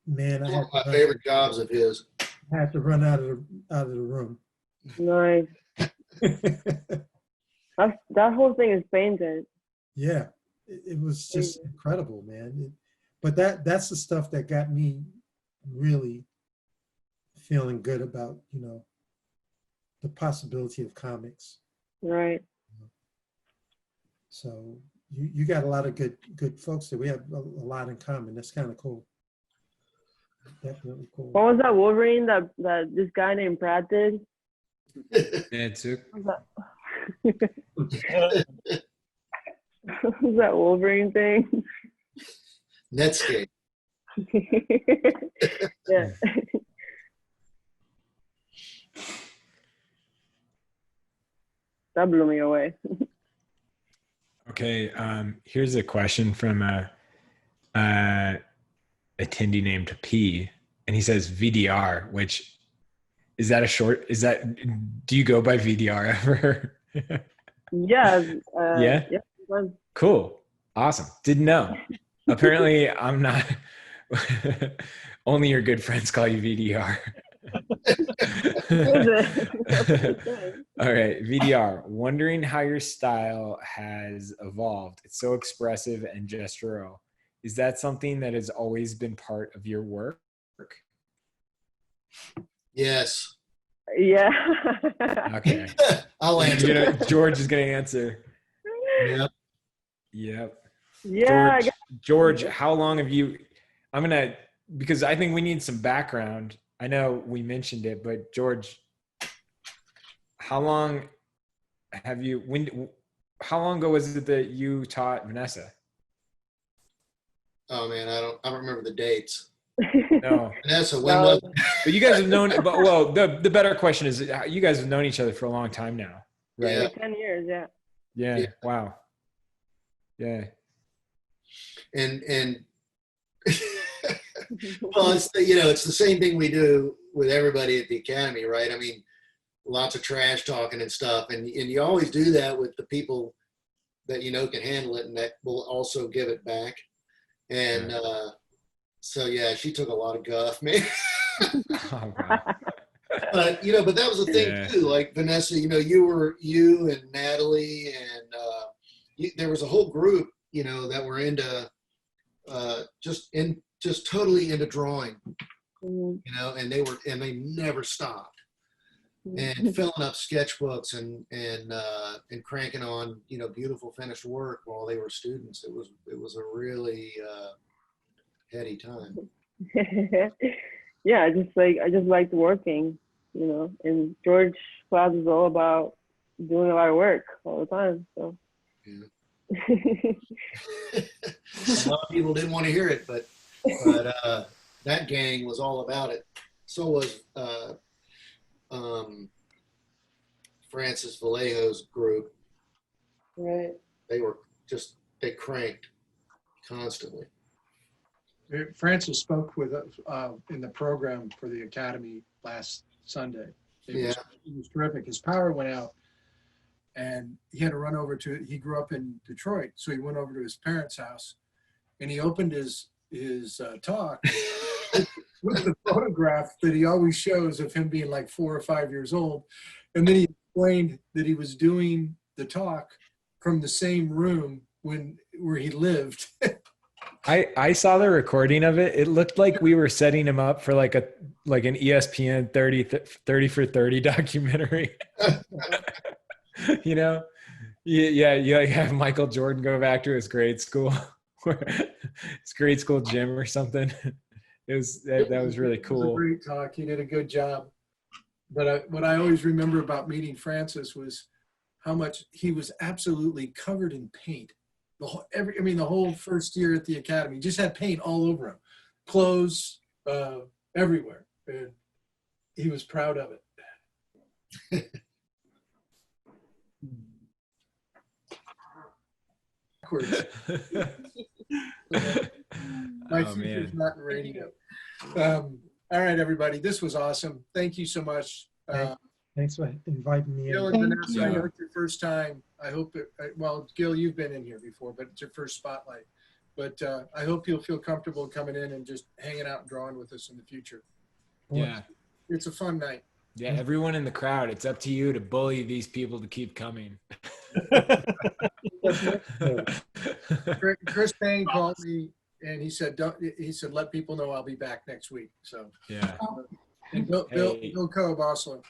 man, One of my favorite jobs of his. I had to run out of the room. Nice. That whole thing is painted. Yeah, it was just incredible, man. But that's the stuff that got me really feeling good about, you know, the possibility of comics. Right. So you got a lot of good folks there. We have a lot in common. That's kind of cool. Definitely cool. What was that Wolverine that this guy named Pratt did? Yeah, took. What was that Wolverine thing? Netscape. Yeah. That blew me away. Okay, here's a question from a attendee named P, and he says VDR, which is that a short? Is that, do you go by VDR ever? Yeah. Yeah. Yeah. Cool. Awesome. Didn't know. Apparently, I'm not. Only your good friends call you VDR. All right, VDR. Wondering how your style has evolved. It's so expressive and gestural. Is that something that has always been part of your work? Yes. Yeah. Okay. I'll answer. George is going to answer. Yep. Yep. Yeah. George, how long have you? Because I think we need some background. I know we mentioned it, but George, how long ago was it that you taught Vanessa? Oh man, I don't remember the dates. No. Vanessa, when No. was But you guys have known, but well, the better question is, you guys have known each other for a long time now, right? Yeah. Like 10 years, yeah. Yeah. Wow. Yeah. and well, it's it's the same thing we do with everybody at the academy, right? I mean, lots of trash talking and stuff, and you always do that with the people that can handle it and that will also give it back. And so yeah, she took a lot of guff, man. Oh, wow. But but that was the thing too. Like Vanessa, you and Natalie and there was a whole group, that were into just totally into drawing, and they never stopped. And filling up sketchbooks and cranking on beautiful finished work while they were students. It was a really heady time. Yeah, I just liked working, and George class is all about doing a lot of work all the time. So Yeah. A lot of people didn't want to hear it, but that gang was all about it. So was Francis Vallejo's group. Right. They cranked constantly. Francis spoke with us in the program for the Academy last Sunday. It was terrific. His power went out and he had to run over he grew up in Detroit, so he went over to his parents' house and he opened his talk with the photograph that he always shows of him being like 4 or 5 years old. And then he explained that he was doing the talk from the same room where he lived. I saw the recording of it. It looked like we were setting him up for like an ESPN 30 for 30 documentary. Yeah, you have Michael Jordan go back to his grade school, his grade school gym or something. That was really cool. It was a great talk. He did a good job. But what I always remember about meeting Francis was how much he was absolutely covered in paint. The whole first year at the Academy, just had paint all over him, clothes everywhere. And he was proud of it. My future's not in radio. All right, everybody, this was awesome. Thank you so much. Thanks for inviting me. Gil and Vanessa, I know it's your first time. I hope Gil, you've been in here before, but it's your first spotlight. But I hope you'll feel comfortable coming in and just hanging out and drawing with us in the future. Yeah. It's a fun night. Yeah, everyone in the crowd, it's up to you to bully these people to keep coming. Chris Payne called me and he said, let people know I'll be back next week. So yeah. And Bill Cobb also.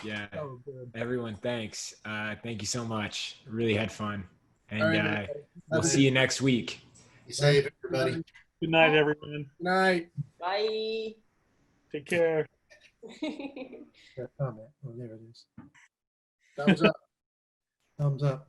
Yeah. Oh, everyone, thanks. Thank you so much. Really had fun. And right, we'll see you next week. Be safe, everybody. Good night, everyone. Good night. Bye. Take care. Comment. Oh, there it is. Thumbs up. Thumbs up.